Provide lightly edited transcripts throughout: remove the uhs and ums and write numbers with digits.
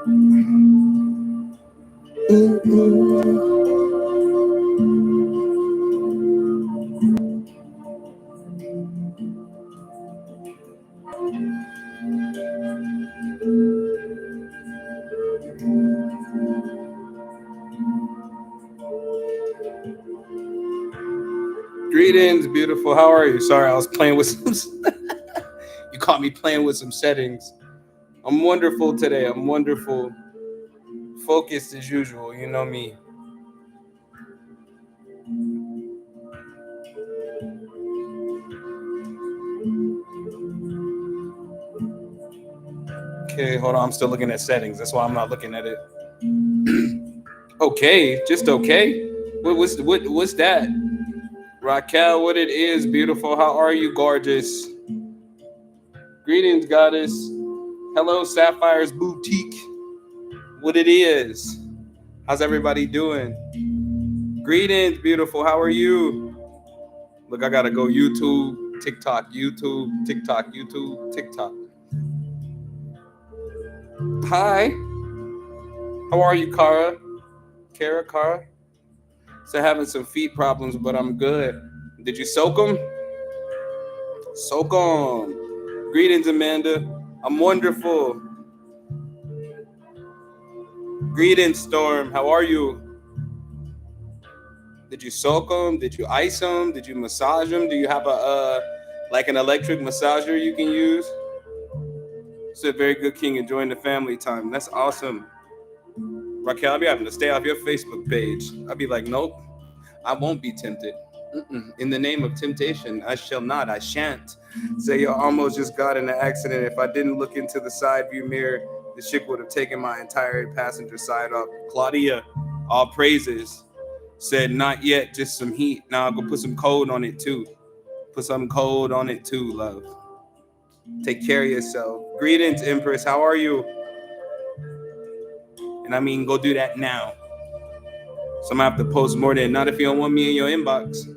Greetings, beautiful. How are you? Sorry, I was playing with some. You caught me playing with some settings. I'm wonderful today. I'm wonderful. Focused as usual. You know me. Okay, hold on. I'm still looking at settings. That's why I'm not looking at it. Okay, just okay. What's that? Raquel, what it is, beautiful. How are you, gorgeous? Greetings, goddess. Hello, Sapphire's Boutique. What it is? How's everybody doing? Greetings, beautiful. How are you? Look, I gotta go YouTube, TikTok, YouTube, TikTok, YouTube, TikTok. Hi. How are you, Kara? Kara? So having some feet problems, but I'm good. Did you soak them? Soak them. Greetings, Amanda. I'm wonderful. Greetings, Storm. How are you? Did you soak them? Did you ice them? Did you massage them? Do you have a like an electric massager you can use? It's a very good king enjoying the family time. That's awesome. Raquel, I'll be having to stay off your Facebook page. I'll be like, nope, I won't be tempted. In the name of temptation, I shall not. I shan't. Say you almost just got in an accident. If I didn't look into the side view mirror, the chick would have taken my entire passenger side off. Claudia, all praises, said not yet, just some heat. Now I'll go put some cold on it too. Put some cold on it too, love. Take care of yourself. Greetings, Empress. How are you? And I mean, go do that now. So I'm gonna have to post more than not if you don't want me in your inbox.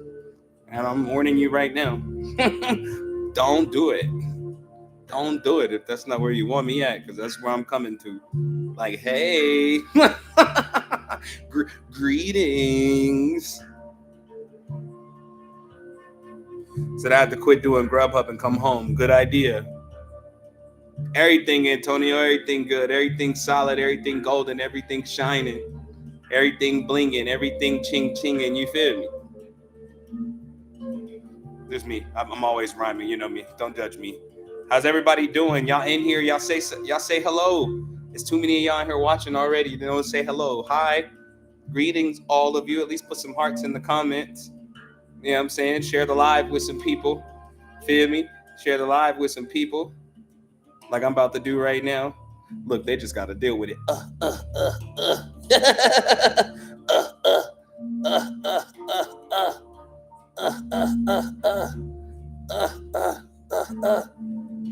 And I'm warning you right now. Don't do it. Don't do it if that's not where you want me at, because that's where I'm coming to. Like, hey, greetings. Said I had to quit doing Grubhub and come home. Good idea. Everything, Antonio, everything good, everything solid, everything golden, everything shining, everything blinging, everything ching-chinging, you feel me? Just me. I'm always rhyming, you know me. Don't judge me. How's everybody doing? Y'all in here? Y'all say hello. There's too many of y'all in here watching already. You don't say hello. Hi. Greetings, all of you. At least put some hearts in the comments. You know what I'm saying? Share the live with some people. Feel me? Share the live with some people. Like I'm about to do right now. Look, they just got to deal with it.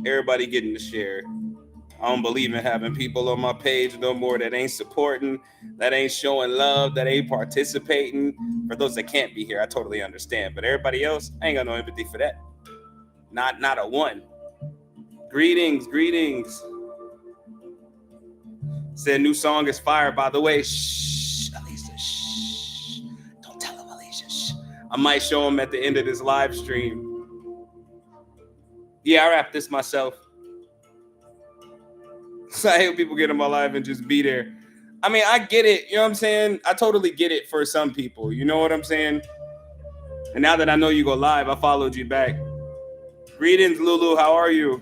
Everybody getting to share. I don't believe in having people on my page no more that ain't supporting, that ain't showing love, that ain't participating. For those that can't be here, I totally understand. But everybody else, I ain't got no empathy for that. Not a one. Greetings. Said new song is fire, by the way. Shh, Alicia, shh. Don't tell him, Alicia, shh. I might show him at the end of this live stream. Yeah, I rap this myself. So I hate people get in my live and just be there. I mean, I get it. You know what I'm saying? I totally get it for some people. You know what I'm saying? And now that I know you go live, I followed you back. Greetings, Lulu. How are you?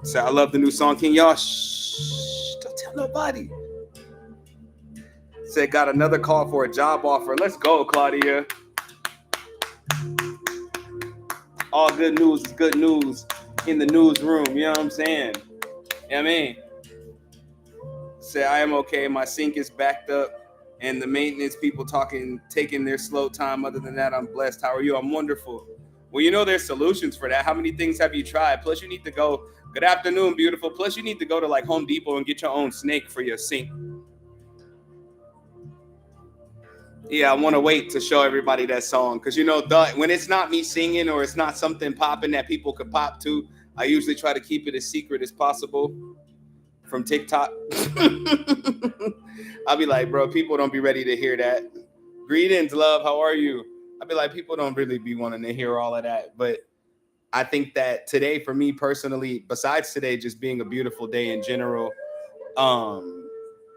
So I love the new song. Can y'all shh? Don't tell nobody. Said got another call for a job offer. Let's go, Claudia. All good news is good news in the newsroom. You know what I'm saying? You know what I mean? Say I am okay. My sink is backed up, and the maintenance people taking their slow time. Other than that, I'm blessed. How are you? I'm wonderful. Well, you know there's solutions for that. How many things have you tried? Plus, you need to go. Good afternoon, beautiful. Plus, you need to go to like Home Depot and get your own snake for your sink. Yeah, I want to wait to show everybody that song because you know when it's not me singing or it's not something popping that people could pop to, I usually try to keep it as secret as possible from TikTok. I'll be like, bro, people don't be ready to hear that. Greetings, love. How are you? I'll be like, people don't really be wanting to hear all of that. But I think that today, for me personally, besides today just being a beautiful day in general, um,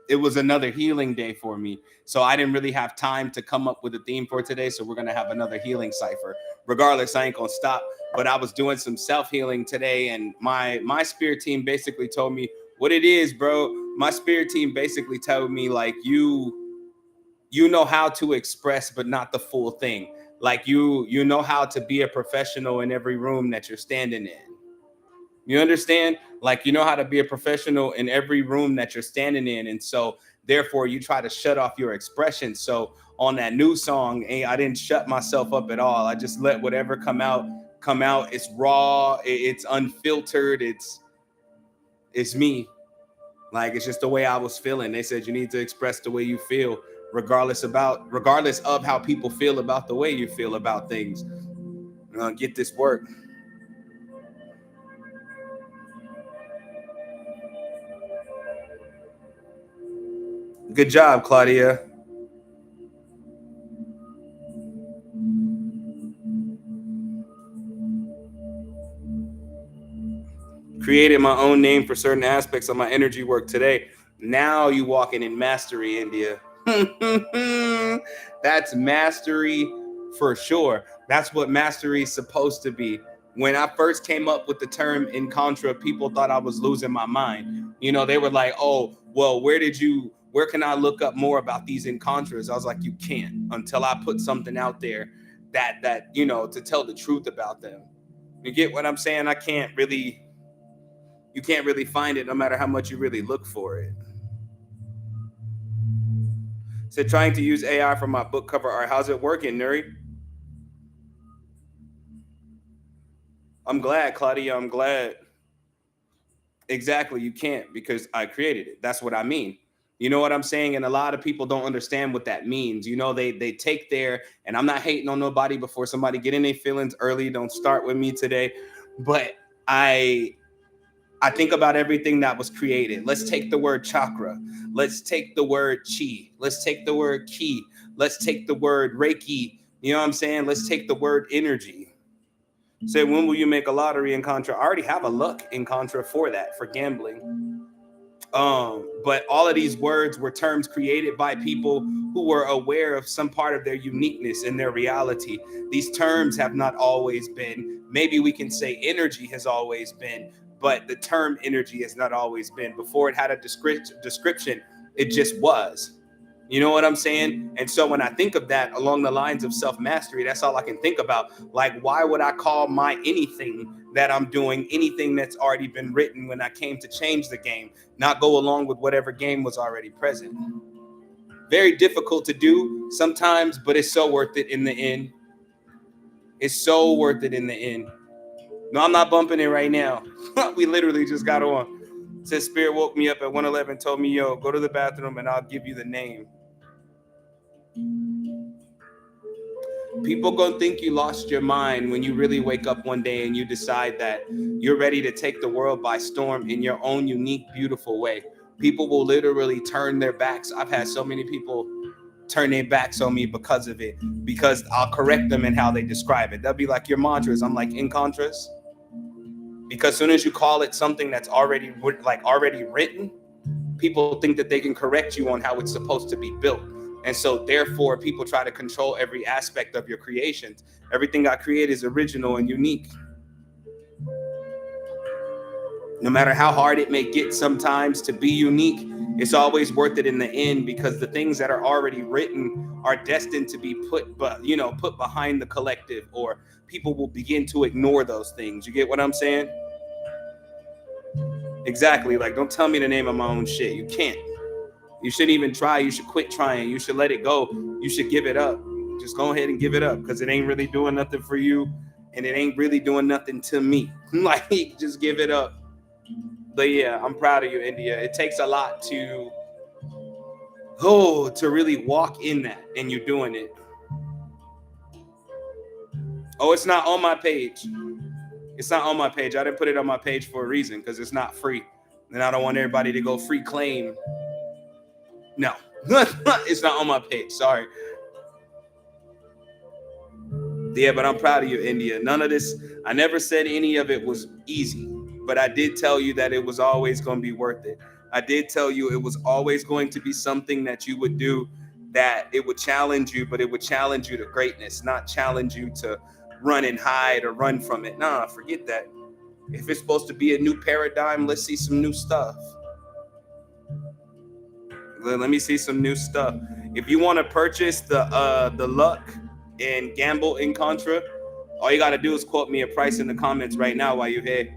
it was another healing day for me. So I didn't really have time to come up with a theme for today. So we're gonna have another healing cipher. Regardless, I ain't gonna stop. But I was doing some self-healing today, and my spirit team basically told me what it is, bro. My spirit team basically told me like you know how to express, but not the full thing. Like you know how to be a professional in every room that you're standing in. You understand? Like you know how to be a professional in every room that you're standing in. And so therefore you try to shut off your expression. So on that new song, I didn't shut myself up at all. I just let whatever come out. It's raw, it's unfiltered, it's me. Like it's just the way I was feeling. They said you need to express the way you feel, regardless of how people feel about the way you feel about things. Get this work. Good job, Claudia. Created my own name for certain aspects of my energy work today. Now you walking in mastery, India. That's mastery for sure. That's what mastery is supposed to be. When I first came up with the term in contra, people thought I was losing my mind. You know, they were like, "Oh, well, where can I look up more about these in contras?" I was like, "You can't until I put something out there that to tell the truth about them." You get what I'm saying? You can't really find it no matter how much you really look for it. So trying to use AI for my book cover art. How's it working, Nuri? I'm glad, Claudia. I'm glad. Exactly. You can't because I created it. That's what I mean. You know what I'm saying? And a lot of people don't understand what that means. You know, they take their, and I'm not hating on nobody before somebody get in their feelings early. Don't start with me today. But I I think about everything that was created. Let's take the word chakra. Let's take the word chi. Let's take the word ki. Let's take the word reiki. You know what I'm saying? Let's take the word energy. Say, when will you make a lottery in Contra? I already have a luck in Contra for that, for gambling. But all of these words were terms created by people who were aware of some part of their uniqueness in their reality. These terms have not always been, maybe we can say energy has always been, but the term energy has not always been. Before it had a description, it just was. You know what I'm saying? And so when I think of that along the lines of self mastery, that's all I can think about. Like, why would I call my anything that I'm doing anything that's already been written when I came to change the game, not go along with whatever game was already present? Very difficult to do sometimes, but it's so worth it in the end. It's so worth it in the end. No, I'm not bumping it right now. We literally just got on. It says Spirit woke me up at 111, told me, yo, go to the bathroom and I'll give you the name. People gonna think you lost your mind when you really wake up one day and you decide that you're ready to take the world by storm in your own unique, beautiful way. People will literally turn their backs. I've had so many people turn their backs on me because of it, because I'll correct them in how they describe it. They'll be like, your mantras. I'm like, in contras. Because as soon as you call it something that's already written, people think that they can correct you on how it's supposed to be built. And so therefore people try to control every aspect of your creations. Everything I create is original and unique. No matter how hard it may get sometimes to be unique, it's always worth it in the end, because the things that are already written are destined to be put behind the collective, or people will begin to ignore those things. You get what I'm saying? Exactly. Like, don't tell me the name of my own shit. You can't. You shouldn't even try. You should quit trying. You should let it go. You should give it up. Just go ahead and give it up, because it ain't really doing nothing for you, and it ain't really doing nothing to me. Like, just give it up. But yeah, I'm proud of you, India. It takes a lot to really walk in that, and you're doing it. Oh, it's not on my page. It's not on my page. I didn't put it on my page for a reason, because it's not free. And I don't want everybody to go free claim. No, it's not on my page. Sorry. Yeah, but I'm proud of you, India. None of this, I never said any of it was easy, but I did tell you that it was always going to be worth it. I did tell you it was always going to be something that you would do, that it would challenge you, but it would challenge you to greatness, not challenge you to run and hide or run from it. Nah, forget that. If it's supposed to be a new paradigm, let's see some new stuff. Let me see some new stuff. If you want to purchase the luck and gamble in Contra, all you got to do is quote me a price in the comments right now while you're here.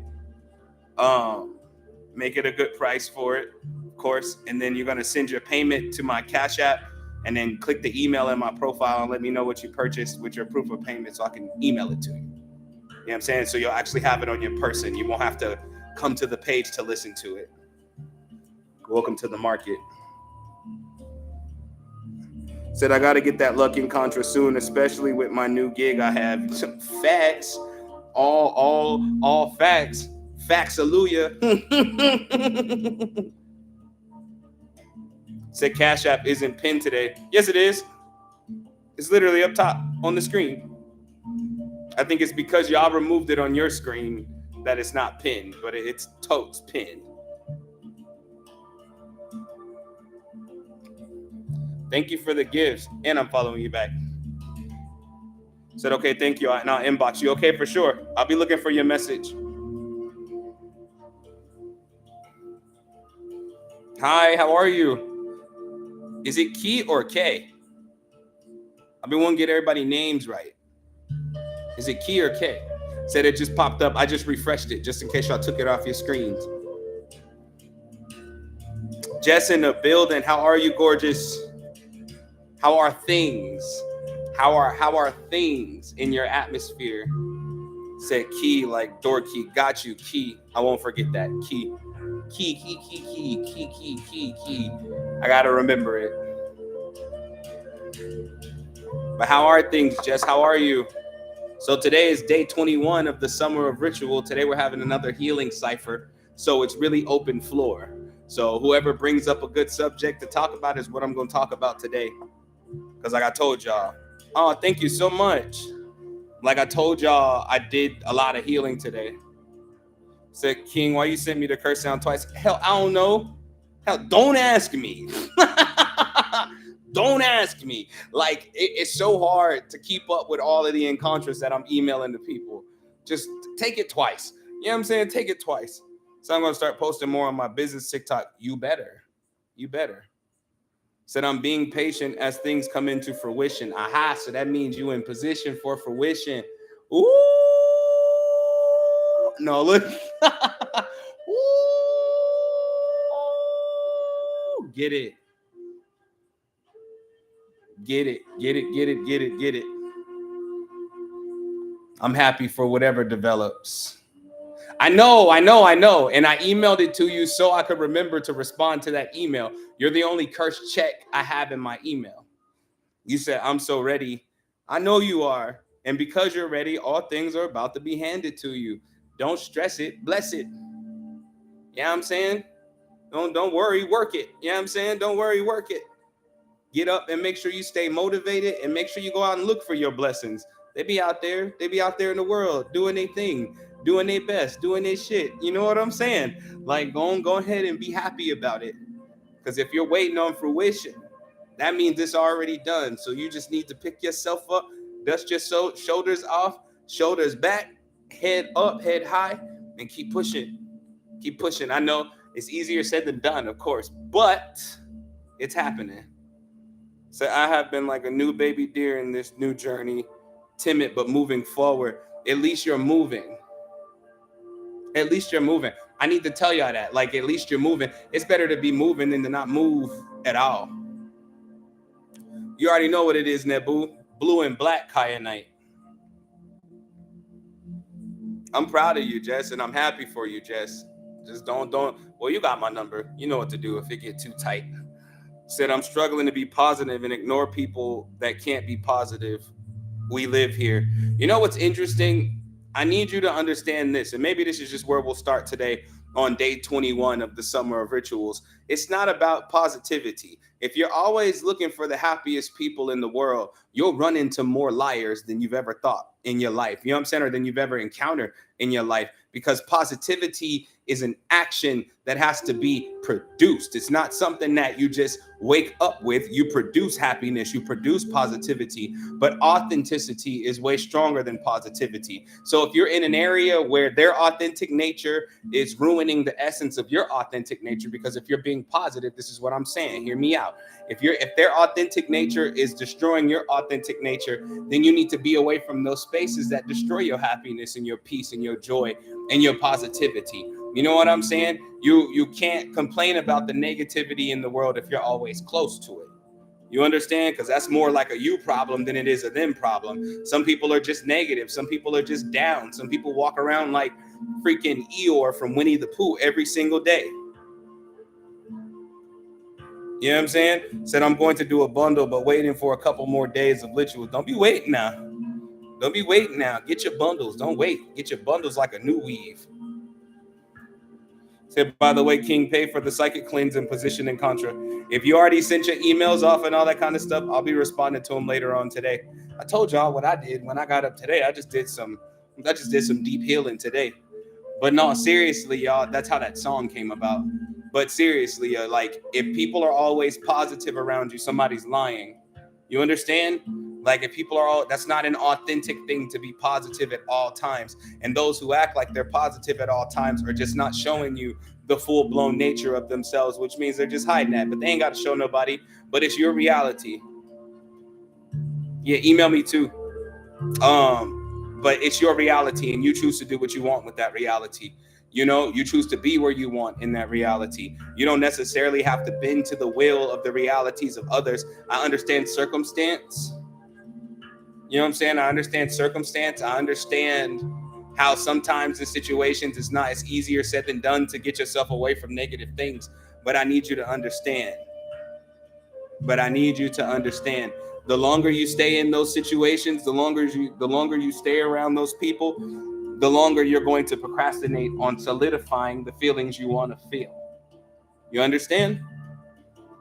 Make it a good price for it, of course, and then you're going to send your payment to my Cash App, and then click the email in my profile and let me know what you purchased with your proof of payment so I can email it to you. You know what I'm saying? So you'll actually have it on your person. You won't have to come to the page to listen to it. Welcome to the market. Said I got to get that luck in Contra soon, especially with my new gig I have. Facts. All facts. Facts-hallelujah. Said Cash App isn't pinned today. Yes, it is. It's literally up top on the screen. I think it's because y'all removed it on your screen that it's not pinned, but it's totes pinned. Thank you for the gifts, and I'm following you back. Said, okay, thank you. And I'll inbox you. Okay, for sure. I'll be looking for your message. Hi, how are you? Is it Key or K? I've been wanting to get everybody names right. Is it Key or K? Said it just popped up. I just refreshed it just in case y'all took it off your screens. Jess in the building. How are you, gorgeous? How are things? How are things in your atmosphere? Said Key, like door key. Got you, Key. I won't forget that. Key. Key. I gotta remember it. But how are things, Jess? How are you? So today is day 21 of the Summer of Ritual. Today we're having another healing cipher. So it's really open floor. So whoever brings up a good subject to talk about is what I'm going to talk about today. Because like I told y'all. Oh, thank you so much. Like I told y'all, I did a lot of healing today. Said, King, why you sent me the curse sound twice? Hell, I don't know. Hell, don't ask me. Don't ask me. Like, it's so hard to keep up with all of the encounters that I'm emailing to people. Just take it twice. You know what I'm saying? Take it twice. So I'm going to start posting more on my business TikTok. You better. Said I'm being patient as things come into fruition. Aha, so that means you in position for fruition. Ooh. No, look. Ooh. Get it. I'm happy for whatever develops. I know. And I emailed it to you so I could remember to respond to that email. You're the only cursed check I have in my email. You said, I'm so ready. I know you are. And because you're ready, all things are about to be handed to you. Don't stress it. Bless it. You know what I'm saying? Don't worry. Work it. You know what I'm saying? Don't worry. Work it. Get up and make sure you stay motivated and make sure you go out and look for your blessings. They be out there in the world doing their thing, doing their best, doing their shit. You know what I'm saying? Like, go ahead and be happy about it. Because if you're waiting on fruition, that means it's already done. So you just need to pick yourself up, dust your shoulders off, shoulders back, head up, head high, and keep pushing. Keep pushing. I know it's easier said than done, of course, but it's happening. So I have been like a new baby deer in this new journey, timid but moving forward. At least you're moving. At least you're moving. I need to tell y'all that. Like, at least you're moving. It's better to be moving than to not move at all. You already know what it is, Nebu. Blue and black kyanite. I'm proud of you, Jess, and I'm happy for you, Jess. Just don't. Well, you got my number. You know what to do if it get too tight. Said I'm struggling to be positive and ignore people that can't be positive. We live here. You know what's interesting? I need you to understand this, and maybe this is just where we'll start today on day 21 of the Summer of Rituals. It's not about positivity. If you're always looking for the happiest people in the world, you'll run into more liars than you've ever thought in your life. You know what I'm saying? Or than you've ever encountered in your life, because positivity is an action that has to be produced. It's not something that you just wake up with. You produce happiness, you produce positivity, but authenticity is way stronger than positivity. So if you're in an area where their authentic nature is ruining the essence of your authentic nature, because if you're being positive, this is what I'm saying, hear me out. If their authentic nature is destroying your authentic nature, then you need to be away from those spaces that destroy your happiness and your peace and your joy and your positivity. You know what I'm saying? You can't complain about the negativity in the world if you're always close to it. You understand? Because that's more like a you problem than it is a them problem. Some people are just negative. Some people are just down. Some people walk around like freaking Eeyore from Winnie the Pooh every single day. You know what I'm saying? Said I'm going to do a bundle, but waiting for a couple more days of rituals. Don't be waiting now. Don't be waiting now. Get your bundles. Don't wait. Get your bundles like a new weave. Said, by the way, King, pay for the psychic cleanse and position in Contra. If you already sent your emails off and all that kind of stuff, I'll be responding to them later on today. I told y'all what I did when I got up today. I just did some deep healing today. But no, seriously, y'all, that's how that song came about. But seriously, like if people are always positive around you, somebody's lying. You understand? Like if people are all, that's not an authentic thing to be positive at all times. And those who act like they're positive at all times are just not showing you the full-blown nature of themselves, which means they're just hiding that. But they ain't got to show nobody. But it's your reality. Yeah, email me too. But it's your reality, and you choose to do what you want with that reality. You know, you choose to be where you want in that reality. You don't necessarily have to bend to the will of the realities of others. I understand circumstance. You know what I'm saying? I understand circumstance. I understand how sometimes in situations it's not as easier said than done to get yourself away from negative things. But I need you to understand. The longer you stay in those situations, the longer you stay around those people, the longer you're going to procrastinate on solidifying the feelings you want to feel. You understand?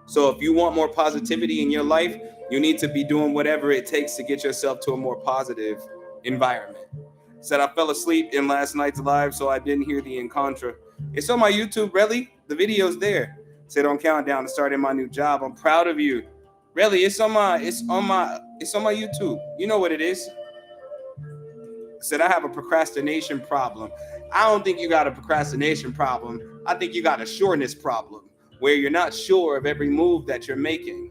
So if you want more positivity in your life, you need to be doing whatever it takes to get yourself to a more positive environment. Said I fell asleep in last night's live, so I didn't hear the encontra. It's on my YouTube, really. The video's there. Said on countdown to starting my new job. I'm proud of you. Really, it's on my YouTube. You know what it is. Said I have a procrastination problem. I don't think you got a procrastination problem. I think you got a sureness problem, where you're not sure of every move that you're making.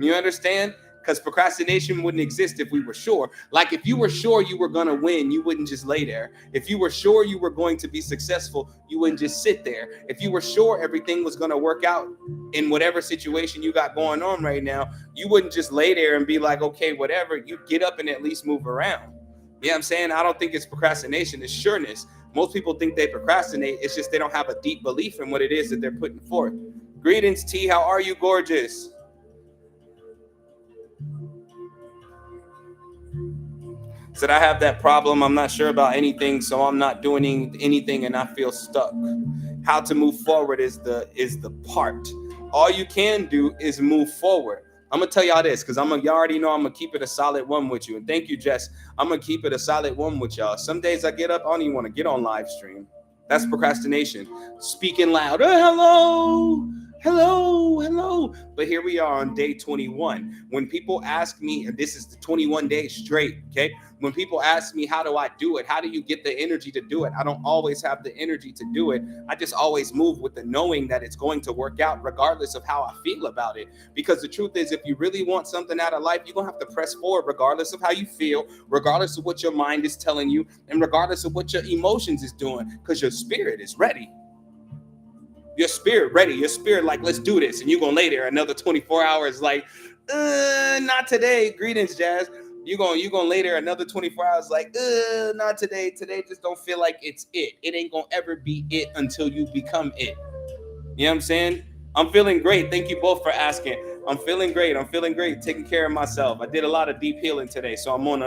You understand? Because procrastination wouldn't exist if we were sure. Like if you were sure you were going to win, you wouldn't just lay there. If you were sure you were going to be successful, you wouldn't just sit there. If you were sure everything was going to work out in whatever situation you got going on right now, you wouldn't just lay there and be like, okay, whatever. You'd get up and at least move around. You know what I'm saying? I don't think it's procrastination, it's sureness. Most people think they procrastinate. It's just they don't have a deep belief in what it is that they're putting forth. Greetings, T. How are you, gorgeous? Said I have that problem. I'm not sure about anything, so I'm not doing anything and I feel stuck. How to move forward is the part. All you can do is move forward. I'm gonna tell y'all this because y'all already know I'm gonna keep it a solid one with you. And thank you, Jess. I'm gonna keep it a solid one with y'all. Some days I get up, I don't even want to get on live stream. That's procrastination. Speaking loud. Hello. But here we are on day 21. When people ask me, and this is the 21 days straight, okay? When people ask me, how do I do it? How do you get the energy to do it? I don't always have the energy to do it. I just always move with the knowing that it's going to work out regardless of how I feel about it. Because the truth is, if you really want something out of life, you're going to have to press forward regardless of how you feel, regardless of what your mind is telling you, and regardless of what your emotions is doing, because your spirit is ready. Your spirit ready. Your spirit like, let's do this. And you're going to lay there another 24 hours like, not today. Greetings, Jazz. You're gonna lay there another 24 hours like, not today. Today just don't feel like it's it. It ain't gonna ever be it until you become it. You know what I'm saying? I'm feeling great. Thank you both for asking. I'm feeling great. I'm feeling great. Taking care of myself. I did a lot of deep healing today, so I'm on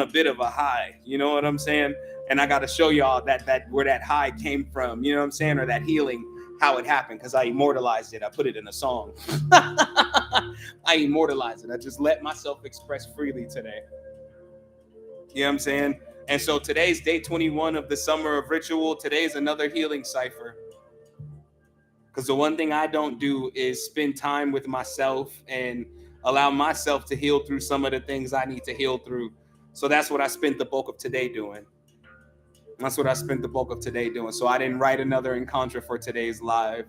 a bit of a high. You know what I'm saying? And I got to show y'all that where that high came from. You know what I'm saying? Or that healing, how it happened, because I immortalized it. I put it in a song. I immortalized it. I just let myself express freely today. You know what I'm saying? And so today's day 21 of the summer of ritual. Today's another healing cipher. Because the one thing I don't do is spend time with myself and allow myself to heal through some of the things I need to heal through. So that's what I spent the bulk of today doing. So I didn't write another encounter for today's live.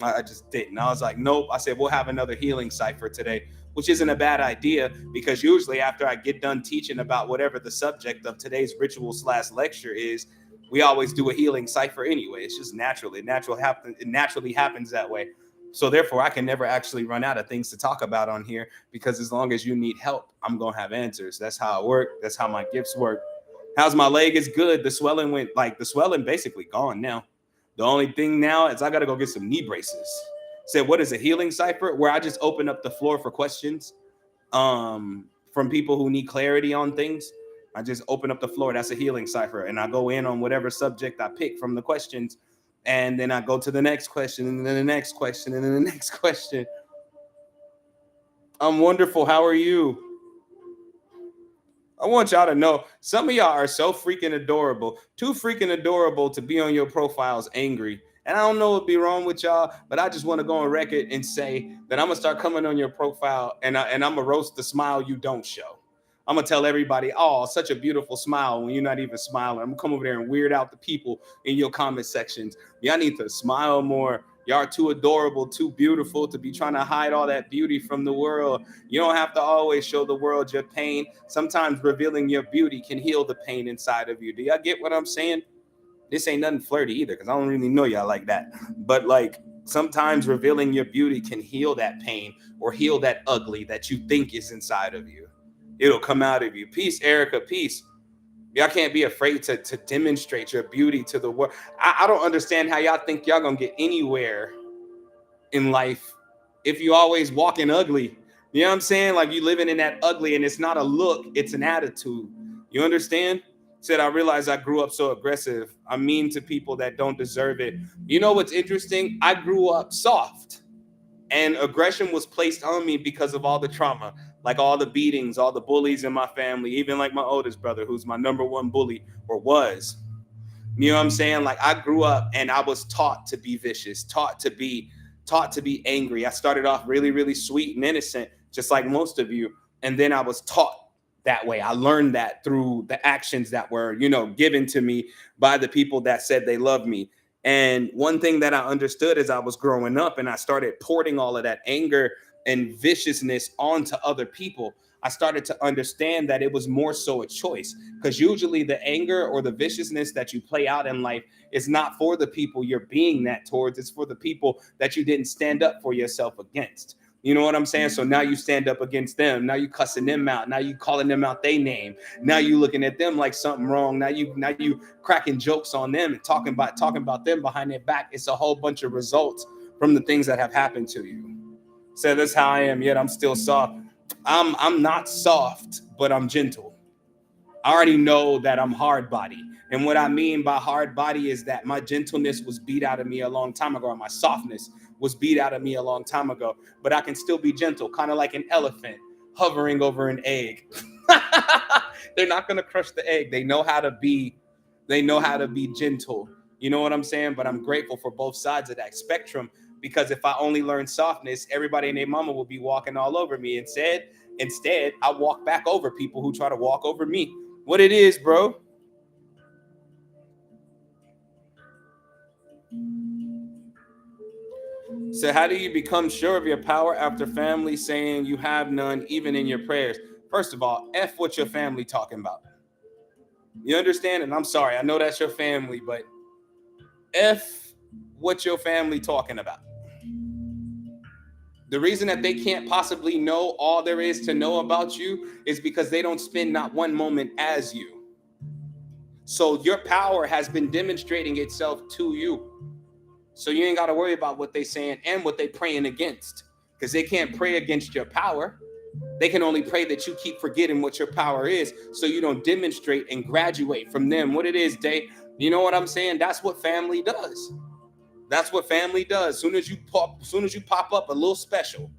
I just didn't. I was like, nope. I said, we'll have another healing cipher today, which isn't a bad idea, because usually after I get done teaching about whatever the subject of today's ritual/lecture is, we always do a healing cipher anyway. It's just naturally. It naturally happens that way. So therefore, I can never actually run out of things to talk about on here, because as long as you need help, I'm going to have answers. That's how I work. That's how my gifts work. How's my leg? Is good. The swelling basically gone now. The only thing now is I got to go get some knee braces. Said, what is a healing cipher? Where I just open up the floor for questions from people who need clarity on things. I just open up the floor. That's a healing cipher. And I go in on whatever subject I pick from the questions. And then I go to the next question, and then the next question, and then the next question. I'm wonderful. How are you? I want y'all to know, some of y'all are so freaking adorable, too freaking adorable to be on your profiles angry. And I don't know what'd be wrong with y'all, but I just want to go on record and say that I'm gonna start coming on your profile, and I'm gonna roast the smile you don't show. I'm gonna tell everybody, oh, such a beautiful smile, when you're not even smiling. I'm gonna come over there and weird out the people in your comment sections. Y'all need to smile more. Y'all are too adorable, too beautiful to be trying to hide all that beauty from the world. You don't have to always show the world your pain. Sometimes revealing your beauty can heal the pain inside of you. Do y'all get what I'm saying? This ain't nothing flirty either, because I don't really know y'all like that. But like, sometimes revealing your beauty can heal that pain, or heal that ugly that you think is inside of you. It'll come out of you. Peace, Erica. Peace. Y'all can't be afraid to demonstrate your beauty to the world. I don't understand how y'all think y'all gonna get anywhere in life if you always walking ugly. You know what I'm saying? Like, you living in that ugly, and it's not a look, it's an attitude. You understand? Said, I realized I grew up so aggressive. I'm mean to people that don't deserve it. You know what's interesting? I grew up soft, and aggression was placed on me because of all the trauma, like all the beatings, all the bullies in my family, even like my oldest brother, who's my number one bully, or was. You know what I'm saying? Like, I grew up and I was taught to be vicious, taught to be angry. I started off really, really sweet and innocent, just like most of you. And then I was taught that way. I learned that through the actions that were, given to me by the people that said they loved me. And one thing that I understood as I was growing up, and I started pouring all of that anger and viciousness onto other people, I started to understand that it was more so a choice. Because usually the anger or the viciousness that you play out in life is not for the people you're being that towards. It's for the people that you didn't stand up for yourself against. You know what I'm saying? So now you stand up against them. Now you cussing them out. Now you calling them out their name. Now you looking at them like something wrong. Now you cracking jokes on them and talking about them behind their back. It's a whole bunch of results from the things that have happened to you. So that's how I am, yet I'm still soft. I'm not soft, but I'm gentle. I already know that I'm hard body. And what I mean by hard body is that my gentleness was beat out of me a long time ago, or my softness was beat out of me a long time ago. But I can still be gentle, kind of like an elephant hovering over an egg. They're not gonna crush the egg. They know how to be gentle. You know what I'm saying? But I'm grateful for both sides of that spectrum, because if I only learned softness, everybody and their mama would be walking all over me. Instead, I walk back over people who try to walk over me. What it is, bro? So how do you become sure of your power after family saying you have none, even in your prayers? First of all, F what your family talking about. You understand? And I'm sorry, I know that's your family, but F what your family talking about. The reason that they can't possibly know all there is to know about you is because they don't spend not one moment as you. So your power has been demonstrating itself to you. So you ain't got to worry about what they saying and what they praying against. because they can't pray against your power. They can only pray that you keep forgetting what your power is, so you don't demonstrate and graduate from them what it is, Day. You know what I'm saying? That's what family does. That's what family does. Soon as you pop up a little special.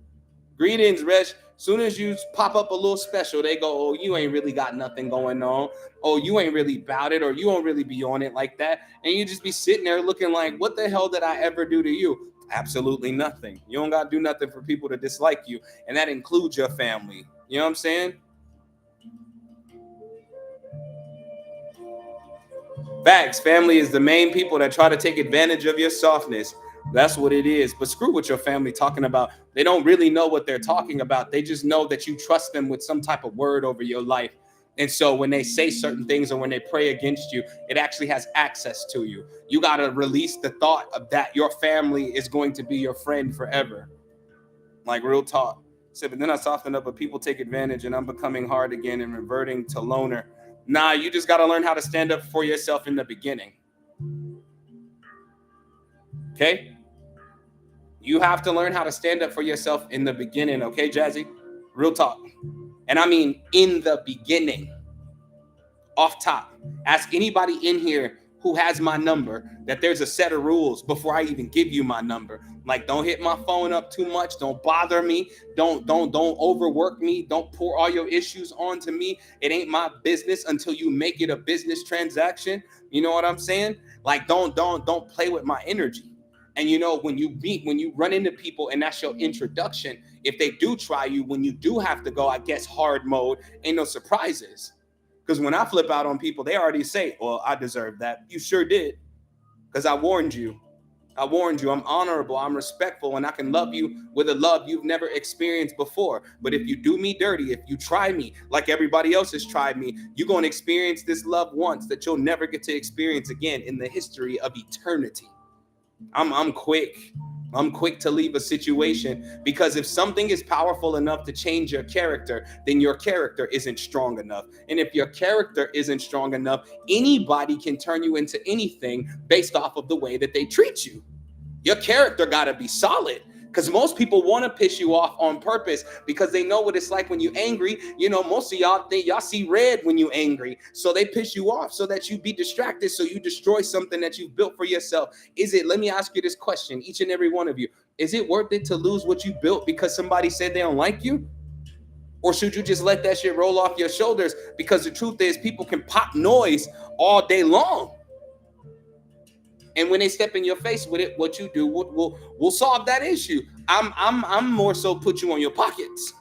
Greetings, Reg. Soon as you pop up a little special, they go, "Oh, you ain't really got nothing going on. Oh, you ain't really about it, or you don't really be on it like that." And you just be sitting there looking like, "What the hell did I ever do to you?" Absolutely nothing. You don't gotta do nothing for people to dislike you, and that includes your family. You know what I'm saying? Facts. Family is the main people that try to take advantage of your softness. That's what it is. But screw what your family talking about. They don't really know what they're talking about. They just know that you trust them with some type of word over your life. And so when they say certain things or when they pray against you, it actually has access to you. You got to release the thought of that your family is going to be your friend forever. Like real talk. So, but then I soften up, but people take advantage and I'm becoming hard again and reverting to loner. Nah, you just got to learn how to stand up for yourself in the beginning. Okay? You have to learn how to stand up for yourself in the beginning. Okay, Jazzy? Real talk. And I mean in the beginning. Off top. Ask anybody in here who has my number that there's a set of rules before I even give you my number. Like, don't hit my phone up too much. Don't bother me. Don't overwork me. Don't pour all your issues onto me. It ain't my business until you make it a business transaction. You know what I'm saying? Like, don't play with my energy. And you know, when you run into people and that's your introduction, if they do try you, when you do have to go, I guess, hard mode, ain't no surprises. Because when I flip out on people, they already say, "Well, I deserve that." You sure did. Because I warned you. I warned you. I'm honorable. I'm respectful. And I can love you with a love you've never experienced before. But if you do me dirty, if you try me like everybody else has tried me, you're going to experience this love once that you'll never get to experience again in the history of eternity. I'm quick. I'm quick to leave a situation because if something is powerful enough to change your character, then your character isn't strong enough. And if your character isn't strong enough, anybody can turn you into anything based off of the way that they treat you. Your character got to be solid. Because most people want to piss you off on purpose because they know what it's like when you're angry. You know, most of y'all think y'all see red when you're angry. So they piss you off so that you be distracted. So you destroy something that you've built for yourself. Let me ask you this question, each and every one of you. Is it worth it to lose what you built because somebody said they don't like you? Or should you just let that shit roll off your shoulders? Because the truth is, people can pop noise all day long. And when they step in your face with it, what you do will solve that issue. I'm more so put you on your pockets.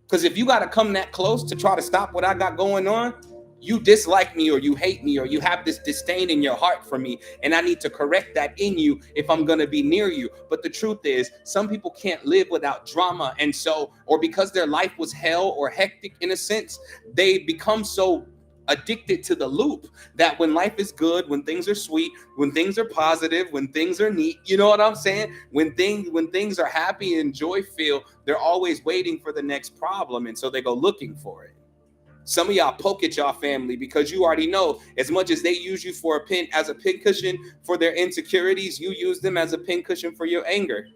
Because if you got to come that close to try to stop what I got going on, you dislike me or you hate me or you have this disdain in your heart for me. And I need to correct that in you if I'm going to be near you. But the truth is, some people can't live without drama. And so, or because their life was hell or hectic in a sense, they become so addicted to the loop that when life is good, when things are sweet, when things are positive, when things are neat, you know what I'm saying? When things are happy and joy filled, they're always waiting for the next problem. And so they go looking for it. Some of y'all poke at y'all family because you already know as much as they use you for a pin as a pin cushion for their insecurities, you use them as a pin cushion for your anger.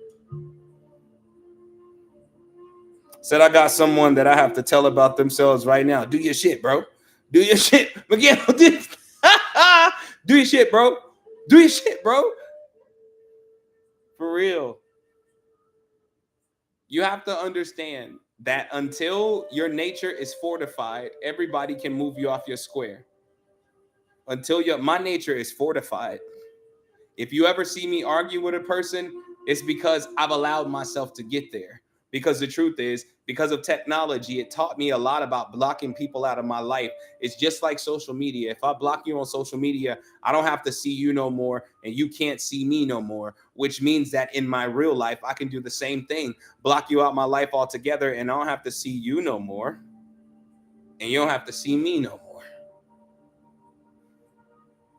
Said I got someone that I have to tell about themselves right now. Do your shit, bro. Do your shit. Miguel, do your shit, bro. Do your shit, bro. For real. You have to understand that until your nature is fortified, everybody can move you off your square. My nature is fortified. If you ever see me argue with a person, it's because I've allowed myself to get there. Because the truth is, because of technology, it taught me a lot about blocking people out of my life. It's just like social media. If I block you on social media, I don't have to see you no more, and you can't see me no more, which means that in my real life, I can do the same thing, block you out my life altogether, and I don't have to see you no more, and you don't have to see me no more.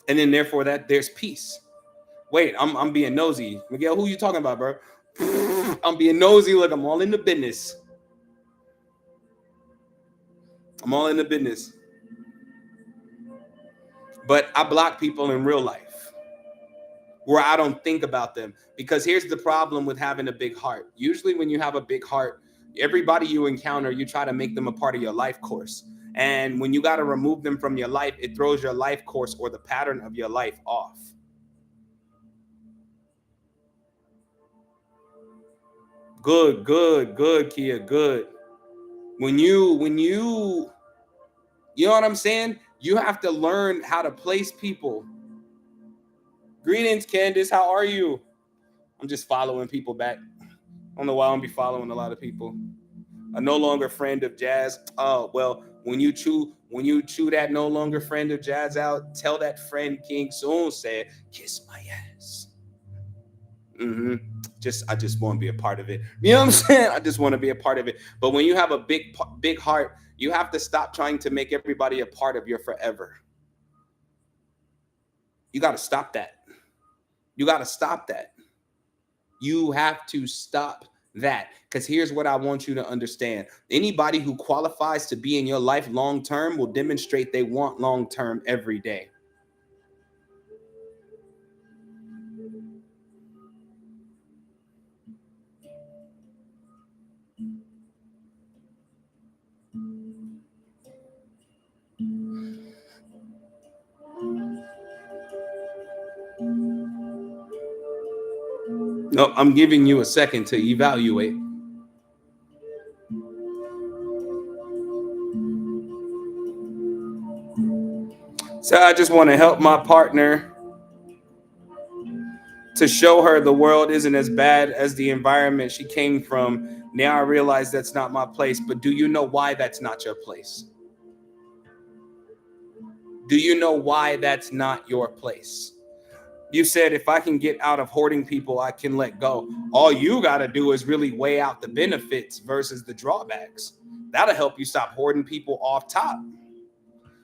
And then therefore that there's peace. Wait, I'm being nosy. Miguel, who you talking about, bro? I'm being nosy. Look, I'm all in the business. I'm all in the business. But I block people in real life. where I don't think about them. Because here's the problem with having a big heart. Usually when you have a big heart, everybody you encounter, you try to make them a part of your life course. And when you got to remove them from your life, it throws your life course or the pattern of your life off. Good, Kia, good. When you know what I'm saying? You have to learn how to place people. Greetings, Candace. How are you? I'm just following people back. I don't know why I don't be following a lot of people. A no longer friend of Jazz. Oh, well, when you chew that no longer friend of Jazz out, tell that friend King Soon said, kiss my ass. I just want to be a part of it. You know what I'm saying? I just want to be a part of it. But when you have a big heart, you have to stop trying to make everybody a part of your forever. You got to stop that. You got to stop that. You have to stop that. Because here's what I want you to understand. Anybody who qualifies to be in your life long term will demonstrate they want long term every day. No, I'm giving you a second to evaluate. So I just want to help my partner to show her the world isn't as bad as the environment she came from. Now I realize that's not my place. But do you know why that's not your place? Do you know why that's not your place? You said, if I can get out of hoarding people, I can let go. All you got to do is really weigh out the benefits versus the drawbacks. That'll help you stop hoarding people off top.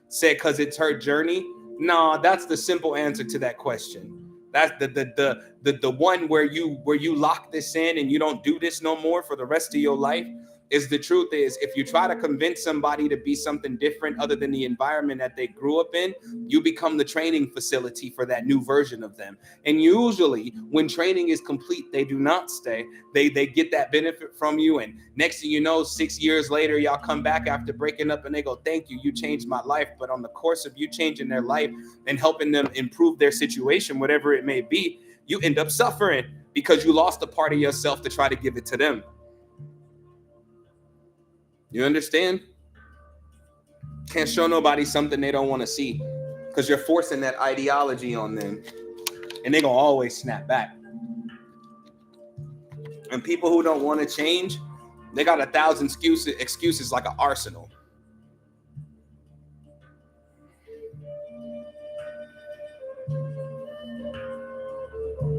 Said, because it's her journey. No, that's the simple answer to that question. That's the one where you lock this in and you don't do this no more for the rest of your life. Is the truth is, if you try to convince somebody to be something different other than the environment that they grew up in, you become the training facility for that new version of them. And usually when training is complete, they do not stay. They get that benefit from you. And next thing you know, 6 years later, y'all come back after breaking up and they go, thank you, you changed my life. But on the course of you changing their life and helping them improve their situation, whatever it may be, you end up suffering because you lost a part of yourself to try to give it to them. You understand? Can't show nobody something they don't want to see because you're forcing that ideology on them and they're going to always snap back. And people who don't want to change, they got 1,000 excuses like an arsenal.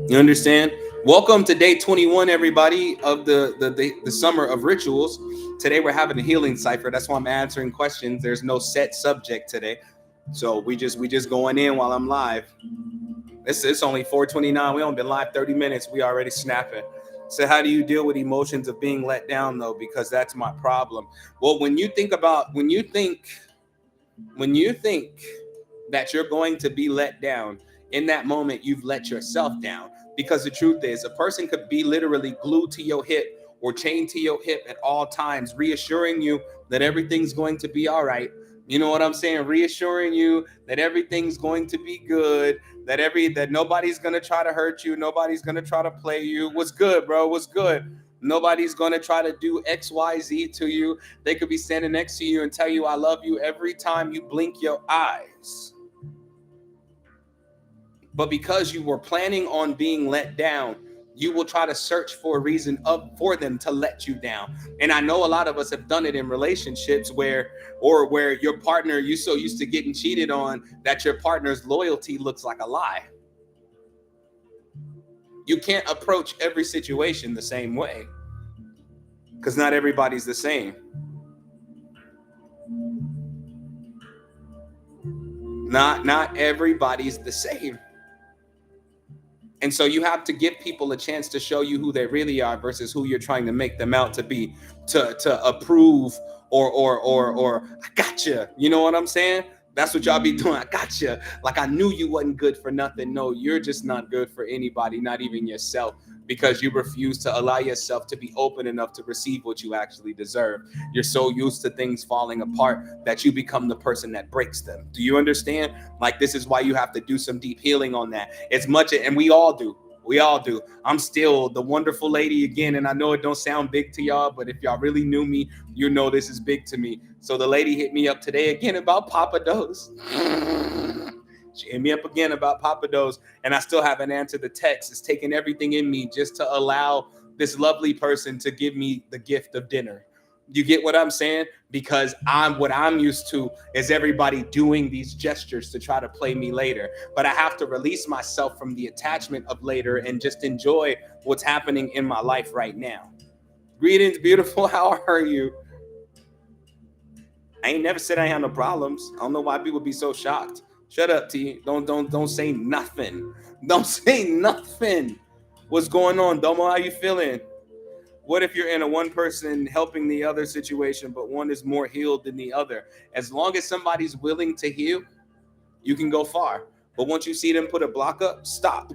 You understand? Welcome to day 21, everybody, of the summer of rituals. Today we're having a healing cipher. That's why I'm answering questions. There's no set subject today, so we just going in while I'm live. It's only 4:29. We only been live 30 minutes. We already snapping. So how do you deal with emotions of being let down, though? Because that's my problem. Well, when you think that you're going to be let down, in that moment you've let yourself down. Because the truth is, a person could be literally glued to your hip or chained to your hip at all times, reassuring you that everything's going to be all right. You know what I'm saying? Reassuring you that everything's going to be good, that nobody's going to try to hurt you, nobody's going to try to play you. What's good, bro? What's good? Nobody's going to try to do X, Y, Z to you. They could be standing next to you and tell you, I love you every time you blink your eyes. But because you were planning on being let down, you will try to search for a reason for them to let you down. And I know a lot of us have done it in relationships where your partner, you're so used to getting cheated on that your partner's loyalty looks like a lie. You can't approach every situation the same way because not everybody's the same. Not everybody's the same. And so you have to give people a chance to show you who they really are versus who you're trying to make them out to be, to approve or I gotcha. You know what I'm saying? That's what y'all be doing. I gotcha. Like I knew you wasn't good for nothing. No, you're just not good for anybody, not even yourself, because you refuse to allow yourself to be open enough to receive what you actually deserve. You're so used to things falling apart that you become the person that breaks them. Do you understand? Like this is why you have to do some deep healing on that. It's much, and we all do. We all do. I'm still the wonderful lady again, and I know it don't sound big to y'all, but if y'all really knew me, you know this is big to me. So the lady hit me up today again about Papa Dose. She hit me up again about Papa Dose, and I still haven't answered the text. It's taking everything in me just to allow this lovely person to give me the gift of dinner. You get what I'm saying? Because what I'm used to is everybody doing these gestures to try to play me later. But I have to release myself from the attachment of later and just enjoy what's happening in my life right now. Greetings, beautiful. How are you? I ain't never said I had no problems. I don't know why people be so shocked. Shut up, T. Don't say nothing. Don't say nothing. What's going on, Domo? How you feeling? What if you're in a one person helping the other situation, but one is more healed than the other? As long as somebody's willing to heal, you can go far. But once you see them put a block up, stop.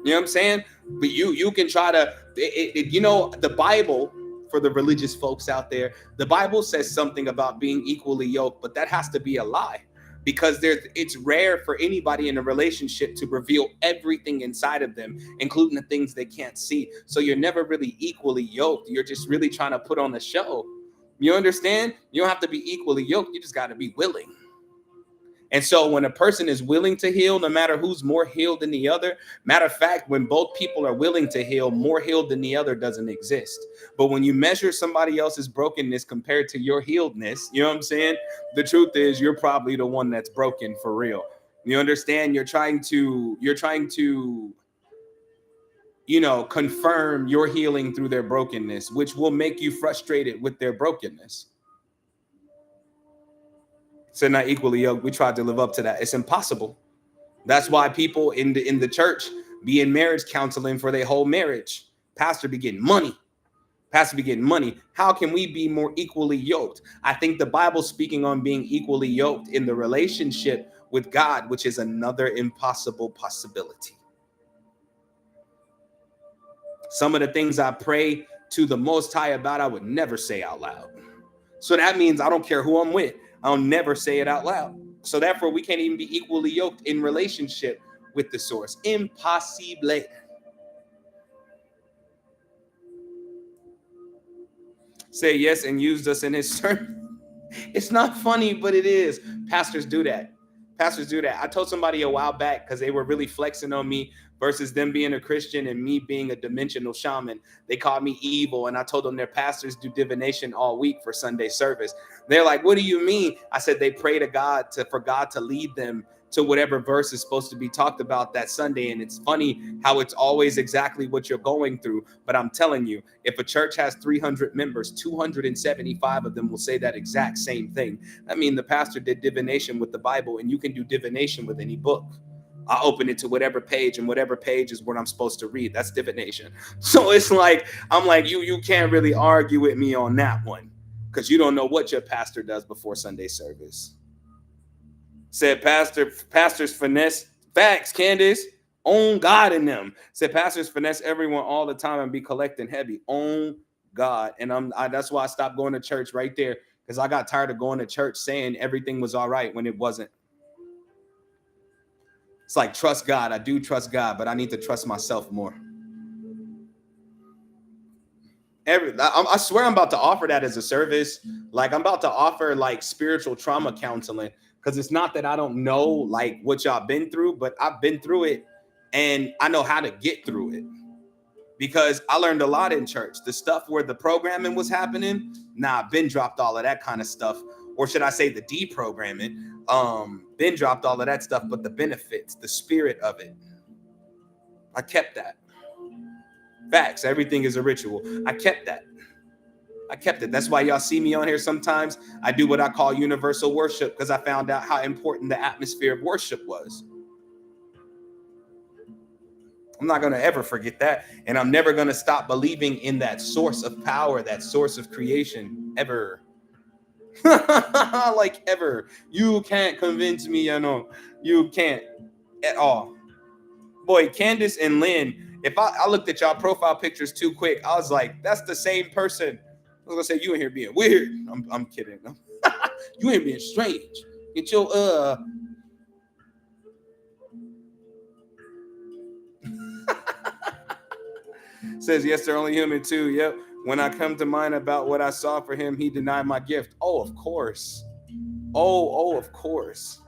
You know what I'm saying? But you can try to, the Bible, for the religious folks out there, the Bible says something about being equally yoked, but that has to be a lie, because it's rare for anybody in a relationship to reveal everything inside of them, including the things they can't see. So you're never really equally yoked. You're just really trying to put on the show. You understand? You don't have to be equally yoked. You just got to be willing. And so when a person is willing to heal, no matter who's more healed than the other, matter of fact, when both people are willing to heal, more healed than the other doesn't exist. But when you measure somebody else's brokenness compared to your healedness, you know what I'm saying? The truth is you're probably the one that's broken for real. You understand? You're trying to, confirm your healing through their brokenness, which will make you frustrated with their brokenness. So not equally yoked. We tried to live up to that. It's impossible. That's why people in the church be in marriage counseling for their whole marriage. Pastor be getting money. Pastor be getting money. How can we be more equally yoked? I think the Bible's speaking on being equally yoked in the relationship with God, which is another impossible possibility. Some of the things I pray to the Most High about, I would never say out loud. So that means I don't care who I'm with. I'll never say it out loud. So therefore, we can't even be equally yoked in relationship with the source. Impossible. Say yes and used us in his sermon. It's not funny, but it is. Pastors do that. Pastors do that. I told somebody a while back, because they were really flexing on me versus them being a Christian and me being a dimensional shaman. They called me evil, and I told them their pastors do divination all week for Sunday service. They're like, what do you mean? I said they pray to God for God to lead them to whatever verse is supposed to be talked about that Sunday. And it's funny how it's always exactly what you're going through. But I'm telling you, if a church has 300 members, 275 of them will say that exact same thing. I mean, the pastor did divination with the Bible, and you can do divination with any book. I open it to whatever page, and whatever page is what I'm supposed to read. That's divination. So it's like, I'm like, you can't really argue with me on that one, because you don't know what your pastor does before Sunday service. Said pastors finesse facts, Candace. Own God in them. Said pastors finesse everyone all the time and be collecting heavy. Own God. And that's why I stopped going to church right there, because I got tired of going to church saying everything was all right when it wasn't. It's like, trust God. I do trust God, but I need to trust myself more. I swear I'm about to offer that as a service. Like, I'm about to offer like spiritual trauma counseling, because it's not that I don't know like what y'all been through, but I've been through it and I know how to get through it, because I learned a lot in church. The stuff where the programming was happening, Ben dropped all of that kind of stuff, or should I say the deprogramming. Ben dropped all of that stuff, but the benefits, the spirit of it, I kept that. Facts. Everything is a ritual. I kept that. That's why y'all see me on here sometimes. I do what I call universal worship, because I found out how important the atmosphere of worship was. I'm not going to ever forget that. And I'm never going to stop believing in that source of power, that source of creation, ever. Like ever. You can't convince me, you can't at all. Boy, Candace and Lynn, if I looked at y'all profile pictures too quick, I was like, that's the same person. I was gonna say, you in here being weird. I'm kidding. You ain't being strange. Get your says, yes, they're only human too. Yep. When I come to mind about what I saw for him, he denied my gift. Oh, of course. Oh, of course.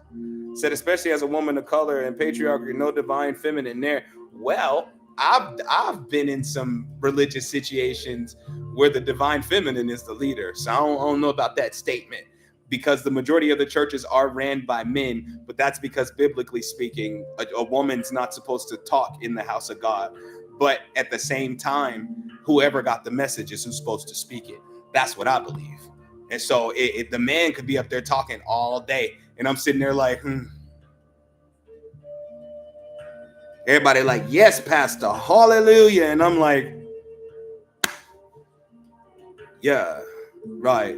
Said, especially as a woman of color and patriarchy, no divine feminine there. Well, I've been in some religious situations where the divine feminine is the leader. So I don't know about that statement, because the majority of the churches are ran by men, but that's because biblically speaking, a woman's not supposed to talk in the house of God. But at the same time, whoever got the message is who's supposed to speak it. That's what I believe. And so the man could be up there talking all day, and I'm sitting there like, Everybody like, yes, pastor, hallelujah. And I'm like, yeah, right.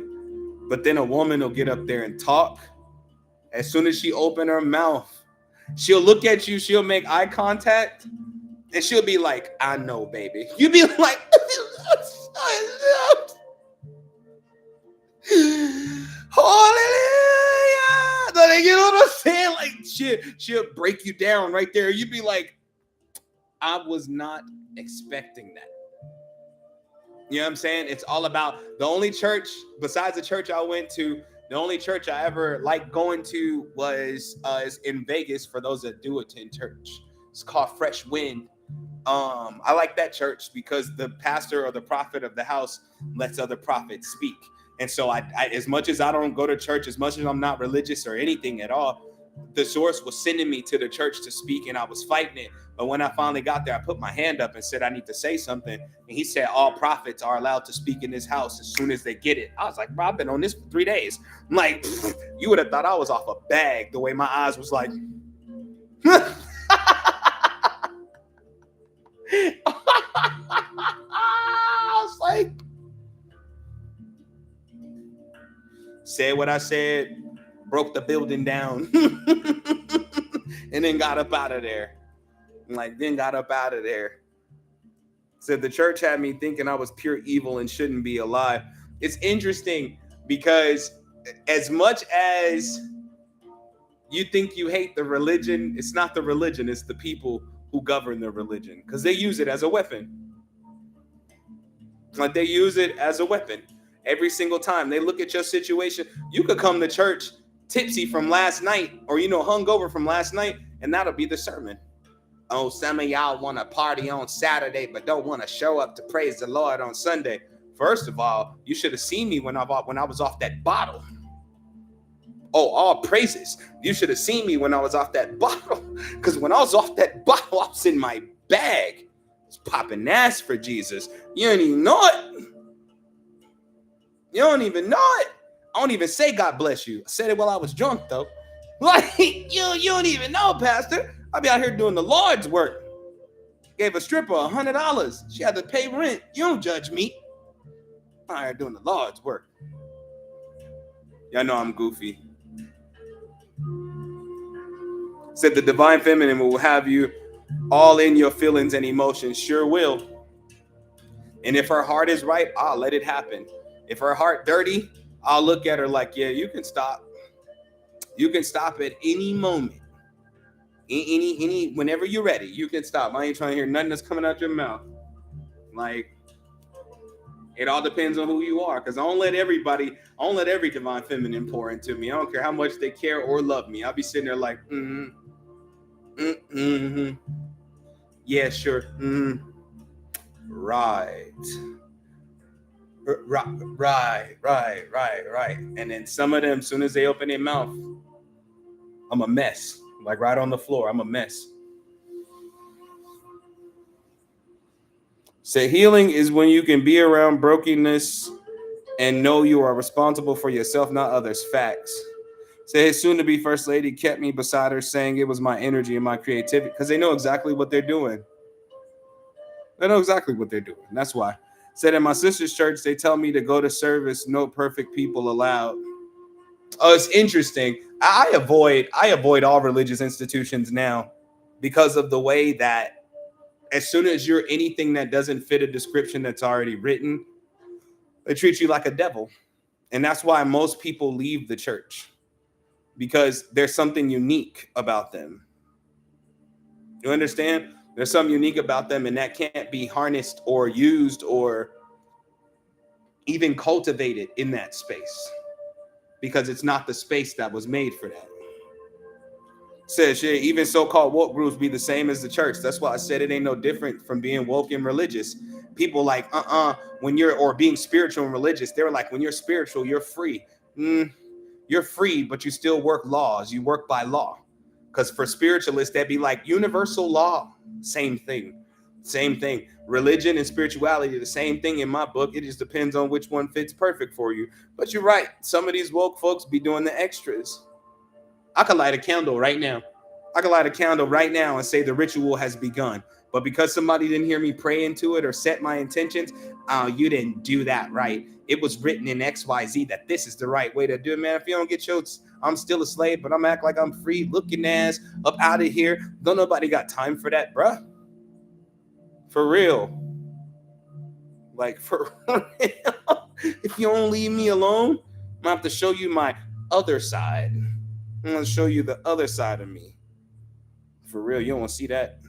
But then a woman will get up there and talk. As soon as she open her mouth, she'll look at you, she'll make eye contact, and she'll be like, I know, baby. You be like, hallelujah. You know what I'm saying? Like she'll break you down right there. You'd be like, I was not expecting that. You know what I'm saying? It's all about the only church besides the church I went to. The only church I ever liked going to was is in Vegas. For those that do attend church, it's called Fresh Wind. I like that church because the pastor or the prophet of the house lets other prophets speak. And so I as much as I don't go to church, as much as I'm not religious or anything at all, the source was sending me to the church to speak, and I was fighting it. But when I finally got there, I put my hand up and said, I need to say something. And he said, all prophets are allowed to speak in this house as soon as they get it. I was like, bro, I've been on this for 3 days. I'm like, you would have thought I was off a bag the way my eyes was like. I was like, said what I said, broke the building down, and then got up out of there. Said the church had me thinking I was pure evil and shouldn't be alive. It's interesting because as much as you think you hate the religion, it's not the religion, it's the people who govern the religion, because they use it as a weapon. Like they use it as a weapon every single time. They look at your situation. You could come to church tipsy from last night, or hungover from last night, and that'll be the sermon. Oh, some of y'all want to party on Saturday but don't want to show up to praise the Lord on Sunday. First of all, you should have seen me when I was off that bottle. Oh, all praises. You should have seen me when I was off that bottle, because when I was off that bottle, I was in my bag. I was popping ass for Jesus. You don't even know it. You don't even know it. I don't even say God bless you. I said it while I was drunk, though. Like, you don't even know, Pastor. I be out here doing the Lord's work. Gave a stripper $100. She had to pay rent. You don't judge me. I'm out here doing the Lord's work. Y'all know I'm goofy. Said the divine feminine will have you all in your feelings and emotions. Sure will. And if her heart is right, I'll let it happen. If her heart dirty, I'll look at her like, yeah, you can stop. You can stop at any moment. Whenever you're ready, you can stop. I ain't trying to hear nothing that's coming out your mouth. Like, it all depends on who you are, because I don't let every divine feminine pour into me. I don't care how much they care or love me. I'll be sitting there like, yeah, sure, right. And then some of them, as soon as they open their mouth, I'm a mess. Like right on the floor, I'm a mess. Say healing is when you can be around brokenness and know you are responsible for yourself, not others. Facts. Say his soon-to-be first lady kept me beside her, saying it was my energy and my creativity, because they know exactly what they're doing. They know exactly what they're doing. That's why. Said in my sister's church, they tell me to go to service, no perfect people allowed. Oh, it's interesting. I avoid all religious institutions now because of the way that as soon as you're anything that doesn't fit a description that's already written, they treat you like a devil. And that's why most people leave the church, because there's something unique about them. You understand? There's something unique about them, and that can't be harnessed or used or even cultivated in that space, because it's not the space that was made for that. Says, yeah, even so-called woke groups be the same as the church. That's why I said it ain't no different from being woke and religious. People like, when you're, or being spiritual and religious, they were like, when you're spiritual, you're free. You're free, but you still work laws. You work by law. Because for spiritualists, that'd be like universal law. Same thing. Same thing. Religion and spirituality, the same thing in my book. It just depends on which one fits perfect for you. But you're right. Some of these woke folks be doing the extras. I could light a candle right now. I could light a candle right now and say the ritual has begun. But because somebody didn't hear me pray into it or set my intentions, you didn't do that right. It was written in XYZ that this is the right way to do it, man. If you don't get your, I'm still a slave, but I'm act like I'm free looking ass up out of here. Don't nobody got time for that, bruh. For real. Like, for real. If you don't leave me alone, I'm gonna have to show you my other side. I'm gonna show you the other side of me. For real, you don't want to see that.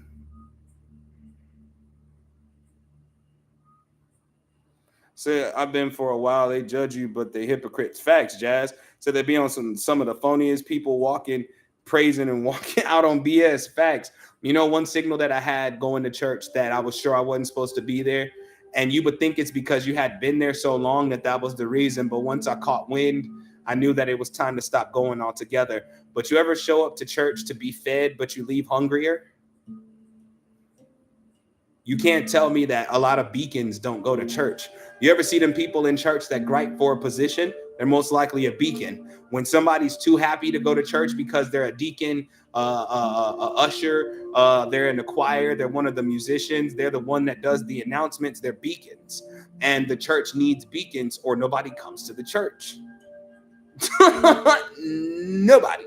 So I've been for a while. They judge you, but they hypocrites. Facts, Jazz. So they be on some of the phoniest people walking, praising and walking out on BS. Facts. You know, one signal that I had going to church that I was sure I wasn't supposed to be there, and you would think it's because you had been there so long that was the reason. But once I caught wind, I knew that it was time to stop going altogether. But you ever show up to church to be fed, but you leave hungrier? You can't tell me that a lot of beacons don't go to church. You ever see them people in church that gripe for a position? They're most likely a beacon. When somebody's too happy to go to church because they're a deacon, a usher, they're in the choir, they're one of the musicians, they're the one that does the announcements, they're beacons. And the church needs beacons or nobody comes to the church. Nobody.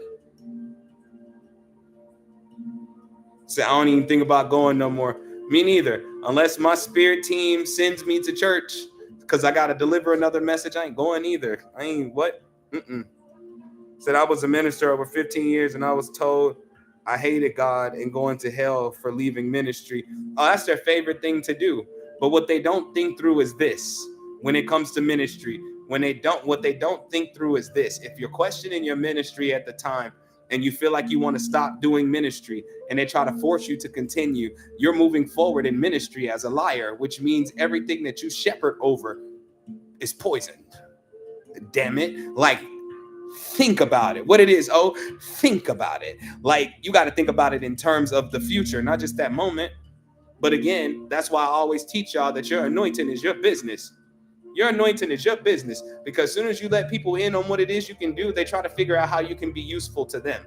So I don't even think about going no more. Me neither. Unless my spirit team sends me to church because I got to deliver another message, I ain't going either. I ain't what? Said I was a minister over 15 years and I was told I hated God and going to hell for leaving ministry. Oh, that's their favorite thing to do. But what they don't think through is this. When it comes to ministry, what they don't think through is this. If you're questioning your ministry at the time and you feel like you want to stop doing ministry and they try to force you to continue, you're moving forward in ministry as a liar, which means everything that you shepherd over is poisoned. Damn it. Like, think about it. What it is, think about it. Like, you got to think about it in terms of the future, not just that moment. But again, that's why I always teach y'all that your anointing is your business. Your anointing is your business, because as soon as you let people in on what it is you can do, they try to figure out how you can be useful to them.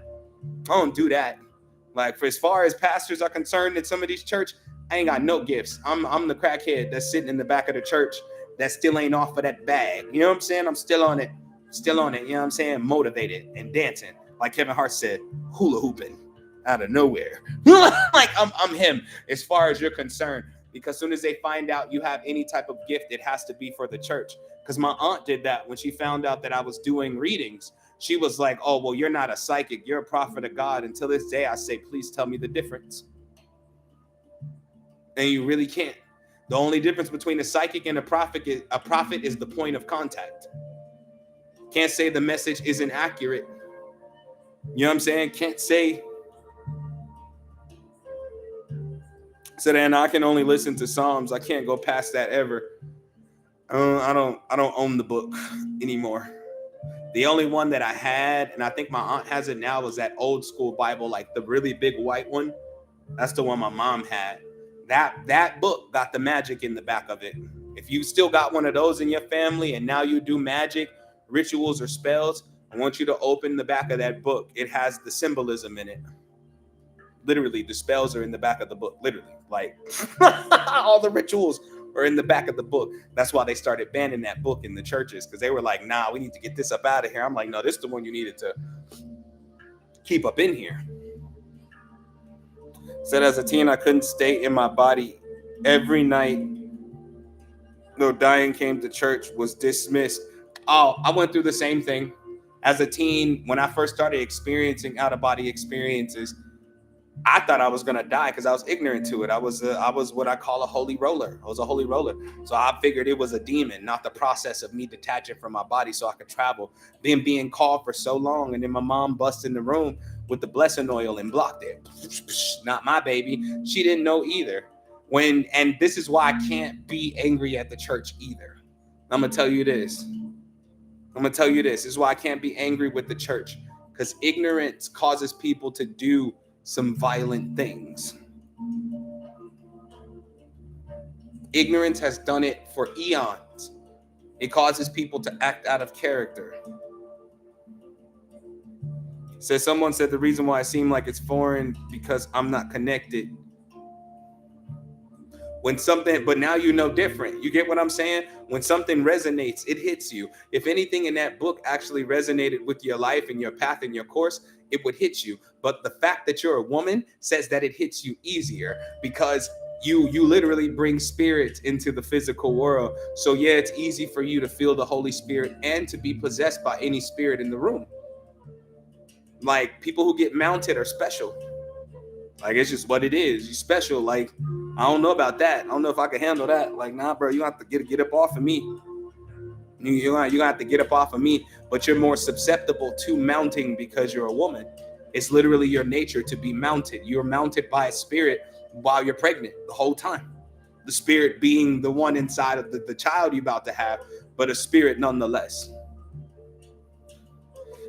I don't do that. Like, for as far as pastors are concerned in some of these church, I ain't got no gifts. I'm the crackhead that's sitting in the back of the church that still ain't off of that bag. You know what I'm saying? I'm still on it. You know what I'm saying? Motivated and dancing. Like Kevin Hart said, hula hooping out of nowhere. Like, I'm him as far as you're concerned. Because as soon as they find out you have any type of gift, it has to be for the church. Because my aunt did that when she found out that I was doing readings. She was like, oh, well, you're not a psychic. You're a prophet of God. Until this day, I say, please tell me the difference. And you really can't. The only difference between a psychic and a prophet is the point of contact. Can't say the message isn't accurate. You know what I'm saying? Can't say. So then I can only listen to Psalms. I can't go past that ever. I don't own the book anymore. The only one that I had, and I think my aunt has it now, was that old school Bible, like the really big white one. That's the one my mom had. That book got the magic in the back of it. If you still got one of those in your family and now you do magic, rituals, or spells, I want you to open the back of that book. It has the symbolism in it. Literally, the spells are in the back of the book. Literally, like all the rituals or in the back of the book. That's why they started banning that book in the churches, because they were like, nah, we need to get this up out of here. I'm like, no, this is the one you needed to keep up in here. Said as a teen, I couldn't stay in my body every night. Though dying came to church, was dismissed. Oh, I went through the same thing. As a teen, when I first started experiencing out-of-body experiences, I thought I was gonna die because I was ignorant to it. I was what I call a holy roller. I was a holy roller. So I figured it was a demon, not the process of me detaching from my body so I could travel. Then being called for so long, and then my mom bust in the room with the blessing oil and blocked it. Not my baby. She didn't know either. And this is why I can't be angry at the church either. I'm gonna tell you this. This is why I can't be angry with the church, because ignorance causes people to do some violent things. Ignorance has done it for eons. It causes people to act out of character. So someone said the reason why I seem like it's foreign because I'm not connected. When something, but now you know different. You get what I'm saying? When something resonates, it hits you. If anything in that book actually resonated with your life and your path and your course, it would hit you. But the fact that you're a woman says that it hits you easier, because you literally bring spirit into the physical world. So yeah, it's easy for you to feel the Holy Spirit and to be possessed by any spirit in the room. Like, people who get mounted are special. Like, it's just what it is. You're special. Like, I don't know about that. I don't know if I can handle that. Like, nah, bro, you have to get up off of me. You have to get up off of me. But you're more susceptible to mounting because you're a woman. It's literally your nature to be mounted. You're mounted by a spirit while you're pregnant the whole time. The spirit being the one inside of the child you're about to have, but a spirit nonetheless.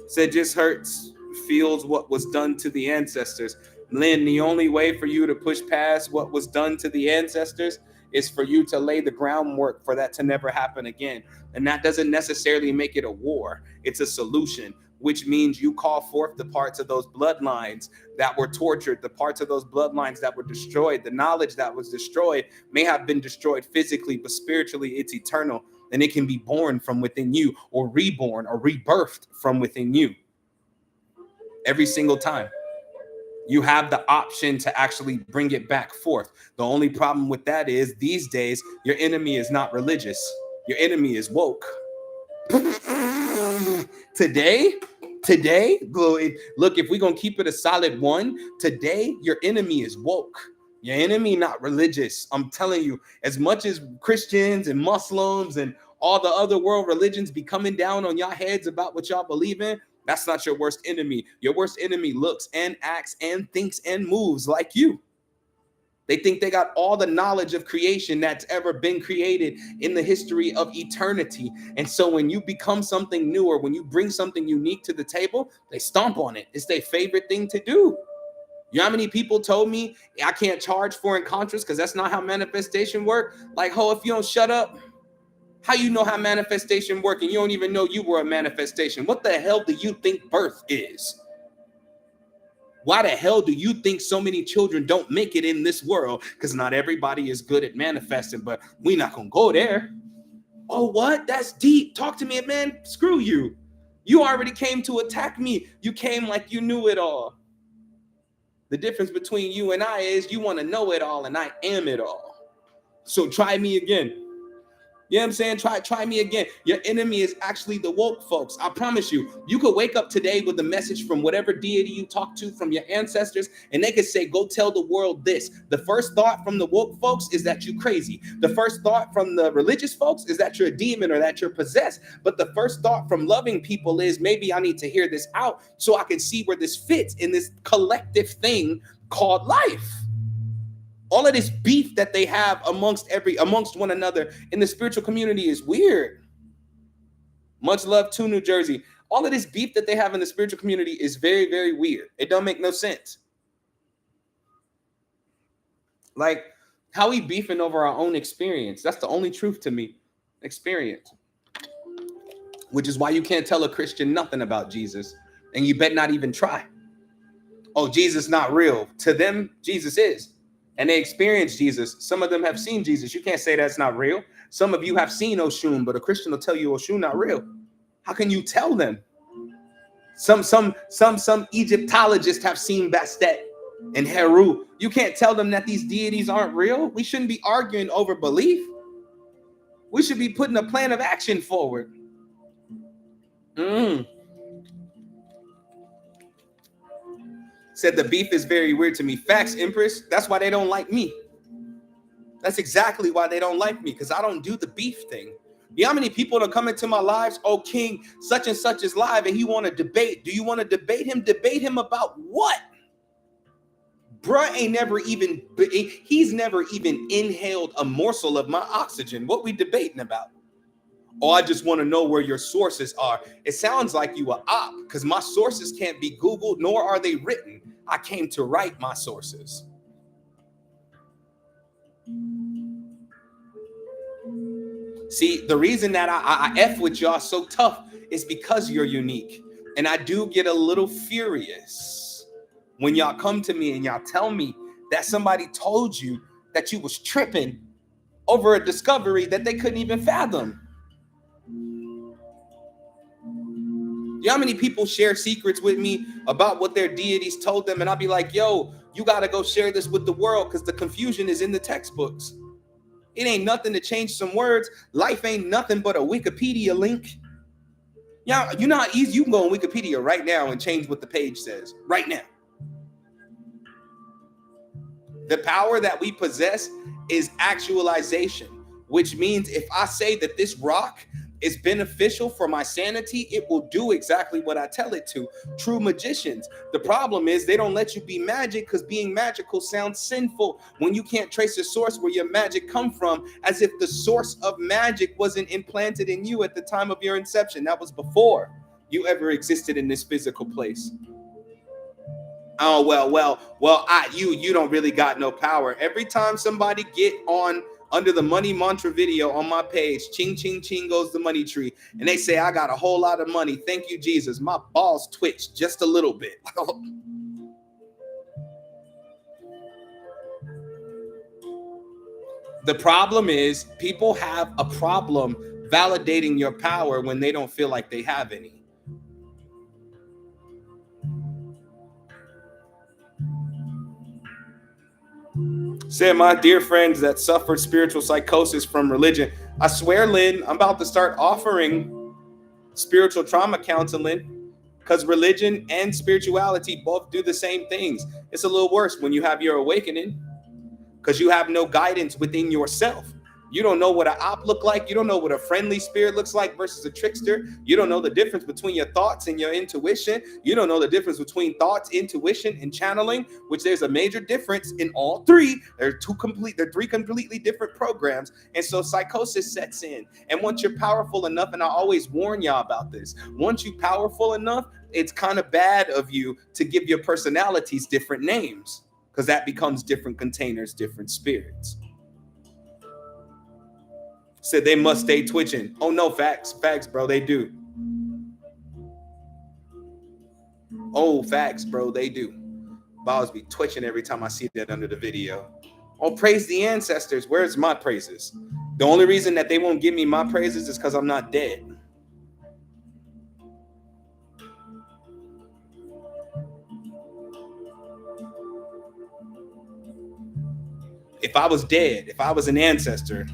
Said just hurts, feels what was done to the ancestors. Lynn, the only way for you to push past what was done to the ancestors is for you to lay the groundwork for that to never happen again. And that doesn't necessarily make it a war. It's a solution, which means you call forth the parts of those bloodlines that were tortured, the parts of those bloodlines that were destroyed. The knowledge that was destroyed may have been destroyed physically, but spiritually it's eternal, and it can be born from within you, or reborn or rebirthed from within you. Every single time. You have the option to actually bring it back forth. The only problem with that is these days, your enemy is not religious. Your enemy is woke. Today, look, if we're going to keep it a solid one, today, your enemy is woke. Your enemy not religious. I'm telling you, as much as Christians and Muslims and all the other world religions be coming down on y'all heads about what y'all believe in, that's not your worst enemy. Your worst enemy looks and acts and thinks and moves like you. They think they got all the knowledge of creation that's ever been created in the history of eternity. And so when you become something new, or when you bring something unique to the table, they stomp on it. It's their favorite thing to do. You know how many people told me I can't charge for encounters because that's not how manifestation work? Like, ho, if you don't shut up, how you know how manifestation work and you don't even know you were a manifestation? What the hell do you think birth is? Why the hell do you think so many children don't make it in this world? Because not everybody is good at manifesting, but we're not going to go there. Oh, what? That's deep. Talk to me, man. Screw you. You already came to attack me. You came like you knew it all. The difference between you and I is you want to know it all and I am it all. So try me again. You know what I'm saying? Try me again. Your enemy is actually the woke folks. I promise you, you could wake up today with a message from whatever deity you talk to, from your ancestors, and they could say, go tell the world this. The first thought from the woke folks is that you're crazy. The first thought from the religious folks is that you're a demon or that you're possessed. But the first thought from loving people is, maybe I need to hear this out so I can see where this fits in this collective thing called life. All of this beef that they have amongst one another in the spiritual community is weird. Much love to New Jersey. All of this beef that they have in the spiritual community is very, very weird. It don't make no sense. Like, how we beefing over our own experience? That's the only truth to me. Experience. Which is why you can't tell a Christian nothing about Jesus. And you bet not even try. Oh, Jesus not real. To them, Jesus is. and they experienced Jesus. Some of them have seen Jesus. You can't say that's not real. Some of you have seen Oshun, but a Christian will tell you Oshun not real. How can you tell them? Some Egyptologists have seen Bastet and Heru. You can't tell them that these deities aren't real. We shouldn't be arguing over belief. We should be putting a plan of action forward. Said the beef is very weird to me. Facts, Empress. That's why they don't like me. That's exactly why they don't like me, because I don't do the beef thing. You know how many people that come into my lives? Oh, King, such and such is live and he want to debate. Do you want to debate him? Debate him about what? Bruh he's never even inhaled a morsel of my oxygen. What we debating about? Oh, I just want to know where your sources are. It sounds like you are op, because my sources can't be Googled, nor are they written. I came to write my sources. See, the reason that I F with y'all so tough is because you're unique. And I do get a little furious when y'all come to me and y'all tell me that somebody told you that you was tripping over a discovery that they couldn't even fathom. You know how many people share secrets with me about what their deities told them? And I'll be like, yo, you got to go share this with the world because the confusion is in the textbooks. It ain't nothing to change some words. Life ain't nothing but a Wikipedia link. Yeah, you know how easy you can go on Wikipedia right now and change what the page says right now. The power that we possess is actualization, which means if I say that this rock is beneficial for my sanity, it will do exactly what I tell it to. True magicians. The problem is they don't let you be magic because being magical sounds sinful when you can't trace the source where your magic come from, as if the source of magic wasn't implanted in you at the time of your inception. That was before you ever existed in this physical place. Oh, you don't really got no power. Every time somebody get on under the money mantra video on my page, ching, ching, ching goes the money tree. And they say, I got a whole lot of money. Thank you, Jesus. My balls twitch just a little bit. The problem is people have a problem validating your power when they don't feel like they have any. Said my dear friends that suffered spiritual psychosis from religion. I swear, Lynn, I'm about to start offering spiritual trauma counseling because religion and spirituality both do the same things. It's a little worse when you have your awakening because you have no guidance within yourself. You don't know what an op look like. You don't know what a friendly spirit looks like versus a trickster. You don't know the difference between your thoughts and your intuition. You don't know the difference between thoughts, intuition, and channeling, which there's a major difference in all three. They're three completely different programs. And so psychosis sets in. And once you're powerful enough, and I always warn y'all about this, once you're powerful enough, it's kind of bad of you to give your personalities different names because that becomes different containers, different spirits. Said they must stay twitching. Oh no, facts, bro, they do. Oh, facts, bro, they do. Balls be twitching every time I see that under the video. Oh, praise the ancestors. Where's my praises? The only reason that they won't give me my praises is because I'm not dead. If I was dead, if I was an ancestor.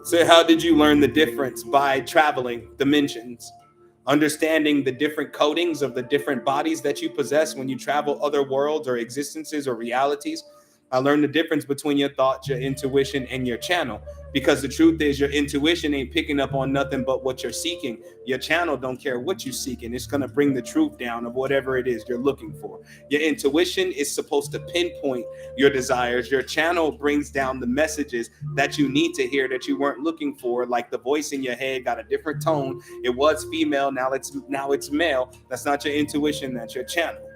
So how did you learn the difference? By traveling dimensions, understanding the different codings of the different bodies that you possess when you travel other worlds or existences or realities. I learned the difference between your thoughts, your intuition, and your channel. Because the truth is your intuition ain't picking up on nothing but what you're seeking. Your channel don't care what you're seeking. It's going to bring the truth down of whatever it is you're looking for. Your intuition is supposed to pinpoint your desires. Your channel brings down the messages that you need to hear that you weren't looking for. Like the voice in your head got a different tone. It was female. Now it's male. That's not your intuition. That's your channel.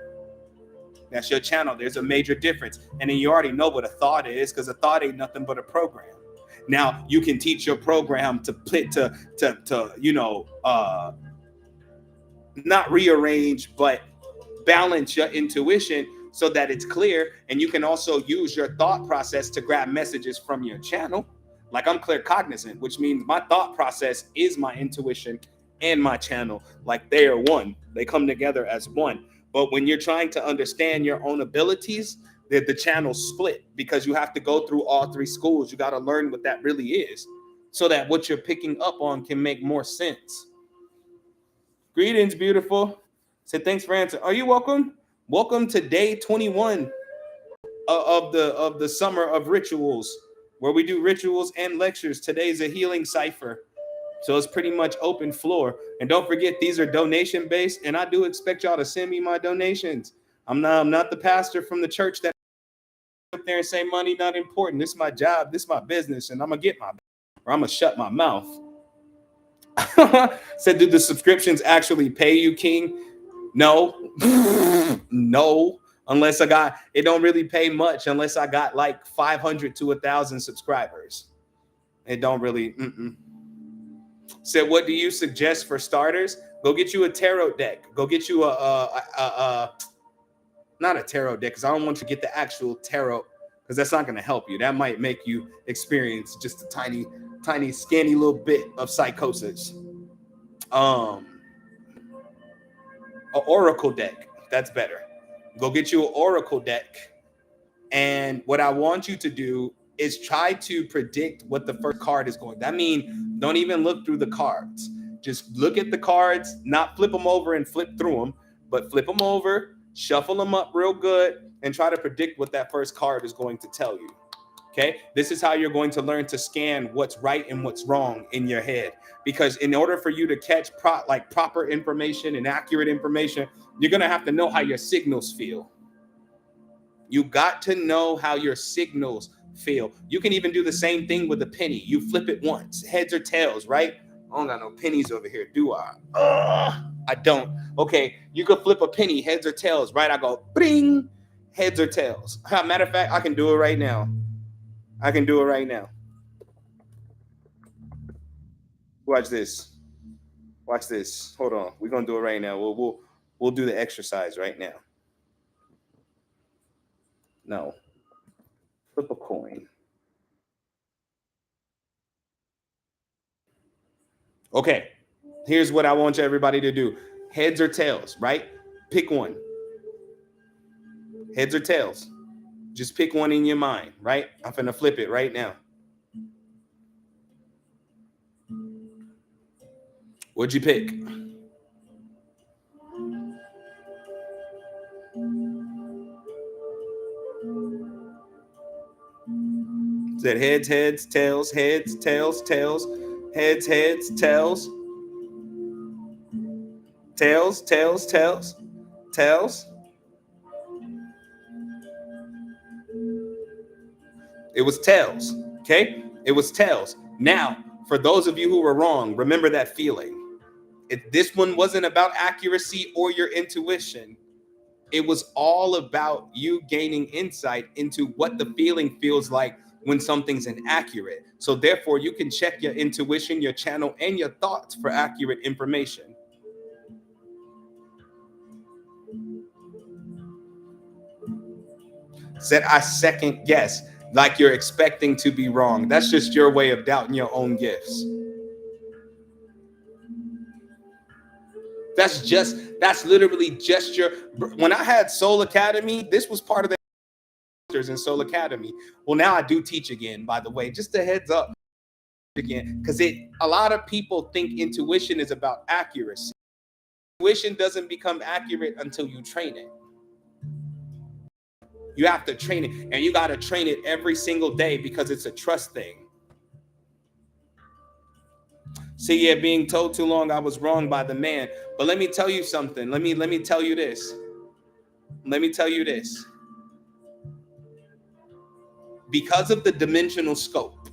That's your channel. There's a major difference. And then you already know what a thought is, because a thought ain't nothing but a program. Now you can teach your program to not rearrange, but balance your intuition so that it's clear, and you can also use your thought process to grab messages from your channel. Like, I'm clear cognizant, which means my thought process is my intuition and my channel. Like, they are one, they come together as one. But when you're trying to understand your own abilities, the channel's split, because you have to go through all three schools. You got to learn what that really is, so that what you're picking up on can make more sense. Greetings, beautiful. Say thanks for answering. Are you welcome? Welcome to day 21 of the summer of rituals, where we do rituals and lectures. Today's a healing cipher, so it's pretty much open floor. And don't forget, these are donation based, and I do expect y'all to send me my donations. I'm not the pastor from the church that up there and say money not important. This is my job. This is my business, and I'm gonna get my, or I'm gonna shut my mouth. Said, do the subscriptions actually pay you, King? No. No, unless I got, it don't really pay much unless I got like 500 to 1,000 subscribers. It don't really. Said, what do you suggest for starters? Go get you a tarot deck. Go get you not a tarot deck, because I don't want you to get the actual tarot, because that's not going to help you. That might make you experience just a tiny, scanty little bit of psychosis. An oracle deck, that's better. Go get you an oracle deck, and what I want you to do is try to predict what the first card is going. That means don't even look through the cards. Just look at the cards, not flip them over and flip through them, but flip them over, shuffle them up real good, and try to predict what that first card is going to tell you. Okay, this is how you're going to learn to scan what's right and what's wrong in your head. Because in order for you to catch proper information and accurate information, you're going to have to know how your signals feel. You got to know how your signals feel. You can even do the same thing with a penny. You flip it once, heads or tails, right? I don't got no pennies over here, do I? I don't. Okay, you could flip a penny, heads or tails, right? I go, bing, heads or tails. Matter of fact, I can do it right now. I can do it right now. Watch this. Watch this. Hold on. We're gonna do it right now. We'll do the exercise right now. No. Flip a coin. Okay. Here's what I want everybody to do. Heads or tails, right? Pick one. Heads or tails. Just pick one in your mind, right? I'm gonna flip it right now. What'd you pick? Said heads, heads, tails, heads, tails, tails, heads, heads, tails, tails, tails, tails, tails. It was tails. Okay, it was tails. Now, for those of you who were wrong, remember that feeling. This one wasn't about accuracy or your intuition. It was all about you gaining insight into what the feeling feels like when something's inaccurate. So therefore, you can check your intuition, your channel, and your thoughts for accurate information. Said, I second guess, like you're expecting to be wrong. That's just your way of doubting your own gifts. That's literally just your, when I had Soul Academy, this was part of the in Soul Academy. Well, now I do teach again, by the way, just a heads up again, because a lot of people think intuition is about accuracy. Intuition doesn't become accurate until you train it. You have to train it, and you got to train it every single day, because it's a trust thing. See, yeah, being told too long I was wrong by the man. But let me tell you something. Let me tell you this. Let me tell you this. Because of the dimensional scope.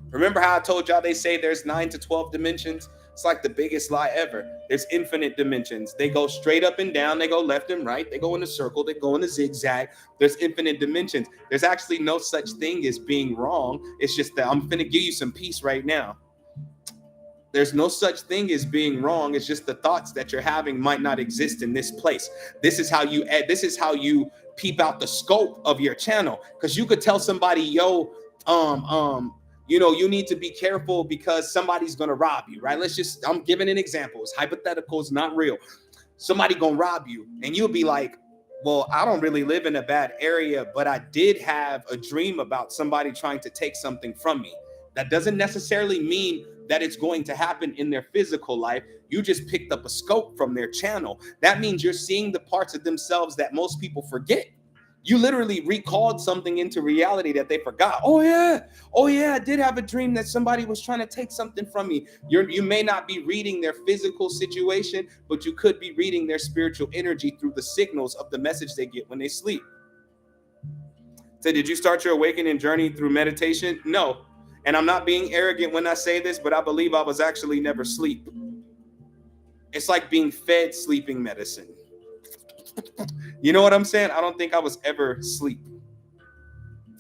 Remember how I told y'all they say there's 9 to 12 dimensions? It's like the biggest lie ever. There's infinite dimensions. They go straight up and down. They go left and right. They go in a circle. They go in a zigzag. There's infinite dimensions. There's actually no such thing as being wrong. It's just that I'm going to give you some peace right now. There's no such thing as being wrong. It's just the thoughts that you're having might not exist in this place. This is how you peep out the scope of your channel. Because you could tell somebody, yo, you need to be careful because somebody's gonna rob you, right? I'm giving an example. It's hypothetical, it's not real. Somebody gonna rob you, and you'll be like, well, I don't really live in a bad area, but I did have a dream about somebody trying to take something from me. That doesn't necessarily mean that it's going to happen in their physical life. You just picked up a scope from their channel. That means you're seeing the parts of themselves that most people forget. You literally recalled something into reality that they forgot. Oh yeah, I did have a dream that somebody was trying to take something from me. You may not be reading their physical situation, but you could be reading their spiritual energy through the signals of the message they get when they sleep. So did you start your awakening journey through meditation? No. And I'm not being arrogant when I say this, but I believe I was actually never asleep. It's like being fed sleeping medicine. You know what I'm saying? I don't think I was ever asleep.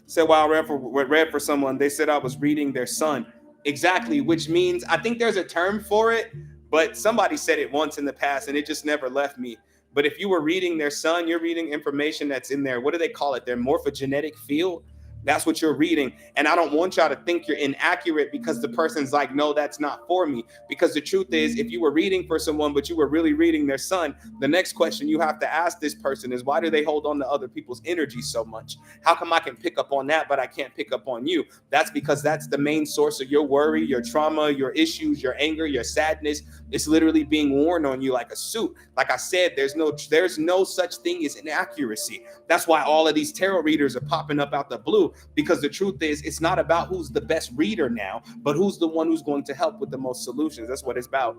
Said while I read for someone, they said I was reading their sun. Exactly, which means I think there's a term for it, but somebody said it once in the past and it just never left me. But if you were reading their sun, you're reading information that's in there. What do they call it? Their morphogenetic field. That's what you're reading. And I don't want y'all to think you're inaccurate because the person's like, no, that's not for me. Because the truth is, if you were reading for someone, but you were really reading their sun, the next question you have to ask this person is, why do they hold on to other people's energy so much? How come I can pick up on that, but I can't pick up on you? That's because that's the main source of your worry, your trauma, your issues, your anger, your sadness. It's literally being worn on you like a suit. Like I said, there's no such thing as inaccuracy. That's why all of these tarot readers are popping up out the blue. Because the truth is, it's not about who's the best reader now, but who's the one who's going to help with the most solutions. That's what it's about.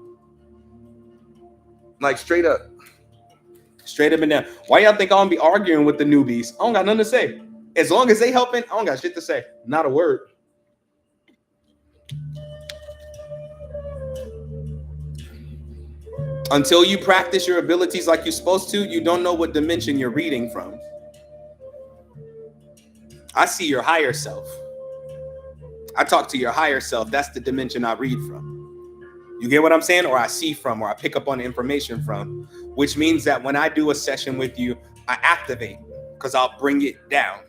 Like straight up and down. Why y'all think I'm gonna be arguing with the newbies? I don't got nothing to say. As long as they helping, I don't got shit to say. Not a word. Until you practice your abilities like you're supposed to, you don't know what dimension you're reading from. I see your higher self. I talk to your higher self. That's the dimension I read from. You get what I'm saying? Or I see from, or I pick up on information from, which means that when I do a session with you, I activate because I'll bring it down,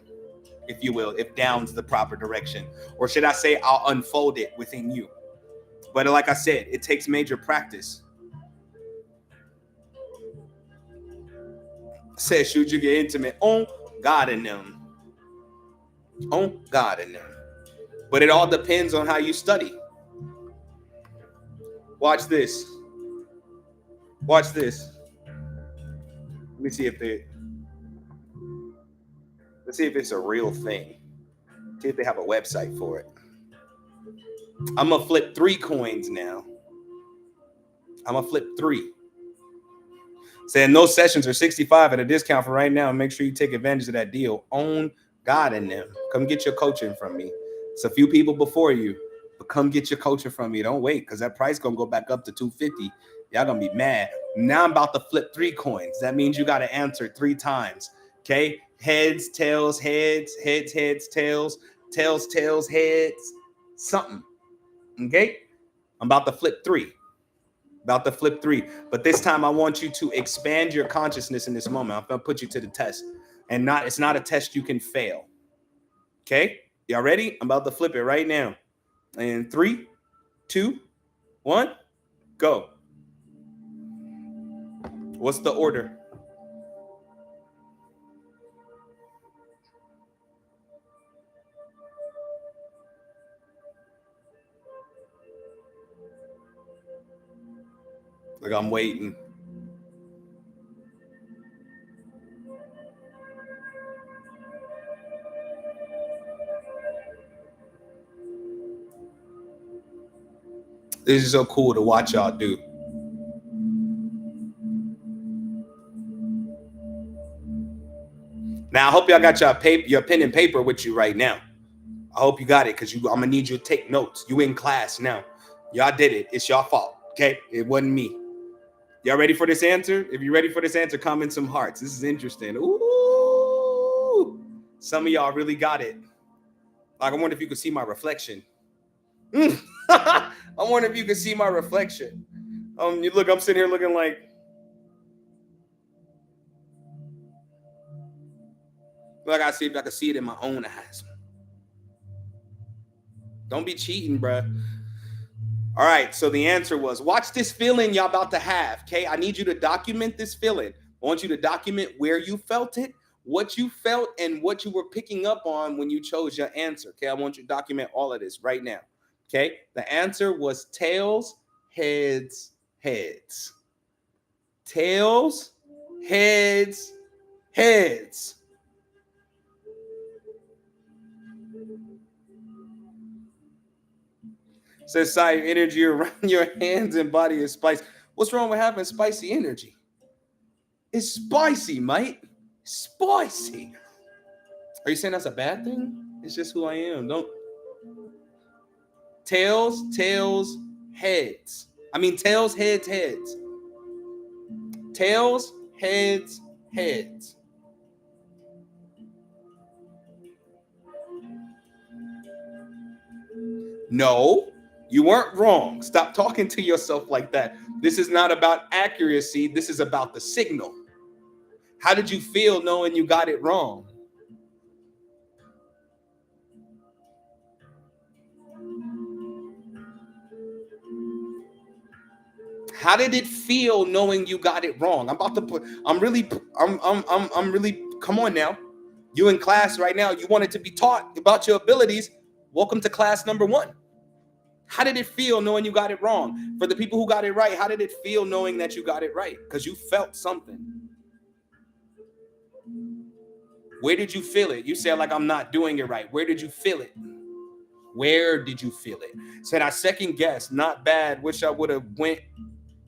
if you will, if down's the proper direction. Or should I say I'll unfold it within you. But like I said, it takes major practice. Says, should you get intimate? On God in them. On God in them. But it all depends on how you study. Watch this. Watch this. Let me see if let's see if it's a real thing. See if they have a website for it. I'm gonna flip 3 coins now. I'm gonna flip 3. Saying those sessions are $65 at a discount for right now. Make sure you take advantage of that deal. On God in them. Come get your coaching from me. It's a few people before you, but come get your coaching from me. Don't wait, because that price gonna go back up to $250. Y'all gonna be mad. Now I'm about to flip 3 coins. That means you got to answer 3 times. Okay? Heads, tails, heads, heads, heads, tails, tails, tails, heads, something. Okay? I'm about to flip 3. About to flip 3. But this time I want you to expand your consciousness in this moment. I'm gonna put you to the test. And it's not a test you can fail. Okay? Y'all ready? I'm about to flip it right now. And 3, 2, 1, go. What's the order? Like I'm waiting. This is so cool to watch y'all do. Now, I hope y'all got your pen and paper with you right now. I hope you got it, because I'm going to need you to take notes. You in class now. Y'all did it. It's y'all fault, okay? It wasn't me. Y'all ready for this answer? If you're ready for this answer, comment some hearts. This is interesting. Ooh, some of y'all really got it. Like, I wonder if you could see my reflection. I'm wondering if you can see my reflection. You look, I'm sitting here looking like I see if I can see it in my own eyes. Don't be cheating, bruh. All right, so the answer was, watch this feeling y'all about to have, okay? I need you to document this feeling. I want you to document where you felt it, what you felt, and what you were picking up on when you chose your answer, okay? I want you to document all of this right now, okay? The answer was tails, heads, heads. Tails, heads, heads. Says Sai, energy around your hands and body is spicy. What's wrong with having spicy energy? It's spicy, mate. Spicy. Are you saying that's a bad thing? It's just who I am. Don't. Tails, tails, heads. I mean, tails, heads, heads. Tails, heads, heads. No, you weren't wrong. Stop talking to yourself like that. This is not about accuracy. This is about the signal. How did you feel knowing you got it wrong? How did it feel knowing you got it wrong? I'm really, come on now. You in class right now, you wanted to be taught about your abilities. Welcome to class number 1. How did it feel knowing you got it wrong? For the people who got it right, how did it feel knowing that you got it right? Because you felt something. Where did you feel it? You said, like, I'm not doing it right. Where did you feel it? Where did you feel it? Said, I second guessed. Not bad. Wish I would have went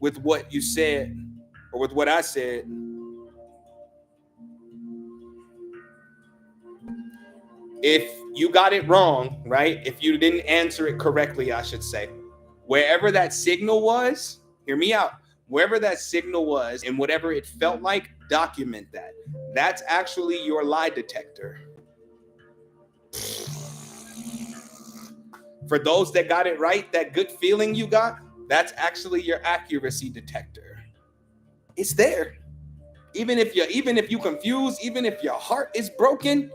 with what you said or with what I said. If you got it wrong, right? If you didn't answer it correctly, I should say, wherever that signal was, hear me out. Wherever that signal was and whatever it felt like, document that. That's actually your lie detector. For those that got it right, that good feeling you got, that's actually your accuracy detector. It's there. Even if you confused, even if your heart is broken,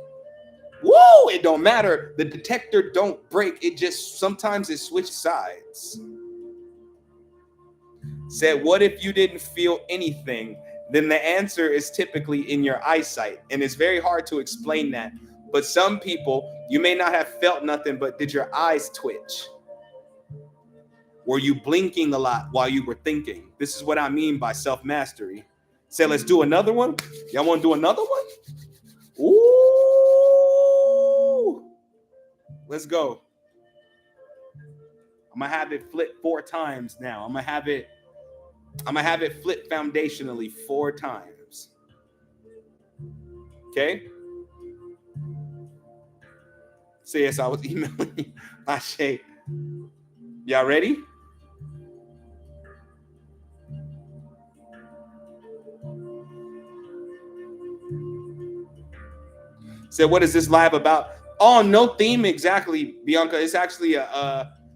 woo, it don't matter. The detector don't break. It just sometimes it switches sides. Said, what if you didn't feel anything? Then the answer is typically in your eyesight. And it's very hard to explain that. But some people, you may not have felt nothing, but did your eyes twitch? Were you blinking a lot while you were thinking? This is what I mean by self-mastery. Say, let's do another one. Y'all want to do another one? Ooh. Let's go. I'm going to have it flip 4 times now. I'm going to have it flip foundationally 4 times. Okay? So yes, I was emailing Ashe. Y'all ready? So what is this live about? Oh, no theme exactly, Bianca. It's actually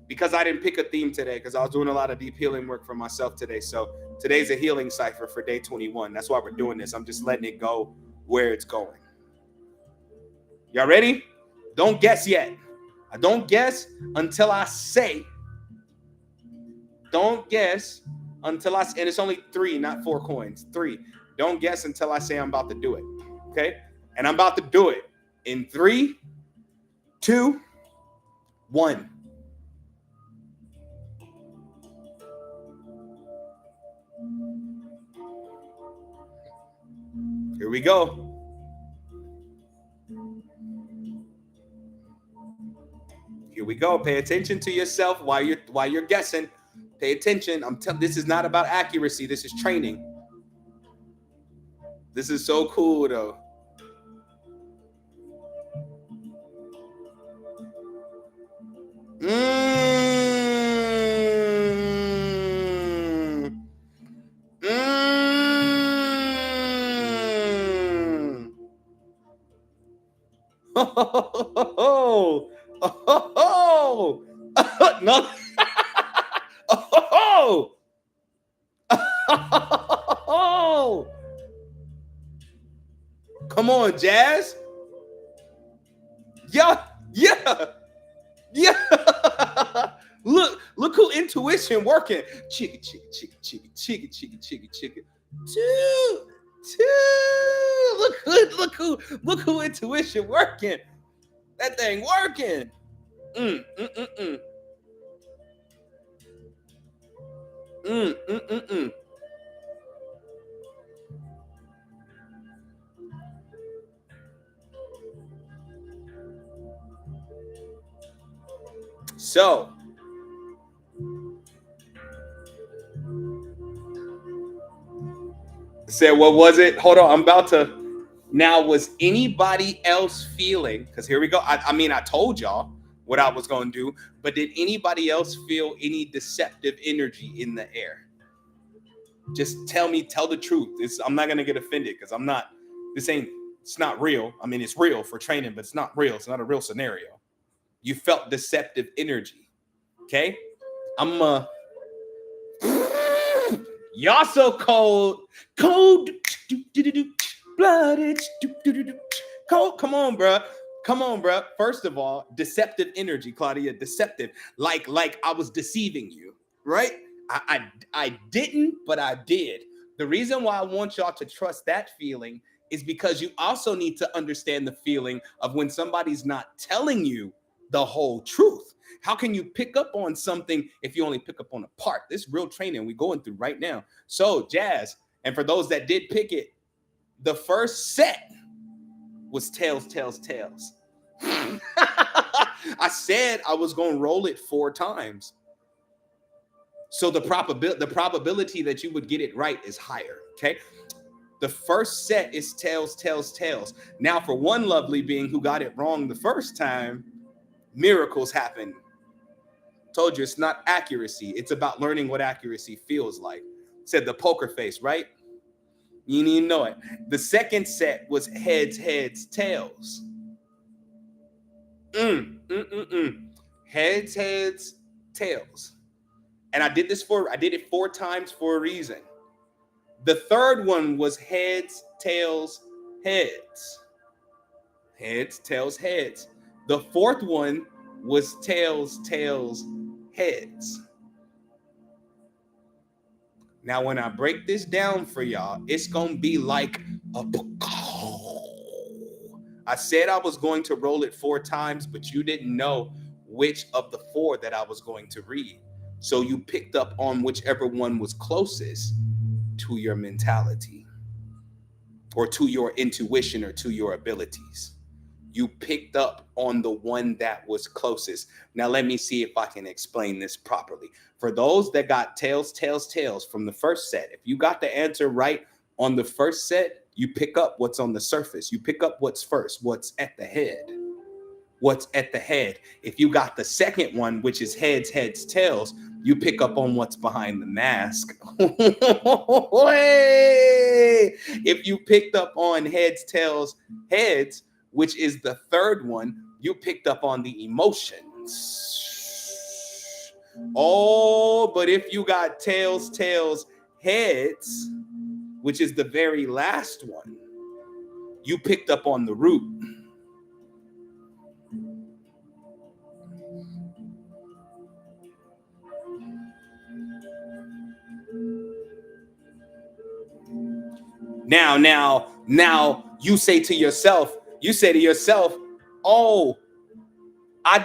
because I didn't pick a theme today because I was doing a lot of deep healing work for myself today. So today's a healing cipher for day 21. That's why we're doing this. I'm just letting it go where it's going. Y'all ready? Don't guess yet. I don't guess until I say. Don't guess until I, and it's only 3, not 4 coins. 3. Don't guess until I say I'm about to do it. Okay? And I'm about to do it in 3, 2, 1. Here we go. Here we go. Pay attention to yourself while you're guessing. Pay attention. This is not about accuracy. This is training. This is so cool though. No. Oh. Oh. Come on, Jazz. Yeah. Yeah. Yeah. Look who intuition working. Chicka, chicka, chicka, chicka, chicka, chicka, chicka, chicka. Two. Look who intuition working. That thing working. Mm, mm, mm, mm. Mm, mm, mm, mm. So, said, what was it? Hold on, I'm about to. Now, was anybody else feeling? Because here we go. I mean, I told y'all what I was going to do, but did anybody else feel any deceptive energy in the air? Just tell the truth. I'm not going to get offended because it's not real. I mean, it's real for training, but it's not real. It's not a real scenario. You felt deceptive energy. Okay. I'm y'all so cold, blooded, cold. Come on, bro. First of all, deceptive energy, Claudia, deceptive. Like I was deceiving you, right? I didn't, but I did. The reason why I want y'all to trust that feeling is because you also need to understand the feeling of when somebody's not telling you the whole truth. How can you pick up on something if you only pick up on a part? This real training we're going through right now. So, Jazz, and for those that did pick it, the first set was tails. I said I was going to roll it 4 times. So the probability that you would get it right is higher, okay? The first set is tails. Now, for one lovely being who got it wrong the first time, miracles happen. Told you it's not accuracy. It's about learning what accuracy feels like. Said the poker face, right? You didn't even know it. The second set was heads, tails. Heads, tails. And I did it 4 times for a reason. The third one was heads, tails, heads. Heads, tails, heads. The fourth one was tails, heads. Now, when I break this down for y'all, it's going to be like a... I said I was going to roll it 4 times, but you didn't know which of the 4 that I was going to read. So you picked up on whichever one was closest to your mentality or to your intuition or to your abilities. You picked up on the one that was closest. Now, let me see if I can explain this properly. For those that got tails from the first set, if you got the answer right on the first set, you pick up what's on the surface. You pick up what's first, what's at the head. If you got the second one, which is heads, tails, you pick up on what's behind the mask. If you picked up on heads, tails, heads, which is the third one, you picked up on the emotions. Oh, but if you got tails, heads, which is the very last one, you picked up on the root. Now you say to yourself, oh, I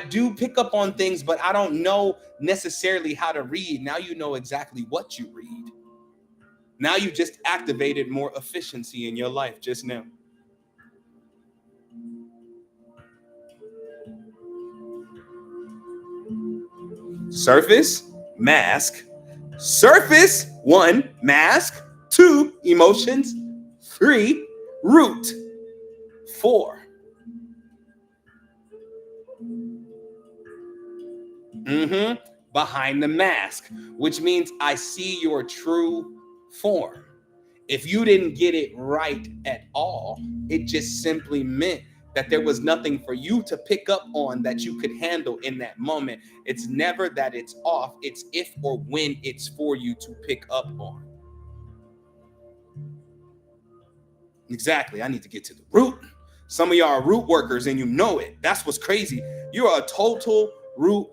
do pick up on things, but I don't know necessarily how to read. Now you know exactly what you read. Now you just activated more efficiency in your life just now. Surface, mask. Surface, 1, mask. 2, emotions. 3, root. 4. Behind the mask, which means I see your true form. If you didn't get it right at all, it just simply meant that there was nothing for you to pick up on that you could handle in that moment. It's never that it's off, it's if or when it's for you to pick up on. Exactly. I need to get to the root. Some of y'all are root workers and you know it. That's what's crazy. You're a total root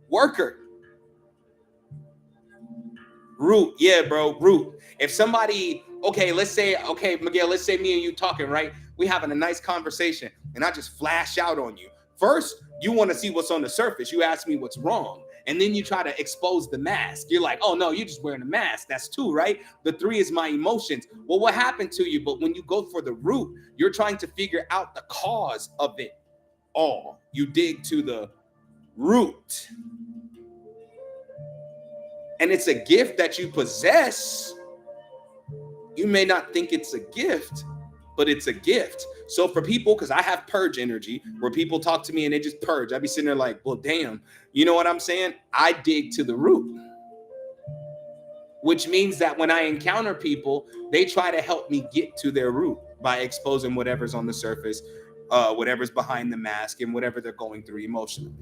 worker. Root. Yeah, bro. Root. If somebody, okay, Miguel, let's say me and you talking, right? We having a nice conversation and I just flash out on you. First, you want to see what's on the surface. You ask me what's wrong. And then you try to expose the mask. You're like, oh no, you're just wearing a mask. That's 2, right? The 3 is my emotions. Well, what happened to you? But when you go for the root, you're trying to figure out the cause of it all. You dig to the root. And it's a gift that you possess. You may not think it's a gift, but it's a gift. So for people, because I have purge energy, where people talk to me and they just purge, I'd be sitting there like, well, damn, you know what I'm saying? I dig to the root, which means that when I encounter people, they try to help me get to their root by exposing whatever's on the surface, whatever's behind the mask, and whatever they're going through emotionally.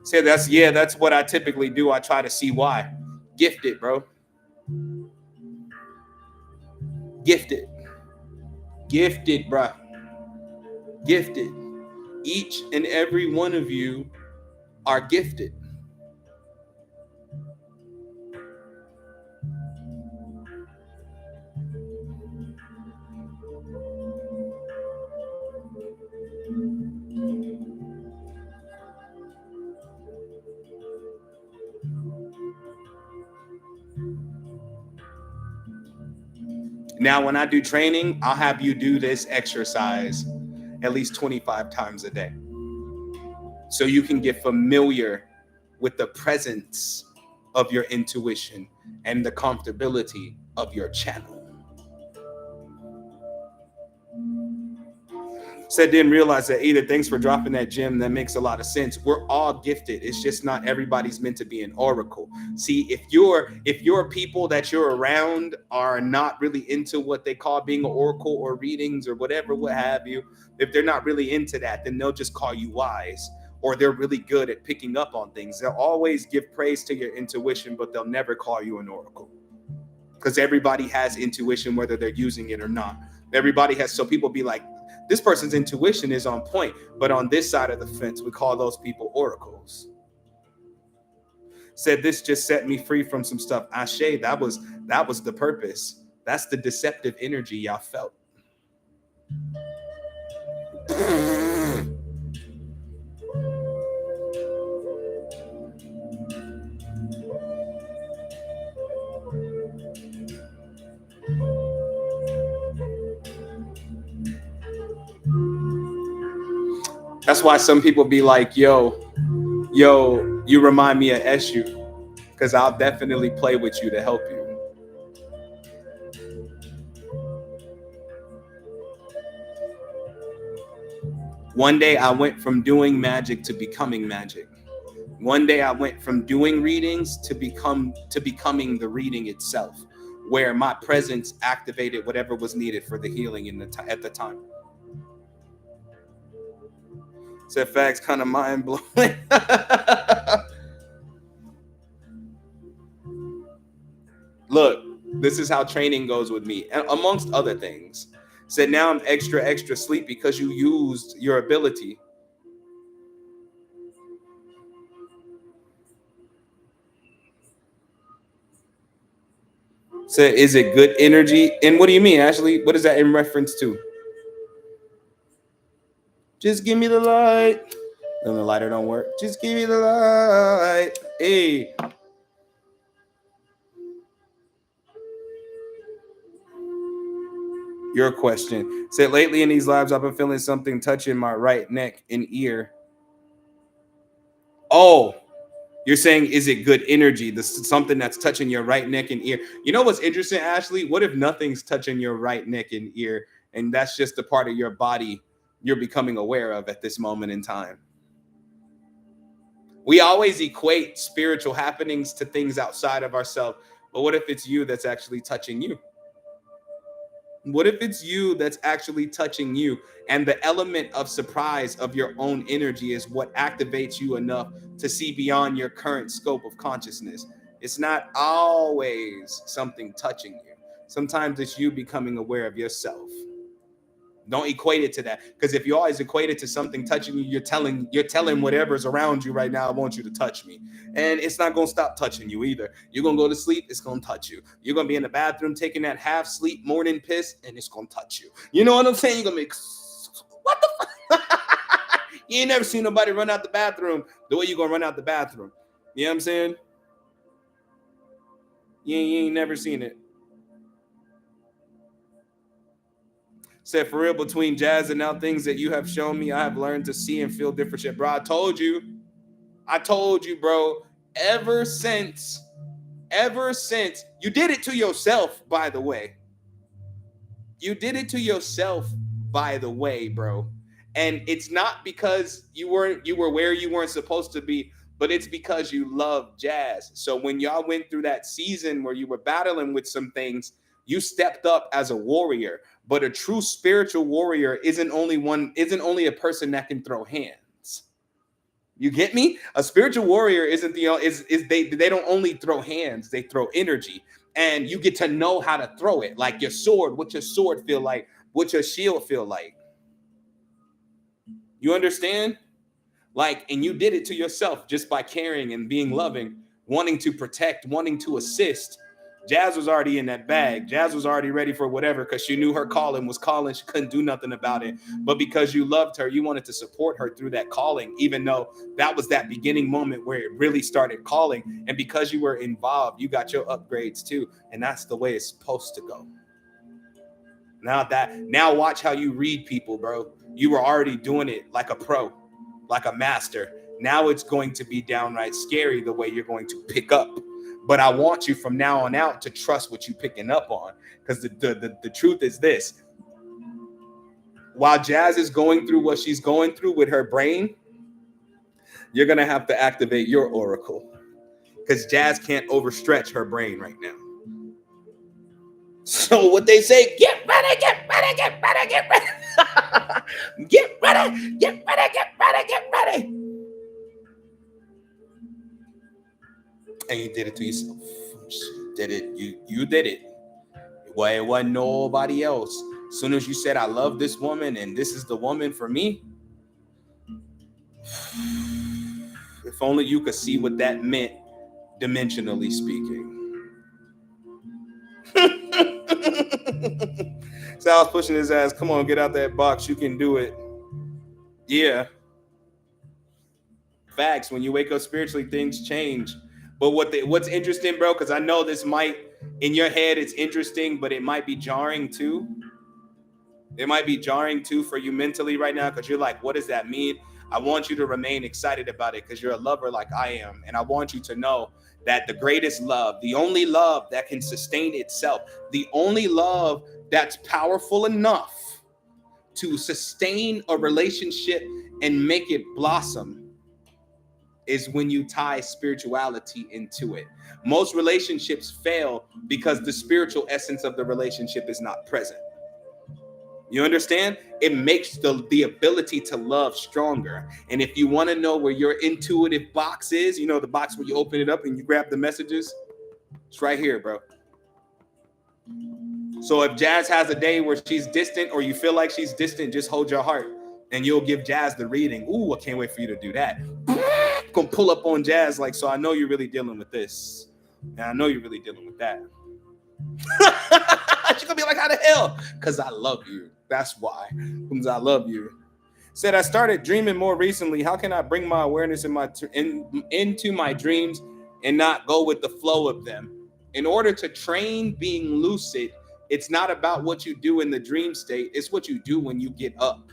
So that's what I typically do. I try to see why. Gifted, bro. Gifted, bruh. Gifted. Each and every one of you are gifted. Now, when I do training, I'll have you do this exercise at least 25 times a day, so you can get familiar with the presence of your intuition and the comfortability of your channel. Said didn't realize that either. Thanks for dropping that gem. That makes a lot of sense. We're all gifted. It's just not everybody's meant to be an oracle. See, if your people that you're around are not really into what they call being an oracle or readings or whatever, what have you, if they're not really into that, then they'll just call you wise, or they're really good at picking up on things. They'll always give praise to your intuition, but they'll never call you an oracle, because everybody has intuition, whether they're using it or not. Everybody has. So people be like, this person's intuition is on point, but on this side of the fence, we call those people oracles. Said this just set me free from some stuff. Ashe, that was the purpose. That's the deceptive energy y'all felt. That's why some people be like, yo, you remind me of SU, because I'll definitely play with you to help you. One day I went from doing magic to becoming magic. One day I went from doing readings to becoming the reading itself, where my presence activated whatever was needed for the healing at the time. Said facts, kind of mind blowing. Look, this is how training goes with me, and amongst other things. Said now I'm extra sleep because you used your ability. Said, is it good energy? And what do you mean, Ashley? What is that in reference to? Just give me the light. Then the lighter don't work. Just give me the light. Hey. Your question. Said lately in these lives, I've been feeling something touching my right neck and ear. Oh, you're saying, is it good energy? This something that's touching your right neck and ear. You know what's interesting, Ashley? What if nothing's touching your right neck and ear, and that's just the part of your body you're becoming aware of at this moment in time? We always equate spiritual happenings to things outside of ourselves, but what if it's you that's actually touching you? What if it's you that's actually touching you, and the element of surprise of your own energy is what activates you enough to see beyond your current scope of consciousness? It's not always something touching you. Sometimes it's you becoming aware of yourself. Don't equate it to that, because if you always equate it to something touching you, you're telling whatever's around you right now, I want you to touch me, and it's not gonna stop touching you either. You're gonna go to sleep, it's gonna touch you. You're gonna be in the bathroom taking that half sleep morning piss, and it's gonna touch you. You know what I'm saying? You're gonna make what the fuck? You ain't never seen nobody run out the bathroom the way you gonna run out the bathroom. You know what I'm saying? You ain't never seen it. Said, for real, between Jazz and now things that you have shown me, I have learned to see and feel different shit. Bro, I told you, bro, ever since you did it to yourself, by the way. You did it to yourself, by the way, bro. And it's not because you were where you weren't supposed to be, but it's because you love Jazz. So when y'all went through that season where you were battling with some things, you stepped up as a warrior. But a true spiritual warrior isn't only a person that can throw hands. You get me? A spiritual warrior isn't they don't only throw hands, they throw energy. And you get to know how to throw it. Like your sword, what your sword feel like, what your shield feel like. You understand? Like, and you did it to yourself just by caring and being loving, wanting to protect, wanting to assist. Jazz was already in that bag. Jazz was already ready for whatever, because she knew her calling was calling. She couldn't do nothing about it. But because you loved her, you wanted to support her through that calling, even though that was that beginning moment where it really started calling. And because you were involved, you got your upgrades too. And that's the way it's supposed to go. Now watch how you read people, bro. You were already doing it like a pro, like a master. Now it's going to be downright scary the way you're going to pick up. But I want you from now on out to trust what you're picking up on. Because the truth is this. While Jazz is going through what she's going through with her brain, you're going to have to activate your oracle. Because Jazz can't overstretch her brain right now. So what they say, get ready, get ready, get ready, get ready. Get ready, get ready, get ready, get ready. And you did it to yourself. You did it. You did it. Well, it wasn't nobody else. As soon as you said, I love this woman and this is the woman for me, if only you could see what that meant, dimensionally speaking. So I was pushing his ass. Come on, get out that box. You can do it. Yeah. Facts. When you wake up spiritually, things change. But what's interesting, bro, because I know this might, in your head, it's interesting, but it might be jarring too. It might be jarring too for you mentally right now, because you're like, what does that mean? I want you to remain excited about it because you're a lover like I am. And I want you to know that the greatest love, the only love that can sustain itself, the only love that's powerful enough to sustain a relationship and make it blossom, is when you tie spirituality into it. Most relationships fail because the spiritual essence of the relationship is not present. You understand? It makes the ability to love stronger. And if you want to know where your intuitive box is, you know, the box where you open it up and you grab the messages, it's right here, bro. So if Jazz has a day where she's distant or you feel like she's distant, just hold your heart and you'll give Jazz the reading. Ooh, I can't wait for you to do that. Gonna pull up on Jazz like, so I know you're really dealing with this. And I know you're really dealing with that. She's gonna be like, how the hell? Because I love you. That's why. Because I love you. Said, I started dreaming more recently. How can I bring my awareness into my dreams and not go with the flow of them? In order to train being lucid, it's not about what you do in the dream state. It's what you do when you get up.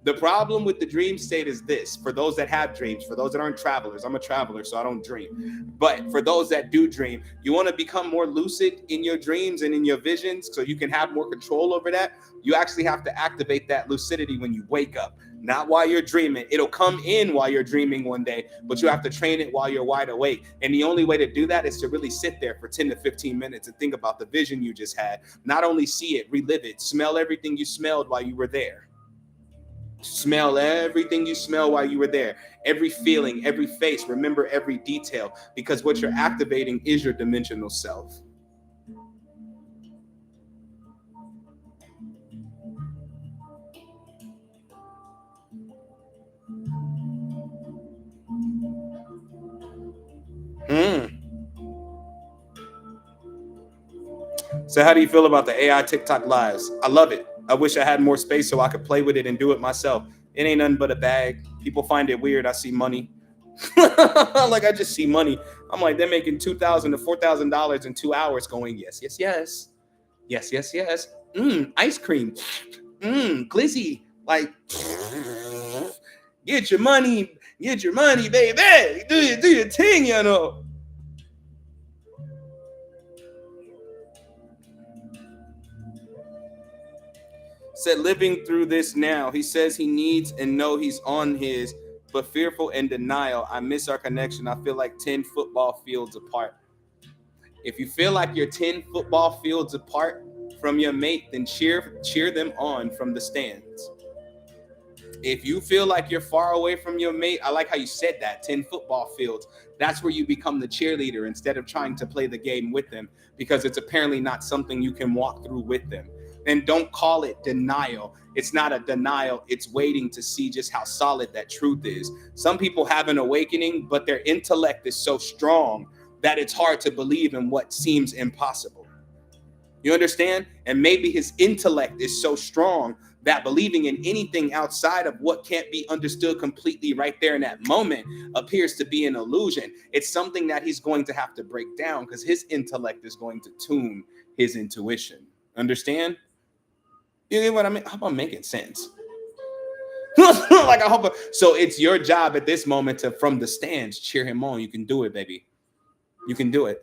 The problem with the dream state is this: for those that have dreams, for those that aren't travelers, I'm a traveler, so I don't dream. But for those that do dream, you want to become more lucid in your dreams and in your visions so you can have more control over that. You actually have to activate that lucidity when you wake up, not while you're dreaming. It'll come in while you're dreaming one day, but you have to train it while you're wide awake. And the only way to do that is to really sit there for 10 to 15 minutes and think about the vision you just had. Not only see it, relive it, smell everything you smelled while you were there. Smell everything you smell while you were there. Every feeling, every face, remember every detail, because what you're activating is your dimensional self. So how do you feel about the AI TikTok lives? I love it. I wish I had more space so I could play with it and do it myself. It ain't nothing but a bag. People find it weird. I see money. Like, I just see money. I'm like, they're making $2,000 to $4,000 in 2 hours going, yes, yes, yes. Yes, yes, yes. Ice cream. Glizzy. Like, get your money, baby. Do your thing, you know. Said living through this now. He says he needs and know he's on his, but fearful and denial. I miss our connection. I feel like 10 football fields apart. If you feel like you're 10 football fields apart from your mate, then cheer them on from the stands. If you feel like you're far away from your mate, I like how you said that, 10 football fields. That's where you become the cheerleader instead of trying to play the game with them, because it's apparently not something you can walk through with them. And don't call it denial. It's not a denial. It's waiting to see just how solid that truth is. Some people have an awakening, but their intellect is so strong that it's hard to believe in what seems impossible. You understand? And maybe his intellect is so strong that believing in anything outside of what can't be understood completely right there in that moment appears to be an illusion. It's something that he's going to have to break down, because his intellect is going to tune his intuition. Understand? You get what I mean? I hope I'm making sense. Like, I hope. So it's your job at this moment to, from the stands, cheer him on. You can do it, baby. You can do it.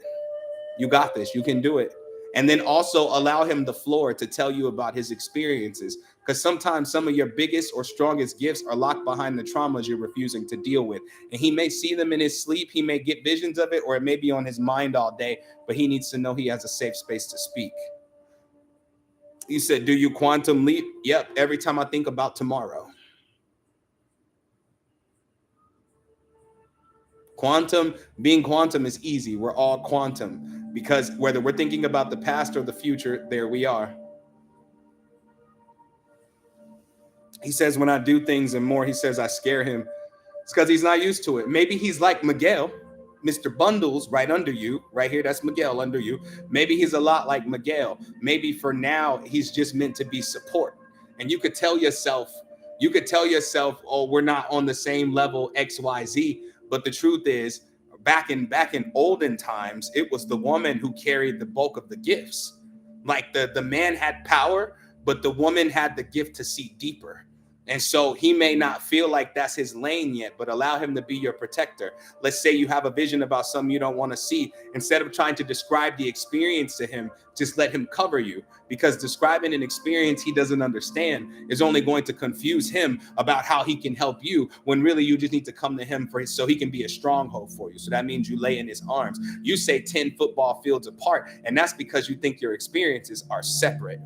You got this. You can do it. And then also allow him the floor to tell you about his experiences, because sometimes some of your biggest or strongest gifts are locked behind the traumas you're refusing to deal with. And he may see them in his sleep. He may get visions of it, or it may be on his mind all day, but he needs to know he has a safe space to speak. You said, do you quantum leap? Yep. Every time I think about tomorrow. Being quantum is easy. We're all quantum, because whether we're thinking about the past or the future, there we are. He says, when I do things and more, he says I scare him. It's because he's not used to it. Maybe he's like Miguel, Mr. Bundles, right under you, right here. That's Miguel under you. Maybe he's a lot like Miguel. Maybe for now, he's just meant to be support. And you could tell yourself, oh, we're not on the same level, XYZ. But the truth is, back in olden times, it was the woman who carried the bulk of the gifts. Like the man had power, but the woman had the gift to see deeper. And so he may not feel like that's his lane yet, but allow him to be your protector. Let's say you have a vision about something you don't want to see. Instead of trying to describe the experience to him, just let him cover you, because describing an experience he doesn't understand is only going to confuse him about how he can help you, when really you just need to come to him so he can be a stronghold for you. So that means you lay in his arms. You say 10 football fields apart, and that's because you think your experiences are separate.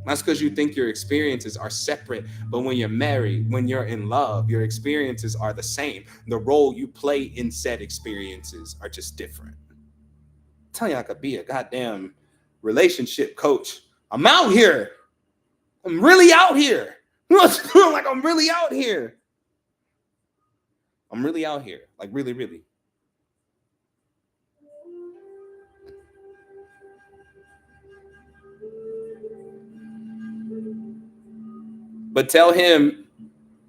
That's because you think your experiences are separate. But when you're married, when you're in love, your experiences are the same. The role you play in said experiences are just different. I'm telling you, I could be a goddamn relationship coach. I'm out here. I'm really out here. Like, I'm really out here. I'm really out here. Like, really, really. But tell him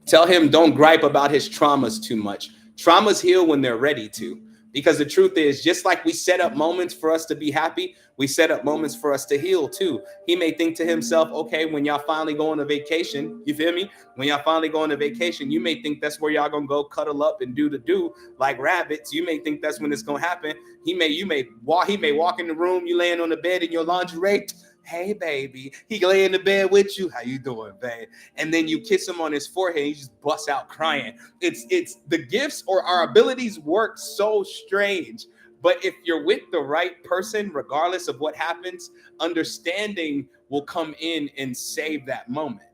don't gripe about his traumas too much. Traumas heal when they're ready to. Because the truth is, just like we set up moments for us to be happy, we set up moments for us to heal too. He may think to himself, okay, when y'all finally go on a vacation, you feel me? When y'all finally go on a vacation, you may think that's where y'all gonna go cuddle up and do the do like rabbits. You may think that's when it's gonna happen. He may walk in the room, you laying on the bed in your lingerie. Hey baby, he lay in the bed with you. How you doing, babe? And then you kiss him on his forehead. He just busts out crying. It's the gifts or our abilities work so strange. But if you're with the right person, regardless of what happens, understanding will come in and save that moment.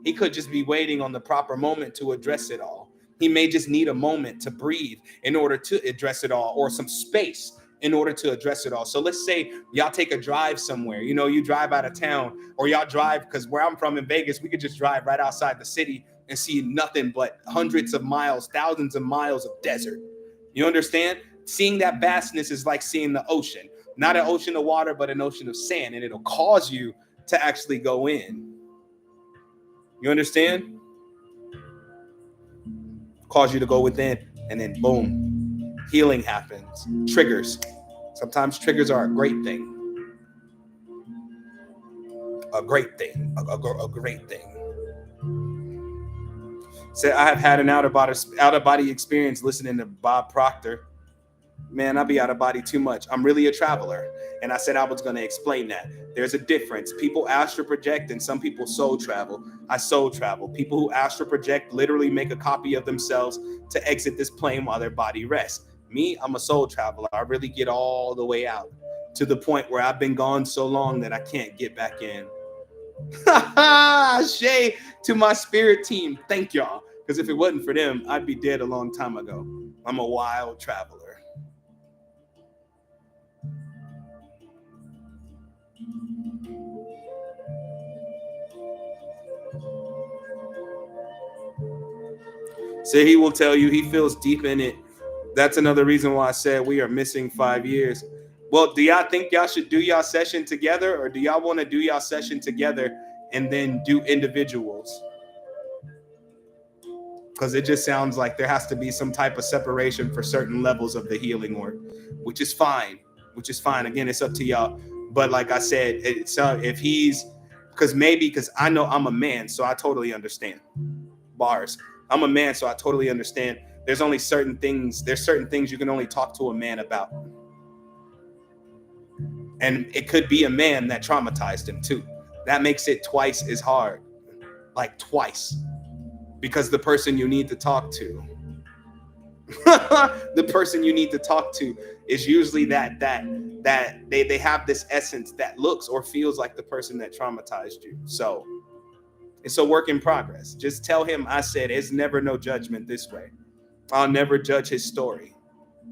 He could just be waiting on the proper moment to address it all. He may just need a moment to breathe in order to address it all, or some space in order to address it all. So let's say y'all take a drive somewhere, you drive out of town, or y'all drive, because where I'm from in Vegas, we could just drive right outside the city and see nothing but hundreds of miles, thousands of miles of desert. You understand? Seeing that vastness is like seeing the ocean, not an ocean of water, but an ocean of sand, and it'll cause you to actually go in. You understand? Cause you to go within, and then boom, healing happens. Triggers. Sometimes triggers are a great thing. A great thing. A great thing. So I have had an out of body experience listening to Bob Proctor. Man, I be out of body too much. I'm really a traveler. And I said I was going to explain that. There's a difference. People astral project and some people soul travel. I soul travel. People who astral project literally make a copy of themselves to exit this plane while their body rests. Me, I'm a soul traveler. I really get all the way out to the point where I've been gone so long that I can't get back in. Shay to my spirit team. Thank y'all. Because if it wasn't for them, I'd be dead a long time ago. I'm a wild traveler. So he will tell you he feels deep in it. That's another reason why I said we are missing 5 years. Well, do y'all think y'all should do y'all session together, or do y'all want to do y'all session together and then do individuals? Because it just sounds like there has to be some type of separation for certain levels of the healing work, which is fine. Again, it's up to y'all. But like I said, if he's, because I know I'm a man, so I totally understand. Bars. I'm a man, so I totally understand. There's certain things you can only talk to a man about. And it could be a man that traumatized him too. That makes it twice as hard. Like twice. Because the person you need to talk to, is usually that they have this essence that looks or feels like the person that traumatized you. So it's a work in progress. Just tell him I said it's never no judgment this way. I'll never judge his story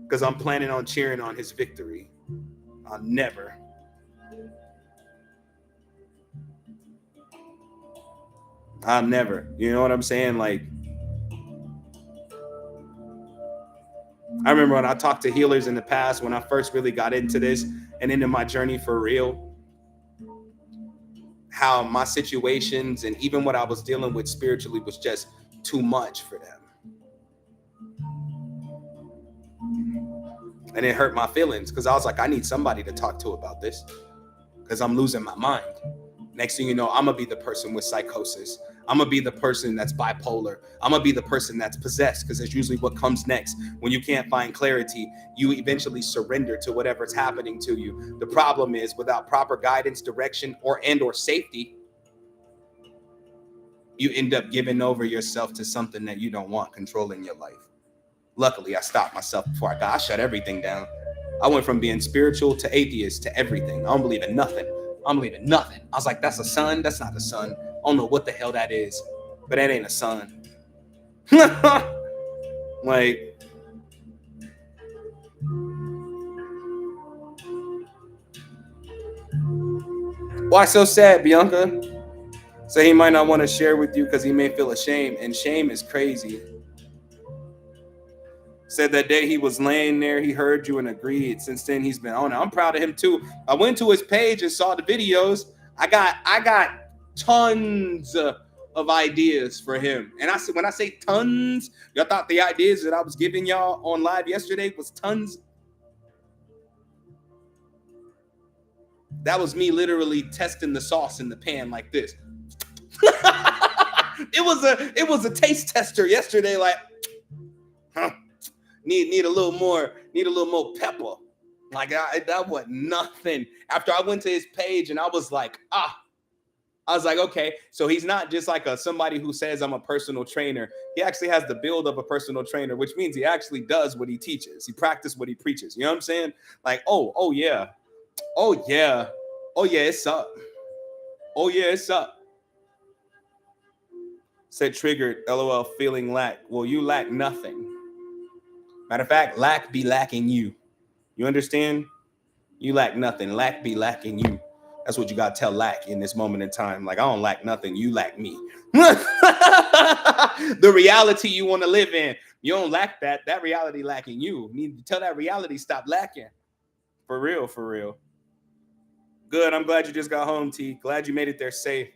because I'm planning on cheering on his victory. I'll never. You know what I'm saying? Like, I remember when I talked to healers in the past, when I first really got into this and into my journey for real, how my situations and even what I was dealing with spiritually was just too much for them. And it hurt my feelings because I was like, I need somebody to talk to about this because I'm losing my mind. Next thing you know, I'm going to be the person with psychosis. I'm going to be the person that's bipolar. I'm going to be the person that's possessed, because it's usually what comes next. When you can't find clarity, you eventually surrender to whatever's happening to you. The problem is, without proper guidance, direction, or safety, you end up giving over yourself to something that you don't want controlling your life. Luckily, I stopped myself before I shut everything down. I went from being spiritual to atheist to everything. I don't believe in nothing. I was like, that's a sun? That's not a sun. I don't know what the hell that is, but that ain't a sun. Like, why so sad, Bianca? So he might not want to share with you because he may feel ashamed, and shame is crazy. Said that day he was laying there, he heard you and agreed. Since then, he's been on it. I'm proud of him too. I went to his page and saw the videos. I got tons of ideas for him. And I said, when I say tons, y'all thought the ideas that I was giving y'all on live yesterday was tons? That was me literally testing the sauce in the pan like this. It was a taste tester yesterday. Like, need a little more pepper. Like that was nothing. After I went to his page and I was like, I was like, okay, so he's not just like somebody who says I'm a personal trainer. He actually has the build of a personal trainer, which means he actually does what he teaches. He practices what he preaches. You know what I'm saying? Like, oh yeah, it's up. Oh yeah, it's up. Said triggered, LOL, feeling lack. Well, you lack nothing. Matter of fact, lack be lacking you. You understand? You lack nothing. Lack be lacking you. That's what you got to tell lack in this moment in time. Like, I don't lack nothing. You lack me. The reality you want to live in, you don't lack that. That reality lacking you. You need to tell that reality stop lacking. For real, for real. Good. I'm glad you just got home, T. Glad you made it there safe.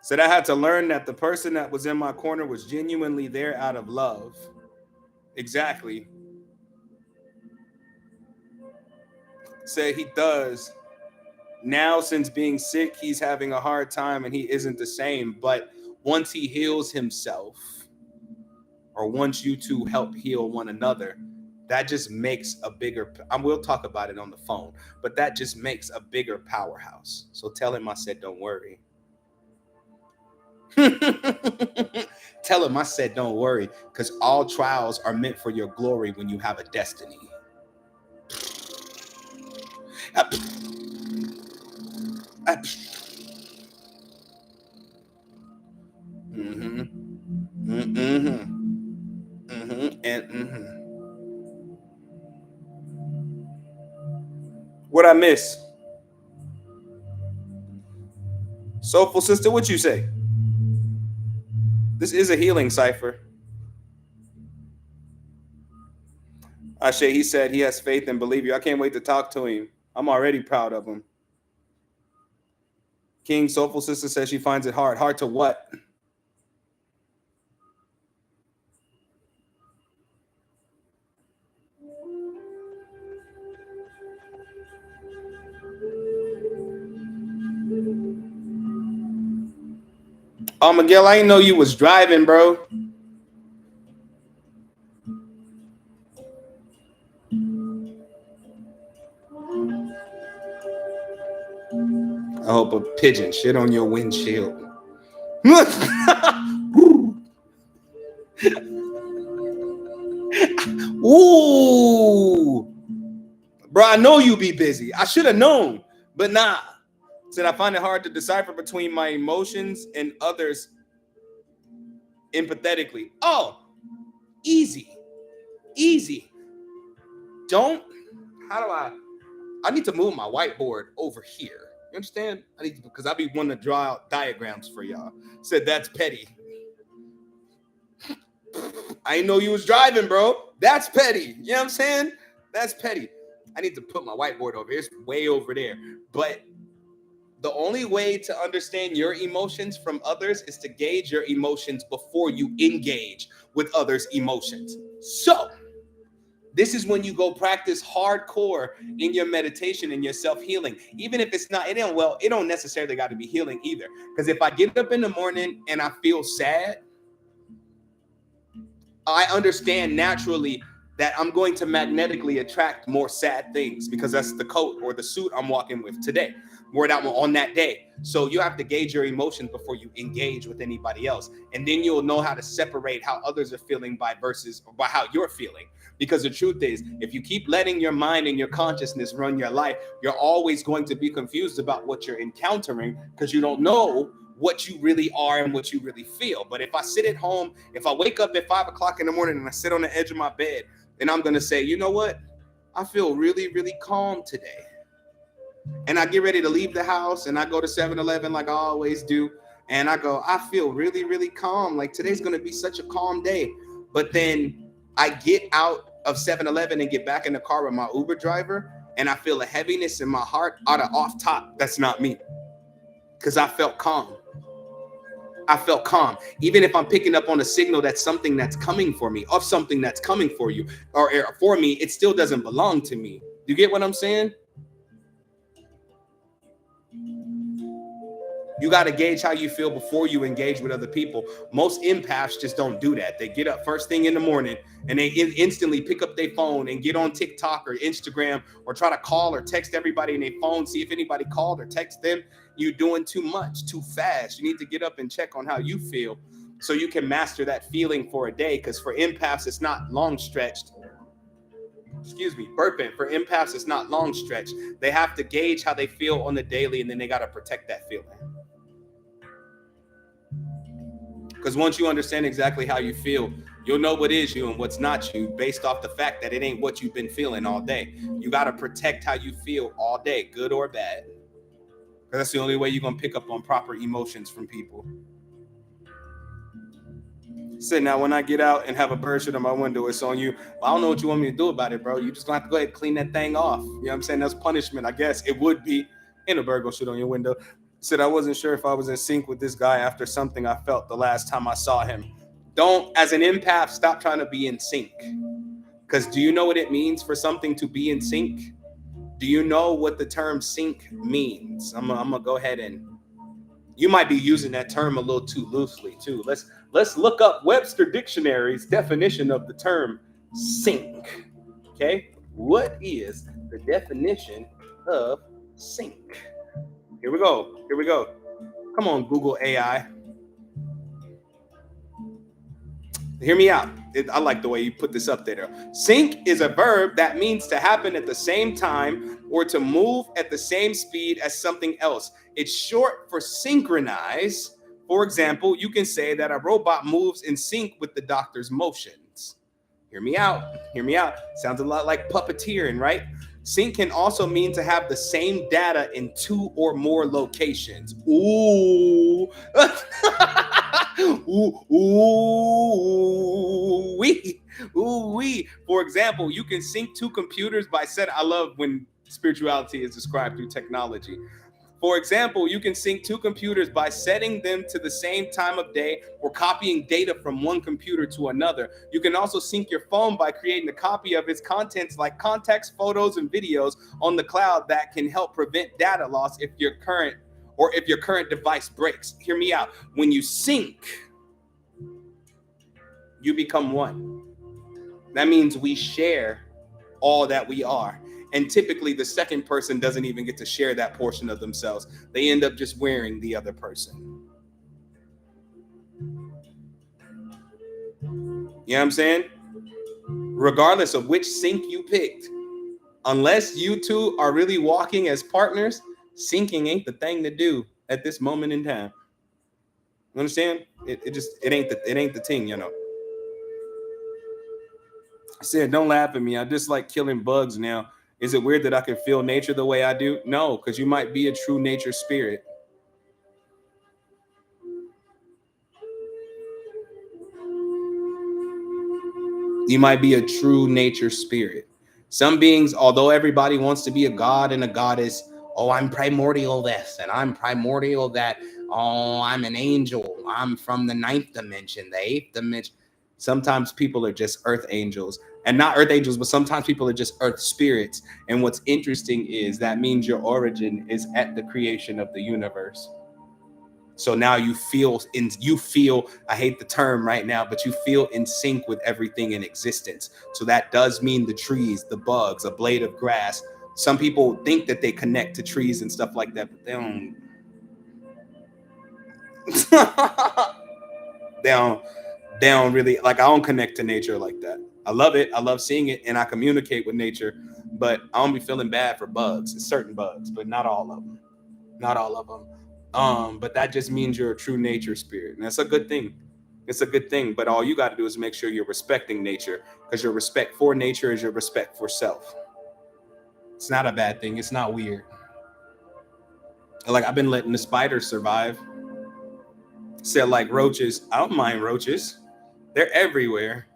Said I had to learn that the person that was in my corner was genuinely there out of love. Exactly. Said he does. Now, since being sick, he's having a hard time and he isn't the same. But once he heals himself, or once you two help heal one another, that just makes a bigger, I will talk about it on the phone, but that just makes a bigger powerhouse. So tell him I said, don't worry. Tell him I said, don't worry, because all trials are meant for your glory when you have a destiny. What I miss? Soulful sister, what you say? This is a healing cipher. Ashe, he said he has faith and believe you. I can't wait to talk to him. I'm already proud of him. King, Soulful sister says she finds it hard. Hard to what? Oh, Miguel, I didn't know you was driving, bro. I hope a pigeon shit on your windshield. Ooh. Bro, I know you be busy. I should have known, but nah. Said I find it hard to decipher between my emotions and others empathetically. Oh, easy. Don't, how do I need to move my whiteboard over here. You understand? I need to, because I be wanting to draw out diagrams for y'all. Said that's petty. I didn't know you was driving, bro. That's petty. You know what I'm saying? That's petty. I need to put my whiteboard over here. It's way over there. But the only way to understand your emotions from others is to gauge your emotions before you engage with others' emotions. So this is when you go practice hardcore in your meditation and your self-healing. Even if it's not, it don't necessarily got to be healing either. Because if I get up in the morning and I feel sad, I understand naturally that I'm going to magnetically attract more sad things because that's the coat or the suit I'm walking with today, word out on that day. So you have to gauge your emotions before you engage with anybody else. And then you'll know how to separate how others are feeling by how you're feeling. Because the truth is, if you keep letting your mind and your consciousness run your life, you're always going to be confused about what you're encountering because you don't know what you really are and what you really feel. But if I sit at home, if I wake up at 5 o'clock in the morning and I sit on the edge of my bed, then I'm going to say, you know what? I feel really, really calm today. And I get ready to leave the house and I go to 7-Eleven like I always do. And I go, I feel really, really calm. Like today's going to be such a calm day. But then I get out of 7-Eleven and get back in the car with my Uber driver. and I feel a heaviness in my heart out of off top, that's not me. Because I felt calm. I felt calm. Even if I'm picking up on a signal that's something that's coming for me, of something that's coming for you, or for me, it still doesn't belong to me. You get what I'm saying? You got to gauge how you feel before you engage with other people. Most empaths just don't do that. They get up first thing in the morning and they instantly pick up their phone and get on TikTok or Instagram or try to call or text everybody in their phone, see if anybody called or text them. You're doing too much, too fast. You need to get up and check on how you feel so you can master that feeling for a day. Because for empaths, it's not long stretched. Excuse me, burping. For empaths, it's not long stretched. They have to gauge how they feel on the daily, and then they got to protect that feeling. Because once you understand exactly how you feel, you'll know what is you and what's not you based off the fact that it ain't what you've been feeling all day. You got to protect how you feel all day, good or bad. Because that's the only way you're going to pick up on proper emotions from people. So now when I get out and have a bird shit on my window, it's on you. Well, I don't know what you want me to do about it, bro. You just going to have to go ahead and clean that thing off. You know what I'm saying? That's punishment, I guess. It would be. And a bird go shit on your window. Said I wasn't sure if I was in sync with this guy after something I felt the last time I saw him. Don't, as an empath, stop trying to be in sync. Because do you know what it means for something to be in sync? Do you know what the term sync means? I'm gonna go ahead and, you might be using that term a little too loosely too. Let's look up Webster Dictionary's definition of the term sync. Okay, what is the definition of sync? Here we go. Come on, Google AI. Hear me out. I like the way you put this up there. Sync is a verb that means to happen at the same time or to move at the same speed as something else. It's short for synchronize. For example, you can say that a robot moves in sync with the doctor's motions. Hear me out. Sounds a lot like puppeteering, right? Sync can also mean to have the same data in 2 or more locations. Ooh. Ooh. For example, you can sync 2 computers by I love when spirituality is described through technology. For example, you can sync 2 computers by setting them to the same time of day or copying data from one computer to another. You can also sync your phone by creating a copy of its contents like contacts, photos, and videos on the cloud that can help prevent data loss if your current device breaks. Hear me out. When you sync, you become one. That means we share all that we are. And typically the second person doesn't even get to share that portion of themselves. They end up just wearing the other person. You know what I'm saying? Regardless of which sync you picked, unless you two are really walking as partners, syncing ain't the thing to do at this moment in time. You understand? It ain't the thing, you know. I said, don't laugh at me. I just like killing bugs now. Is it weird that I can feel nature the way I do? No, because you might be a true nature spirit. You might be a true nature spirit. Some beings, although everybody wants to be a god and a goddess, oh, I'm primordial this and I'm primordial that. Oh, I'm an angel. I'm from the 9th dimension, the 8th dimension. Sometimes people are just earth angels. And not earth angels, but sometimes people are just earth spirits. And what's interesting is that means your origin is at the creation of the universe. So now you feel, I hate the term right now, but you feel in sync with everything in existence. So that does mean the trees, the bugs, a blade of grass. Some people think that they connect to trees and stuff like that, but they don't. They don't really, like, I don't connect to nature like that. I love it. I love seeing it, and I communicate with nature, but I don't be feeling bad for bugs. It's certain bugs, but not all of them. Not all of them. But that just means you're a true nature spirit, and that's a good thing. It's a good thing, but all you got to do is make sure you're respecting nature, because your respect for nature is your respect for self. It's not a bad thing. It's not weird. Like, I've been letting the spiders survive. Said like roaches. I don't mind roaches. They're everywhere.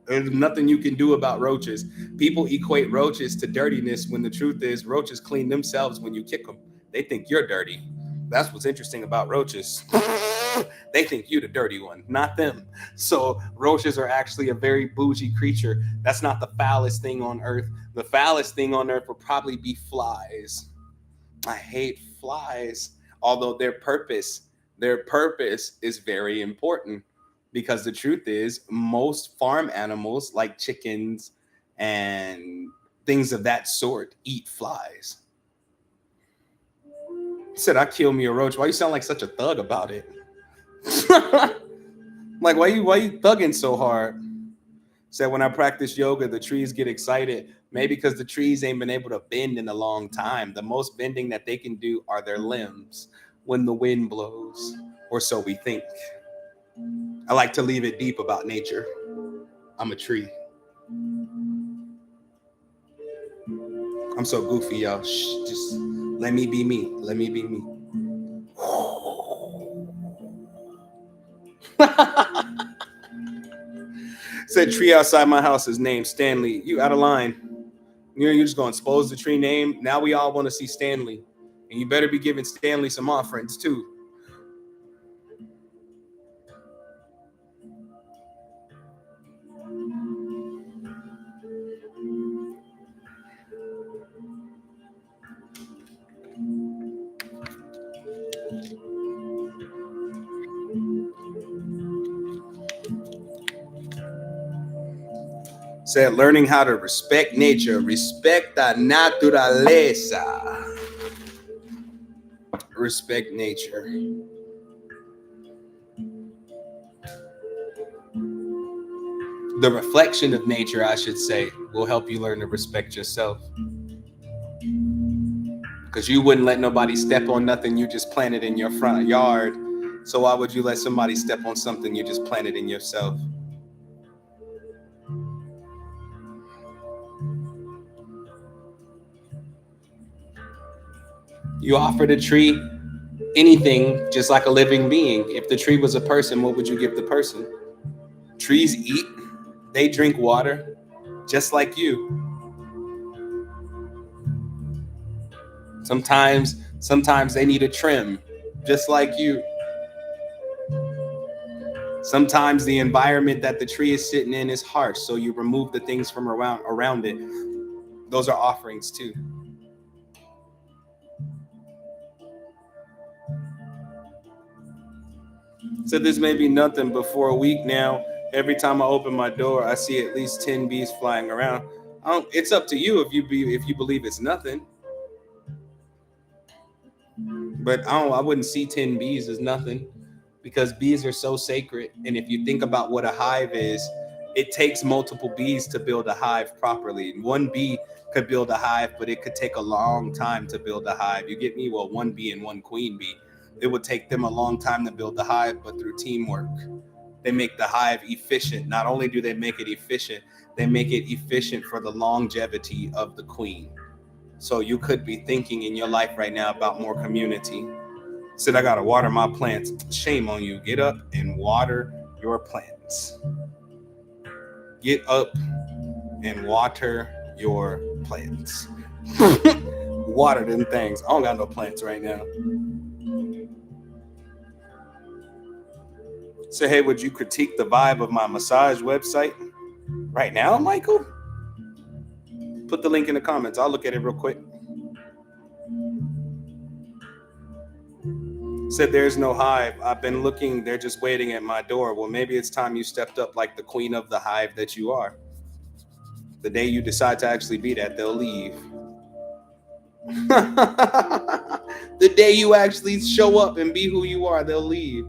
There's nothing you can do about roaches. People equate roaches to dirtiness when the truth is roaches clean themselves when you kick them. They think you're dirty. That's what's interesting about roaches. They think you the dirty one, not them. So roaches are actually a very bougie creature. That's not the foulest thing on earth. The foulest thing on earth would probably be flies. I hate flies. Although their purpose is very important, because the truth is most farm animals like chickens and things of that sort eat flies. Said I kill me a roach. Why you sound like such a thug about it? Like why you thugging so hard? Said when I practice yoga, the trees get excited. Maybe because the trees ain't been able to bend in a long time. The most bending that they can do are their limbs when the wind blows, or so we think. I like to leave it deep about nature. I'm a tree. I'm so goofy, y'all. Shh, just let me be me. Let me be me. Said tree outside my house is named Stanley. You out of line. You're just going to expose the tree name. Now we all want to see Stanley. And you better be giving Stanley some offerings too. Said learning how to respect nature. Respect la naturaleza. Respect nature. The reflection of nature, I should say, will help you learn to respect yourself. Because you wouldn't let nobody step on nothing you just planted in your front yard. So why would you let somebody step on something you just planted in yourself? You offer the tree anything just like a living being. If the tree was a person, what would you give the person? Trees eat, they drink water, just like you. Sometimes they need a trim, just like you. Sometimes the environment that the tree is sitting in is harsh, so you remove the things from around it. Those are offerings too. So this may be nothing, but for a week now, every time I open my door, I see at least 10 bees flying around. It's up to you if you believe it's nothing. But I wouldn't see 10 bees as nothing, because bees are so sacred. And if you think about what a hive is, it takes multiple bees to build a hive properly. One bee could build a hive, but it could take a long time to build a hive. You get me? Well, one bee and one queen bee. It would take them a long time to build the hive, but through teamwork, they make the hive efficient. Not only do they make it efficient, they make it efficient for the longevity of the queen. So you could be thinking in your life right now about more community. Said I gotta water my plants. Shame on you. Get up and water your plants. Get up and water your plants. Water them things. I don't got no plants right now. Say, hey, would you critique the vibe of my massage website right now, Michael? Put the link in the comments. I'll look at it real quick. Said there's no hive. I've been looking. They're just waiting at my door. Well, maybe it's time you stepped up like the queen of the hive that you are. The day you decide to actually be that, they'll leave. The day you actually show up and be who you are, they'll leave.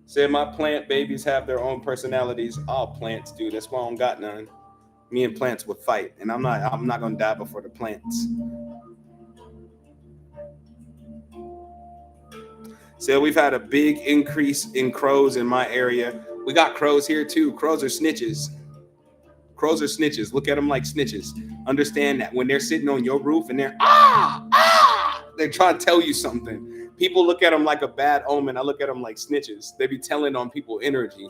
Said my plant babies have their own personalities. All plants do. That's why I don't got none. Me and plants would fight, and I'm not gonna die before the plants. So we've had a big increase in crows in my area. We got crows here too. Crows are snitches. Crows are snitches. Look at them like snitches. Understand that when they're sitting on your roof and they're they're trying to tell you something. People look at them like a bad omen. I look at them like snitches. They be telling on people energy.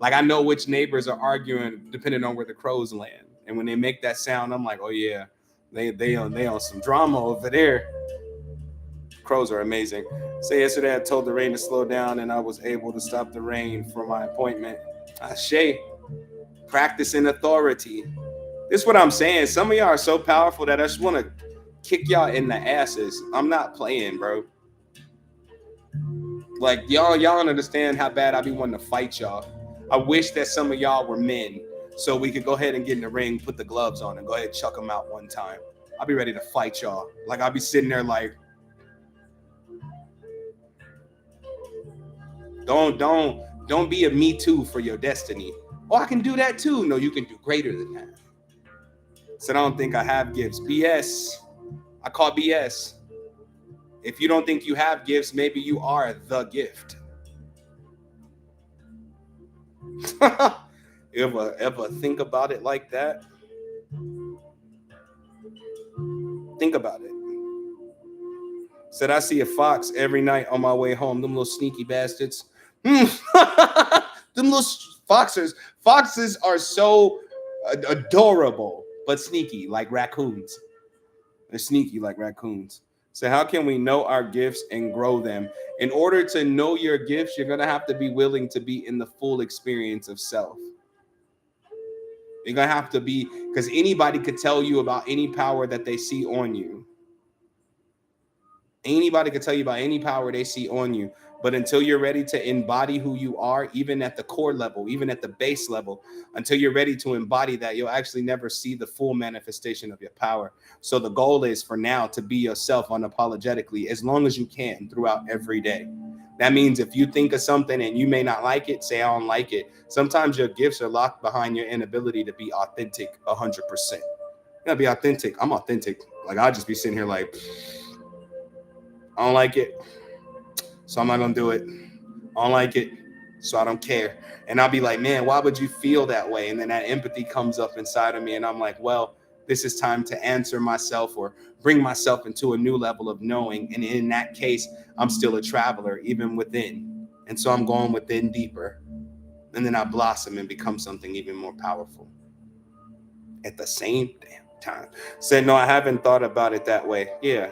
Like I know which neighbors are arguing depending on where the crows land. And when they make that sound, I'm like, oh yeah, they on some drama over there. Crows are amazing. So yesterday I told the rain to slow down and I was able to stop the rain for my appointment. Ashe, practicing authority. This is what I'm saying. Some of y'all are so powerful that I just want to kick y'all in the asses. I'm not playing, bro. Like y'all don't understand how bad I be wanting to fight y'all. I wish that some of y'all were men so we could go ahead and get in the ring, put the gloves on, and go ahead and chuck them out one time. I'll be ready to fight y'all. Like I'll be sitting there like, don't be a me too for your destiny. Oh, I can do that too. No, you can do greater than that. So I don't think I have gifts. BS. I call BS. If you don't think you have gifts, maybe you are the gift. ever think about it like that? Think about it. Said I see a fox every night on my way home. Them little sneaky bastards. Them little foxes. Foxes are so adorable, but sneaky like raccoons. They're sneaky like raccoons. So how can we know our gifts and grow them? In order to know your gifts, you're going to have to be willing to be in the full experience of self. You're going to have to be, because anybody could tell you about any power that they see on you. Anybody could tell you about any power they see on you. But until you're ready to embody who you are, even at the core level, even at the base level, until you're ready to embody that, you'll actually never see the full manifestation of your power. So the goal is for now to be yourself unapologetically as long as you can throughout every day. That means if you think of something and you may not like it, say, I don't like it. Sometimes your gifts are locked behind your inability to be authentic 100%. You gotta be authentic. I'm authentic. Like I'll just be sitting here like, I don't like it, so I'm not gonna do it. I don't like it, so I don't care. And I'll be like, man, why would you feel that way? And then that empathy comes up inside of me, and I'm like, well, this is time to answer myself or bring myself into a new level of knowing. And in that case, I'm still a traveler, even within. And so I'm going within deeper. And then I blossom and become something even more powerful at the same damn time. Said, no, I haven't thought about it that way. Yeah.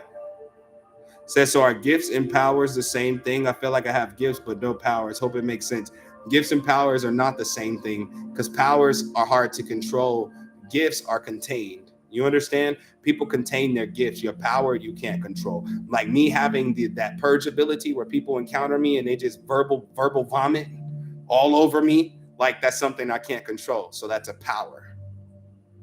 Says, so are gifts and powers the same thing? I feel like I have gifts, but no powers. Hope it makes sense. Gifts and powers are not the same thing because powers are hard to control. Gifts are contained. You understand? People contain their gifts. Your power, you can't control. Like me having that purge ability where people encounter me and they just verbal vomit all over me. Like that's something I can't control. So that's a power.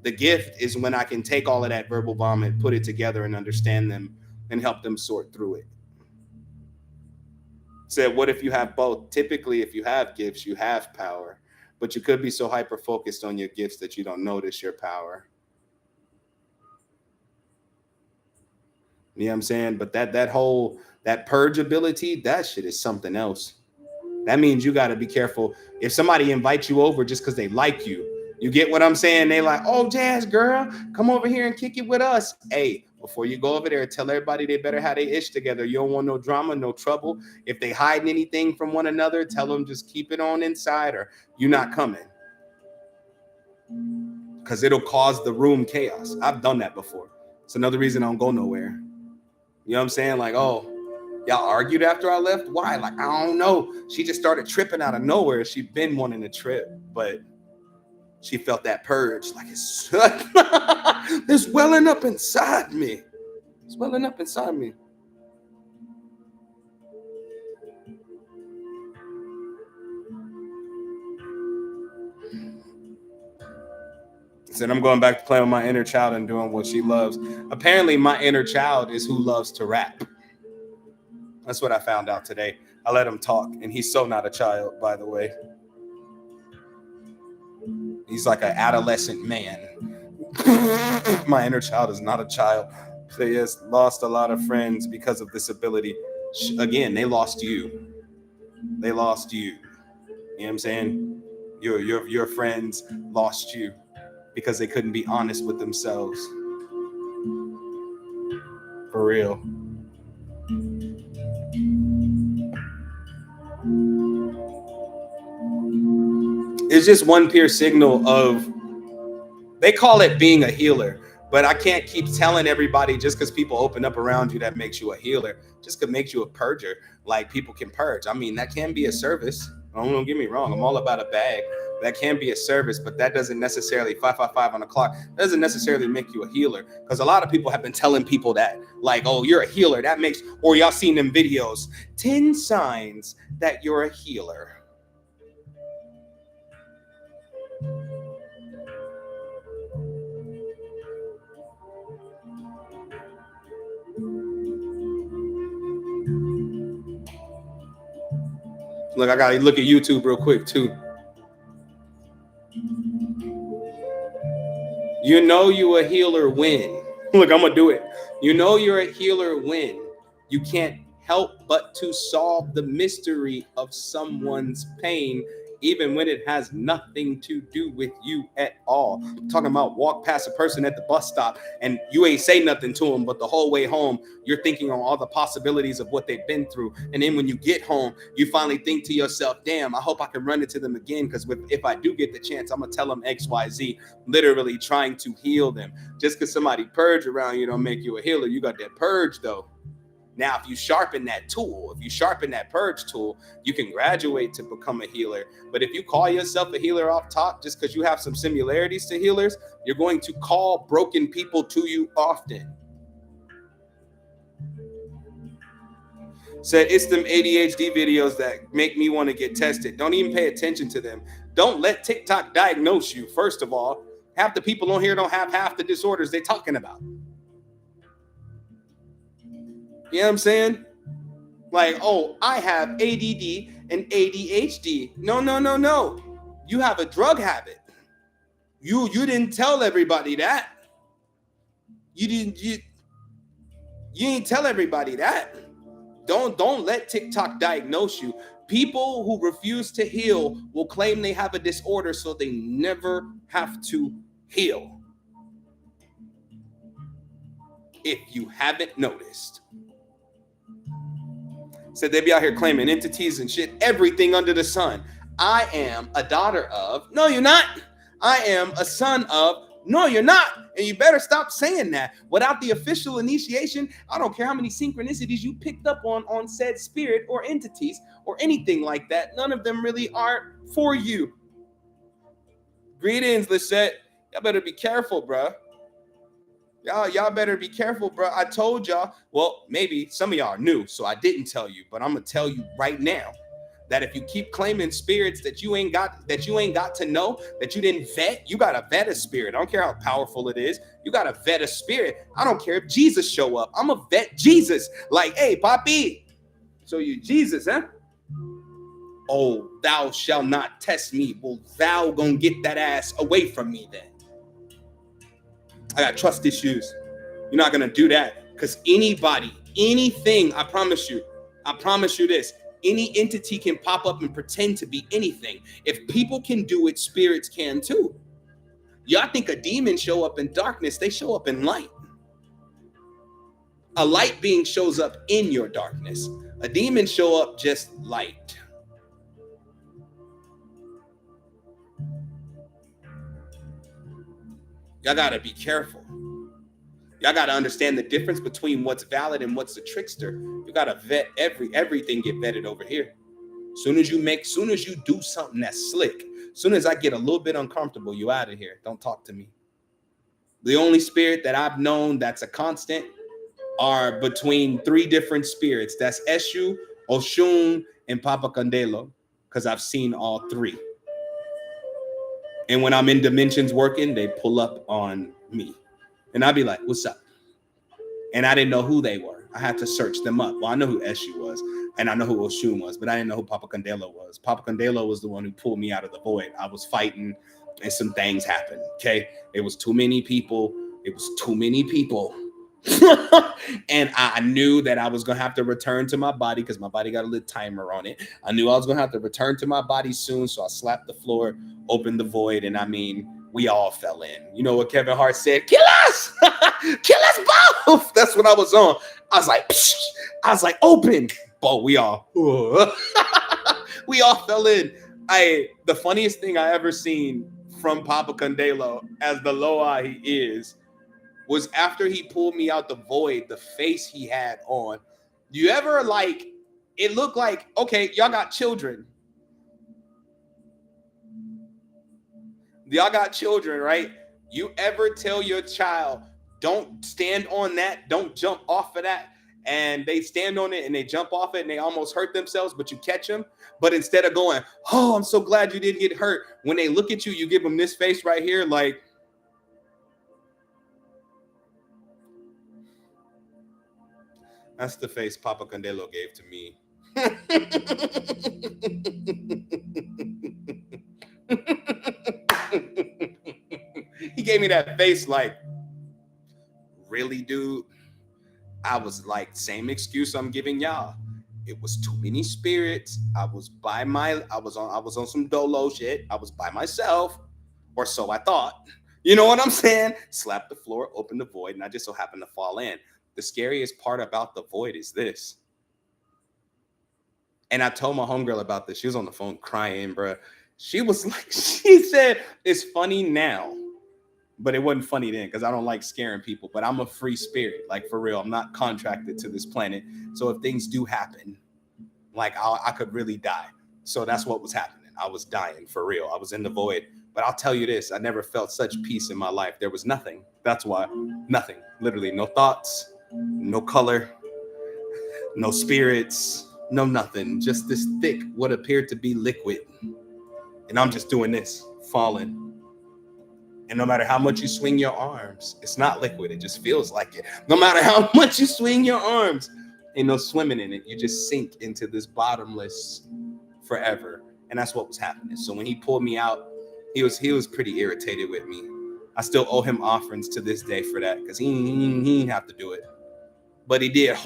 The gift is when I can take all of that verbal vomit, put it together and understand them and help them sort through it. Said, what if you have both? Typically, if you have gifts, you have power, but you could be so hyper-focused on your gifts that you don't notice your power. You know what I'm saying? But that purge ability, that shit is something else. That means you got to be careful. If somebody invites you over just because they like you, you get what I'm saying? They like, oh, Jazz girl, come over here and kick it with us. Hey, before you go over there, tell everybody they better have their ish together. You don't want no drama, no trouble. If they hiding anything from one another, tell them just keep it on inside or you're not coming. Because it'll cause the room chaos. I've done that before. It's another reason I don't go nowhere. You know what I'm saying? Like, oh, y'all argued after I left? Why? Like, I don't know. She just started tripping out of nowhere. She'd been wanting to trip, but she felt that purge. Like, it's welling up inside me. It's welling up inside me. Said, I'm going back to play with my inner child and doing what she loves. Apparently, my inner child is who loves to rap. That's what I found out today. I let him talk, and he's so not a child, by the way. He's like an adolescent man. My inner child is not a child. So he has lost a lot of friends because of this ability. Again, they lost you. They lost you. You know what I'm saying? Your friends lost you because they couldn't be honest with themselves. For real. It's just one pure signal of, they call it being a healer, but I can't keep telling everybody just because people open up around you that makes you a healer, just could make you a purger. Like, people can purge. I mean, that can be a service. Don't get me wrong. I'm all about a bag. That can be a service, but that doesn't necessarily 555 on the clock. That doesn't necessarily make you a healer, because a lot of people have been telling people that, like, oh, you're a healer. That makes, or y'all seen them videos, 10 signs that you're a healer. Look, I gotta look at YouTube real quick too. You know you a healer when, look, I'm gonna do it. You know you're a healer when you can't help but to solve the mystery of someone's pain, even when it has nothing to do with you at all. I'm talking about walk past a person at the bus stop and you ain't say nothing to them, but the whole way home, you're thinking on all the possibilities of what they've been through. And then when you get home, you finally think to yourself, damn, I hope I can run into them again, because if I do get the chance, I'm gonna tell them XYZ, literally trying to heal them. Just because somebody purge around you don't make you a healer. You got that purge though. Now, if you sharpen that tool, if you sharpen that purge tool, you can graduate to become a healer. But if you call yourself a healer off top, just because you have some similarities to healers, you're going to call broken people to you often. Said, it's them ADHD videos that make me want to get tested. Don't even pay attention to them. Don't let TikTok diagnose you, first of all. Half the people on here don't have half the disorders they're talking about. You know what I'm saying? Like, oh, I have ADD and ADHD. No. You have a drug habit. You didn't tell everybody that. You didn't tell everybody that. Don't let TikTok diagnose you. People who refuse to heal will claim they have a disorder so they never have to heal. If you haven't noticed. Said they be out here claiming entities and shit, everything under the sun. I am a daughter of, no, you're not. I am a son of, no, you're not. And you better stop saying that. Without the official initiation, I don't care how many synchronicities you picked up on said spirit or entities or anything like that. None of them really are for you. Greetings, Lisette. Y'all better be careful, bruh. Y'all better be careful, bro. I told y'all. Well, maybe some of y'all are new, so I didn't tell you, but I'm gonna tell you right now that if you keep claiming spirits that you ain't got to know, that you didn't vet, you gotta vet a spirit. I don't care how powerful it is. You gotta vet a spirit. I don't care if Jesus show up. I'm a vet Jesus. Like, hey, Papi, so you Jesus, huh? Oh, thou shalt not test me. Well, thou gonna get that ass away from me then. I got trust issues. You're not going to do that, because anybody, anything, I promise you this, any entity can pop up and pretend to be anything. If people can do it, spirits can too. Y'all think a demon show up in darkness, they show up in light. A light being shows up in your darkness. A demon show up just light. Y'all gotta be careful. Y'all gotta understand the difference between what's valid and what's a trickster. You gotta vet everything get vetted over here. Soon as you do something that's slick, soon as I get a little bit uncomfortable, you out of here. Don't talk to me. The only spirit that I've known that's a constant are between 3 different spirits. That's Eshu, Oshun, and Papa Candelo, because I've seen all 3. And when I'm in dimensions working, they pull up on me. And I'd be like, what's up? And I didn't know who they were. I had to search them up. Well, I know who Eshu was, and I know who Oshun was, but I didn't know who Papa Candelo was. Papa Candelo was the one who pulled me out of the void. I was fighting, and some things happened, okay? It was too many people. And I knew that I was going to have to return to my body, because my body got a little timer on it. I knew I was going to have to return to my body soon, so I slapped the floor, opened the void, and I mean, we all fell in. You know what Kevin Hart said? Kill us! Kill us both! That's what I was on. I was like, open. But we all fell in. The funniest thing I ever seen from Papa Condelo, as the Loa he is, was after he pulled me out the void, the face he had on. You ever like, it looked like, okay, y'all got children. Y'all got children, right? You ever tell your child, don't stand on that, don't jump off of that, and they stand on it and they jump off it and they almost hurt themselves, but you catch them. But instead of going, oh, I'm so glad you didn't get hurt, when they look at you, you give them this face right here, like, that's the face Papa Condelo gave to me. He gave me that face like, really, dude? I was like, same excuse I'm giving y'all. It was too many spirits. I was on some dolo shit. I was by myself, or so I thought. You know what I'm saying? Slap the floor, open the void, and I just so happened to fall in. The scariest part about the void is this. And I told my homegirl about this. She was on the phone crying, bro. She was like, she said, it's funny now, but it wasn't funny then because I don't like scaring people. But I'm a free spirit, like for real. I'm not contracted to this planet. So if things do happen, like I could really die. So that's what was happening. I was dying for real. I was in the void. But I'll tell you this, I never felt such peace in my life. There was nothing. That's why. Nothing. Literally no thoughts, no color, no spirits, no nothing. Just this thick, what appeared to be liquid. And I'm just doing this, falling. And no matter how much you swing your arms, it's not liquid. It just feels like it. No matter how much you swing your arms, ain't no swimming in it. You just sink into this bottomless forever. And that's what was happening. So when he pulled me out, he was pretty irritated with me. I still owe him offerings to this day for that because he didn't have to do it. But he did.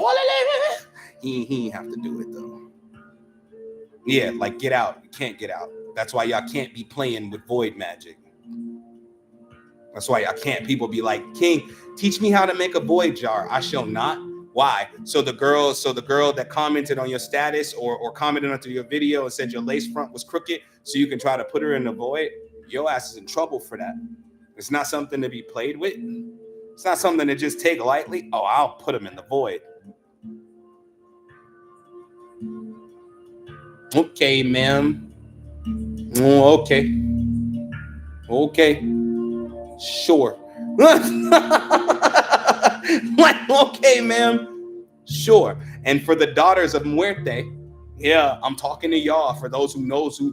He didn't have to do it though. Yeah, like get out. You can't get out. That's why y'all can't be playing with void magic. That's why y'all can't. People be like, King, teach me how to make a void jar. I shall not. Why? So the girl that commented on your status or commented onto your video and said your lace front was crooked, so you can try to put her in the void, your ass is in trouble for that. It's not something to be played with. It's not something to just take lightly. Oh, I'll put him in the void. Okay, ma'am. Okay. Sure. Like, okay, ma'am. Sure. And for the daughters of Muerte, yeah, I'm talking to y'all. For those who know who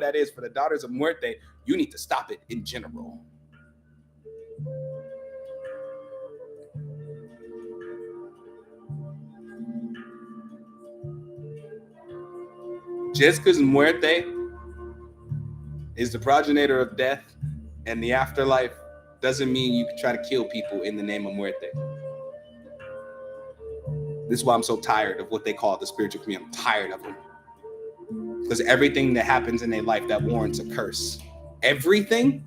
that is, for the daughters of Muerte, you need to stop it in general. Just because Muerte is the progenitor of death and the afterlife doesn't mean you can try to kill people in the name of Muerte. This is why I'm so tired of what they call the spiritual community. I'm tired of them. Because everything that happens in their life that warrants a curse. Everything?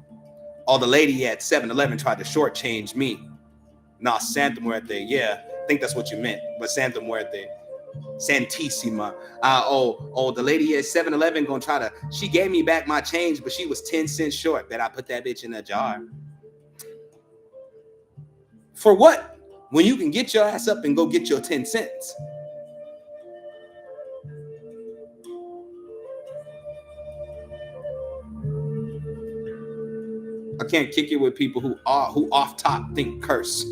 Oh, the lady at 7-Eleven tried to shortchange me. Nah, Santa Muerte. Yeah, I think that's what you meant. But Santa Muerte. Santissima. The lady at 7-Eleven gonna try to, she gave me back my change, but she was 10 cents short. Bet I put that bitch in a jar. For what? When you can get your ass up and go get your 10 cents. I can't kick it with people who off top think curse.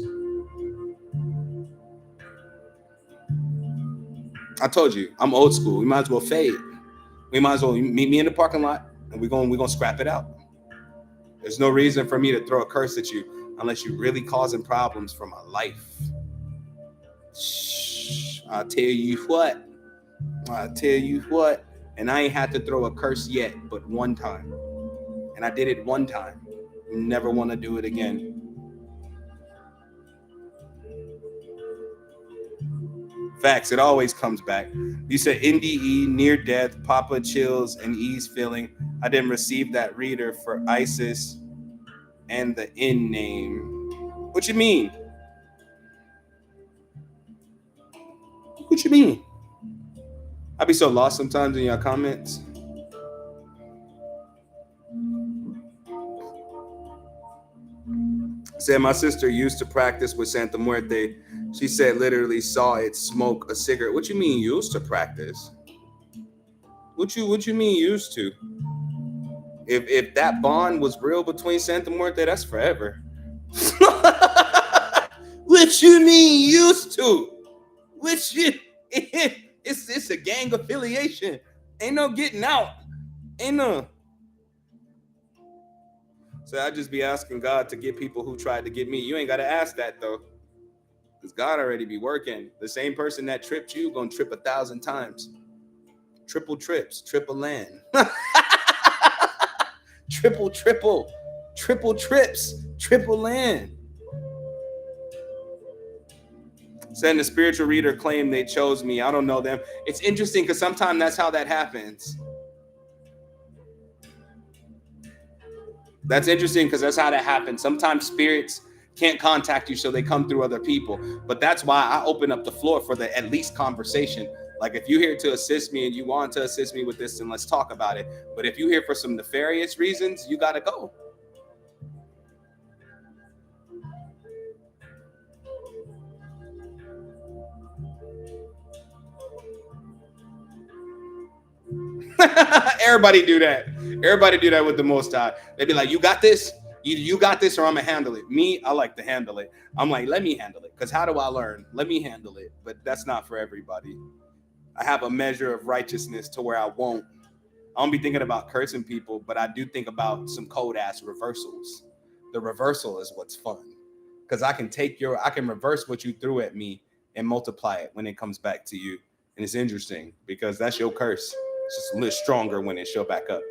I told you, I'm old school. We might as well fade. We might as well meet me in the parking lot and we're gonna scrap it out. There's no reason for me to throw a curse at you unless you're really causing problems for my life. I'll tell you what. And I ain't had to throw a curse yet, but one time. And I did it one time. Never want to do it again. Facts, it always comes back. You said NDE, near death, Papa chills, and E's feeling. I didn't receive that reader for ISIS and the N name. What you mean? What you mean? I be so lost sometimes in your comments. Said my sister used to practice with Santa Muerte. She said literally saw it smoke a cigarette. What you mean used to practice? What you mean used to? If that bond was real between Santa Muerte, that's forever. What you mean used to? Which it's a gang affiliation. Ain't no getting out. Ain't no. So I just be asking God to get people who tried to get me. You ain't gotta ask that though. Because God already be working. The same person that tripped you gonna trip 1,000 times. Triple trips, triple land. triple trips, triple land. Saying the spiritual reader claimed they chose me. I don't know them. It's interesting because sometimes that's how that happens. That's interesting because that's how that happens. Sometimes spirits can't contact you, so they come through other people. But that's why I open up the floor for the at least conversation. Like if you're here to assist me and you want to assist me with this, then let's talk about it. But if you're here for some nefarious reasons, you got to go. Everybody do that. Everybody do that with the Most High. They be like, you got this? You got this or I'm going to handle it. Me, I like to handle it. I'm like, let me handle it. Because how do I learn? Let me handle it. But that's not for everybody. I have a measure of righteousness to where I don't be thinking about cursing people, but I do think about some cold ass reversals. The reversal is what's fun. Because I can reverse what you threw at me and multiply it when it comes back to you. And it's interesting because that's your curse. It's just a little stronger when it show back up.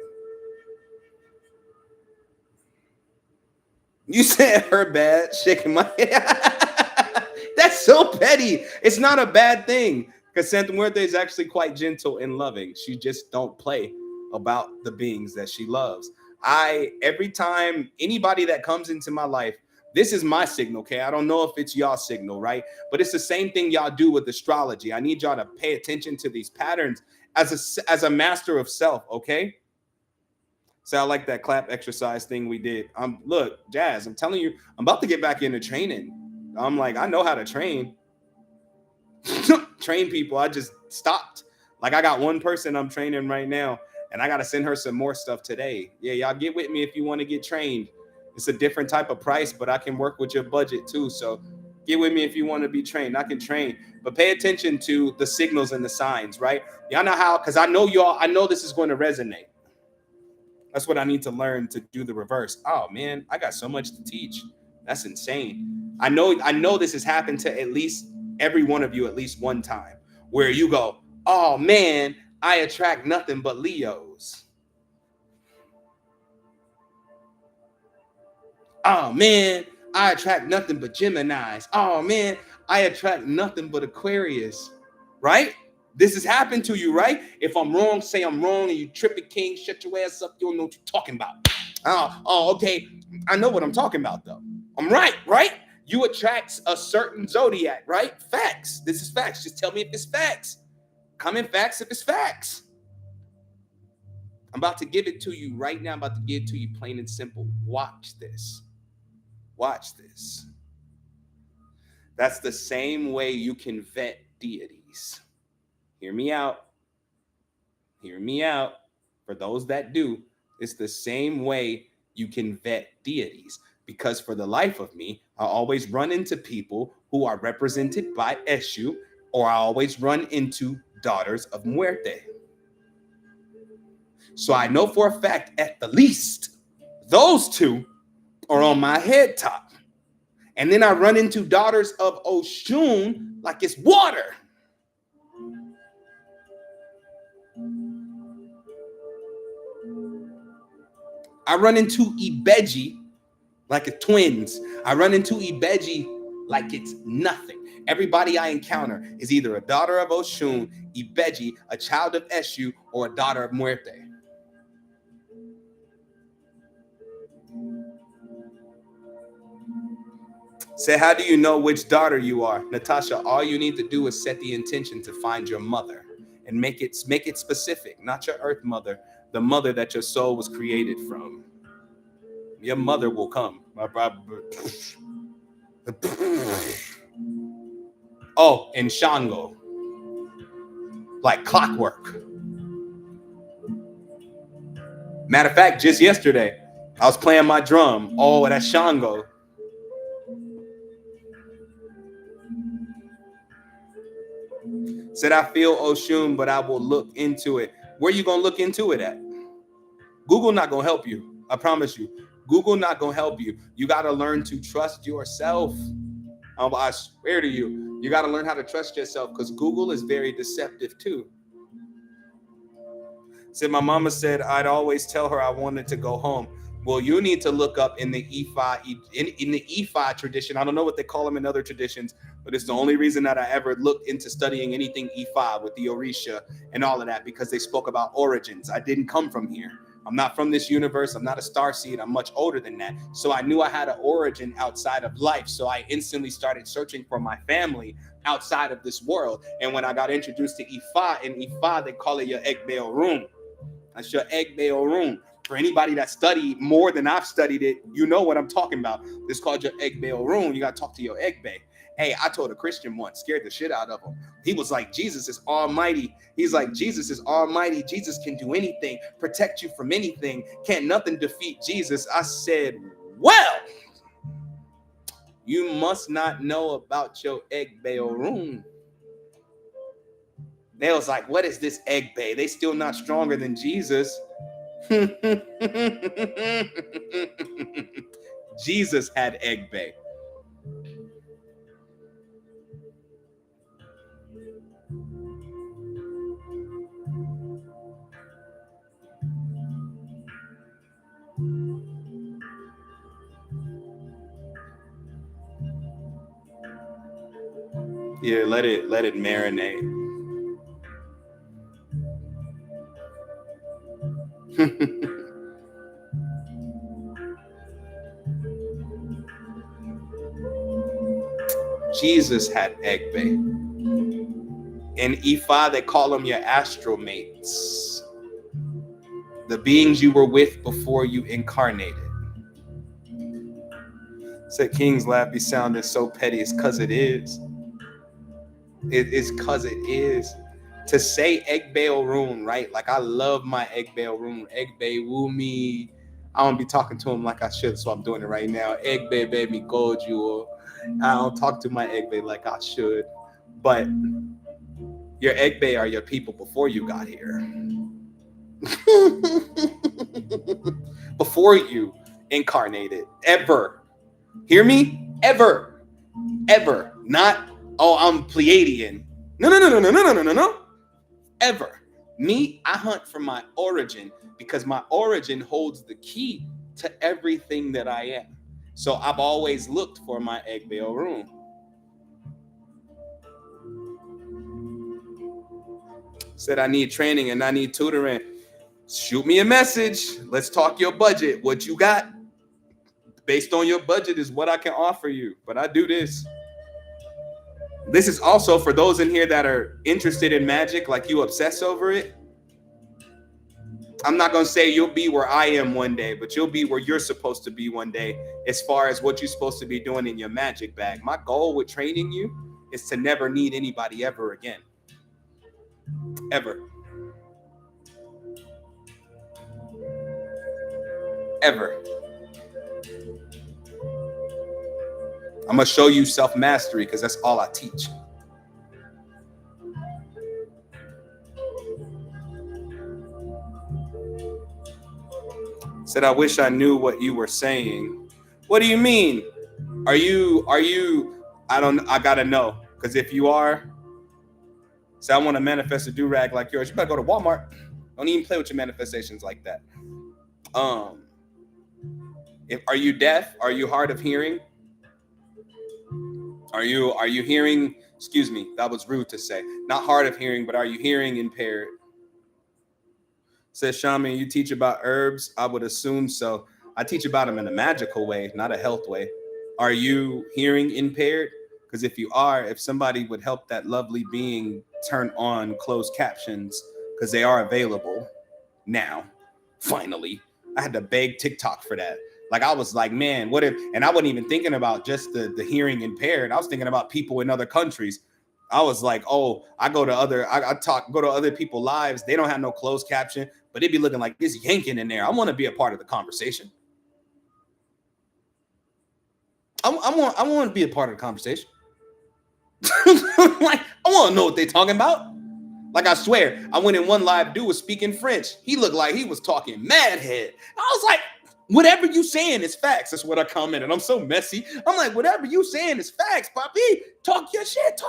You said her bad, shaking my head. That's so petty. It's not a bad thing because Santa Muerte is actually quite gentle and loving. She just don't play about the beings that she loves. Every time anybody that comes into my life, this is my signal, okay? I don't know if it's y'all signal, right? But it's the same thing y'all do with astrology. I need y'all to pay attention to these patterns as a master of self, okay? So I like that clap exercise thing we did. Look, Jazz, I'm telling you, I'm about to get back into training. I'm like, I know how to train. Train people. I just stopped. Like I got one person I'm training right now, and I got to send her some more stuff today. Yeah, y'all get with me if you want to get trained. It's a different type of price, but I can work with your budget too. So get with me if you want to be trained. I can train, but pay attention to the signals and the signs, right? Y'all know how, because I know this is going to resonate. That's what I need to learn to do the reverse. Oh man, I got so much to teach. That's insane. I know this has happened to at least every one of you at least one time where you go, oh man, I attract nothing but Leos. Oh man, I attract nothing but Geminis. Oh man, I attract nothing but Aquarius. Right? This has happened to you, right? If I'm wrong, say I'm wrong, and you tripping king, shut your ass up. You don't know what you're talking about. Oh, okay. I know what I'm talking about, though. I'm right? You attract a certain zodiac, right? Facts. This is facts. Just tell me if it's facts. Come in facts if it's facts. I'm about to give it to you right now. I'm about to give it to you plain and simple. Watch this. Watch this. That's the same way you can vet deities. Hear me out. Hear me out. For those that do, it's the same way you can vet deities. Because for the life of me, I always run into people who are represented by Eshu, or I always run into daughters of Muerte. So I know for a fact, at the least, those two are on my head top. And then I run into daughters of Oshun like it's water. I run into Ibeji like it's twins. I run into Ibeji like it's nothing. Everybody I encounter is either a daughter of Oshun, Ibeji, a child of Eshu, or a daughter of Muerte. Say, how do you know which daughter you are? Natasha, all you need to do is set the intention to find your mother and make it specific, not your earth mother, the mother that your soul was created from. Your mother will come. Oh, and Shango. Like clockwork. Matter of fact, just yesterday, I was playing my drum. Oh, that's Shango. Said, I feel Oshun, but I will look into it. Where you going to look into it at? Google not going to help you. I promise you. Google not going to help you. You got to learn to trust yourself. I swear to you, you got to learn how to trust yourself because Google is very deceptive too. Said, my mama said I'd always tell her I wanted to go home. Well, you need to look up in the Ifa, in the Ifa tradition. I don't know what they call them in other traditions, but it's the only reason that I ever looked into studying anything Ifa with the Orisha and all of that, because they spoke about origins. I didn't come from here. I'm not from this universe. I'm not a star seed. I'm much older than that. So I knew I had an origin outside of life. So I instantly started searching for my family outside of this world. And when I got introduced to Ifa, in Ifa, they call it your Egbe Orun. That's your Egbe Orun. For anybody that studied more than I've studied it, you know what I'm talking about. It's called your Egbe Orun. You got to talk to your Egbe. Hey, I told a Christian once, scared the shit out of him. He was like, Jesus is almighty. He's like, Jesus is almighty. Jesus can do anything, protect you from anything. Can't nothing defeat Jesus. I said, well, you must not know about your Egbe Orun. They was like, what is this Egbe? They still not stronger than Jesus. Jesus had Egbe. Yeah, let it marinate. Jesus had Egbe. In Ifa, they call them your astral mates. The beings you were with before you incarnated. Said King's laugh be sounding so petty. It's because it is. It is because it is. To say Egbe Orun, right? Like, I love my Egbe Orun. Egbe Wumi. I don't be talking to him like I should, so I'm doing it right now. Egbe baby Goju. I don't talk to my Egbe like I should. But your Egbe are your people before you got here. Before you incarnated. Ever. Hear me? Ever. Ever. Not, oh, I'm Pleiadian. No. Ever. Me, I hunt for my origin because my origin holds the key to everything that I am. So I've always looked for my Egbe Orun. Said I need training and I need tutoring. Shoot me a message. Let's talk your budget. What you got? Based on your budget is what I can offer you. But I do this. This is also for those in here that are interested in magic, like you obsess over it. I'm not going to say you'll be where I am one day, but you'll be where you're supposed to be one day as far as what you're supposed to be doing in your magic bag. My goal with training you is to never need anybody ever again. Ever. Ever. I'm going to show you self-mastery because that's all I teach. Said, I wish I knew what you were saying. What do you mean? Are you, I gotta know. Because if you are, say I want to manifest a do-rag like yours, you better go to Walmart. Don't even play with your manifestations like that. Are you deaf? Are you hard of hearing? Are you hearing, excuse me, that was rude to say. Not hard of hearing, but are you hearing impaired? Says Shaman, you teach about herbs? I would assume so. I teach about them in a magical way, not a health way. Are you hearing impaired? Because if you are, if somebody would help that lovely being turn on closed captions, because they are available now, finally. I had to beg TikTok for that. Like I was like, man, what if? And I wasn't even thinking about just the hearing impaired. I was thinking about people in other countries. I was like, oh, I go to other people's lives. They don't have no closed caption, but they be looking like this yanking in there. I want to be a part of the conversation. I want to be a part of the conversation. Like I want to know what they talking about. Like I swear, I went in one live dude was speaking French. He looked like he was talking mad head. I was like, whatever you saying is facts. That's what I commented. I'm so messy. I'm like, whatever you saying is facts, Poppy. Talk your shit.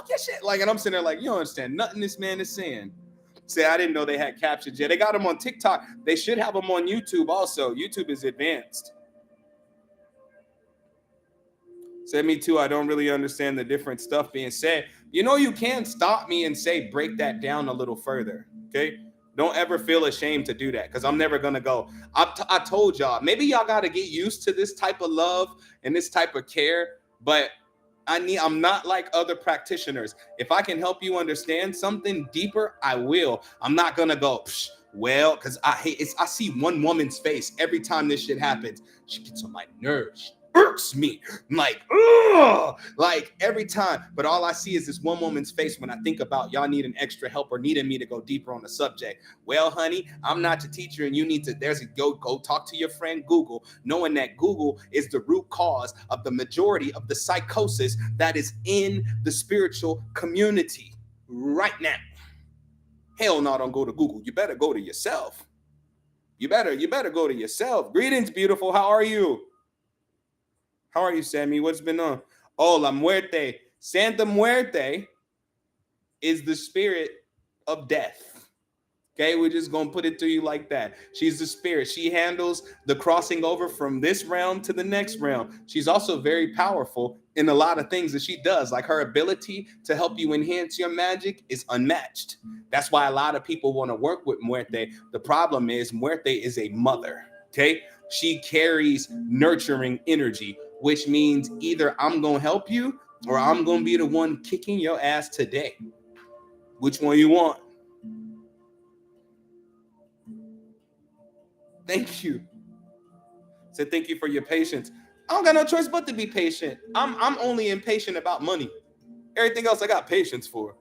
Like, and I'm sitting there like, you don't understand nothing this man is saying. Say, I didn't know they had captions yet. They got them on TikTok. They should have them on YouTube also. YouTube is advanced. Said me too. I don't really understand the different stuff being said. You know, you can stop me and say, break that down a little further. Okay. Don't ever feel ashamed to do that because I'm never going to go. I told y'all, maybe y'all got to get used to this type of love and this type of care. But I'm not like other practitioners. If I can help you understand something deeper, I will. I'm not going to go, well, because I see one woman's face every time this shit happens. She gets on my nerves. Irks me. I'm like, ugh, like every time. But all I see is this one woman's face when I think about y'all needing extra help or needing me to go deeper on the subject. Well, honey, I'm not your teacher, and you need to. Go talk to your friend Google, knowing that Google is the root cause of the majority of the psychosis that is in the spiritual community right now. Hell no, don't go to Google. You better go to yourself. You better go to yourself. Greetings, beautiful. How are you? How are you, Sammy? What's been on? Oh, La Muerte. Santa Muerte is the spirit of death. Okay, we're just going to put it to you like that. She's the spirit. She handles the crossing over from this realm to the next realm. She's also very powerful in a lot of things that she does. Like her ability to help you enhance your magic is unmatched. That's why a lot of people want to work with Muerte. The problem is Muerte is a mother. Okay, she carries nurturing energy, which means either I'm going to help you or I'm going to be the one kicking your ass today. Which one you want? Thank you. So thank you for your patience. I don't got no choice but to be patient. I'm only impatient about money. Everything else I got patience for.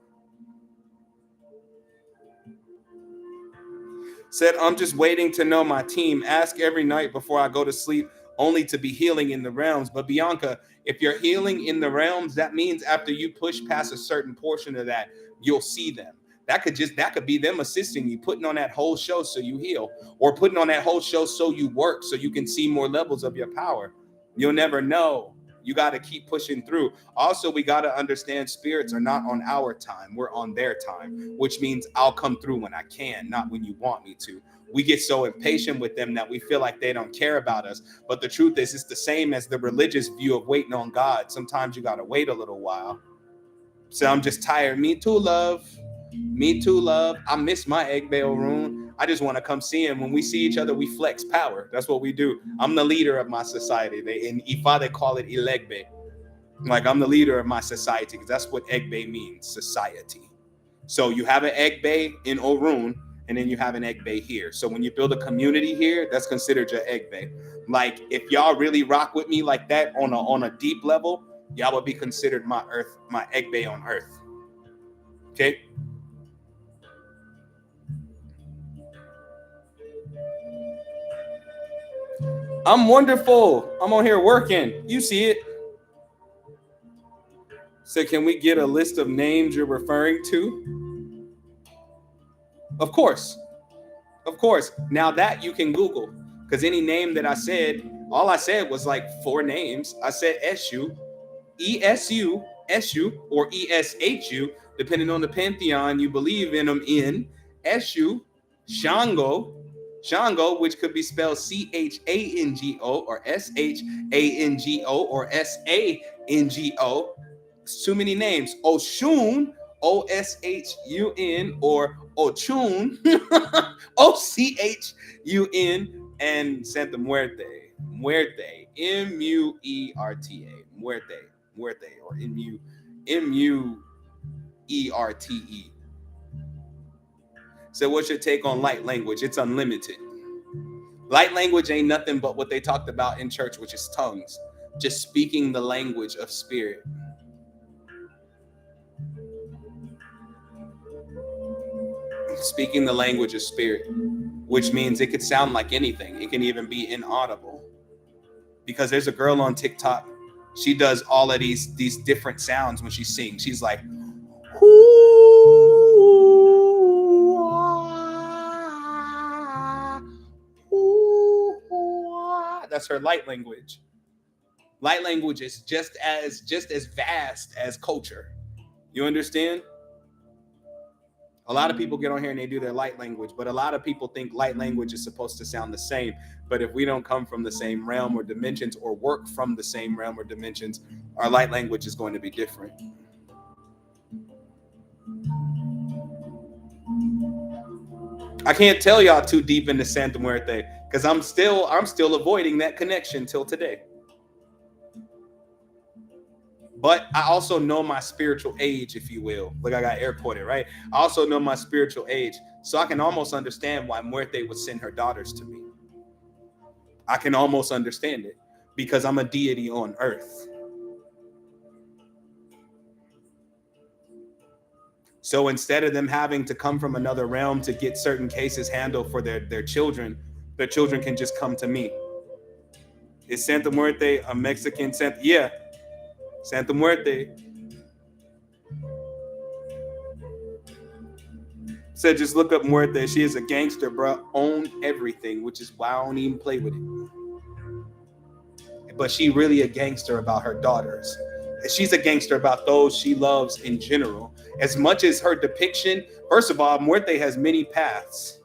Said, I'm just waiting to know my team. Ask every night before I go to sleep, only to be healing in the realms. But Bianca, if you're healing in the realms, that means after you push past a certain portion of that, you'll see them. That could be them assisting you, putting on that whole show so you heal, or putting on that whole show so you work, so you can see more levels of your power. You'll never know. You got to keep pushing through. Also, we got to understand spirits are not on our time. We're on their time, which means I'll come through when I can, not when you want me to. We get so impatient with them that we feel like they don't care about us. But the truth is, it's the same as the religious view of waiting on God. Sometimes you got to wait a little while. So I'm just tired. Me too, love. Me too, love. I miss my egg bale room. I just want to come see him. When we see each other, we flex power. That's what we do. I'm the leader of my society. In Ifa, they call it Ilegbe. Like, I'm the leader of my society because that's what Egbe means, society. So you have an Egbe in Orun, and then you have an Egbe here. So when you build a community here, that's considered your Egbe. Like, if y'all really rock with me like that on a deep level, y'all would be considered my Egbe on earth. Okay? I'm wonderful. I'm on here working. You see it. So can we get a list of names you're referring to? Of course. Of course. Now that you can Google, because any name that I said, all I said was like 4 names. I said SU, ESU, SU, or ESHU, depending on the pantheon you believe in them in. SU, Shango, which could be spelled CHANGO or SHANGO or SANGO. It's too many names. Oshun, OSHUN, or Ochun, OCHUN, and Santa Muerte, MUERTA, Muerte, or MUERTE. So what's your take on light language? It's unlimited. Light language ain't nothing but what they talked about in church, which is tongues. Just speaking the language of spirit. Speaking the language of spirit, which means it could sound like anything. It can even be inaudible. Because there's a girl on TikTok. She does all of these different sounds when she sings. She's like, that's her light language. Light language is just as vast as culture. You understand? A lot of people get on here and they do their light language, but a lot of people think light language is supposed to sound the same. But if we don't come from the same realm or dimensions or work from the same realm or dimensions, our light language is going to be different. I can't tell y'all too deep into Santa Muerte because I'm still avoiding that connection till today. But I also know my spiritual age, if you will. Like I got air quoted, right? I also know my spiritual age. So I can almost understand why Muerte would send her daughters to me. I can almost understand it because I'm a deity on earth. So instead of them having to come from another realm to get certain cases handled for their children can just come to me. Is Santa Muerte a Mexican Santa? Yeah, Santa Muerte. Said just look up Muerte. She is a gangster, bro. Own everything, which is why I don't even play with it. But she really a gangster about her daughters. She's a gangster about those she loves in general. As much as her depiction, first of all, Muerte has many paths.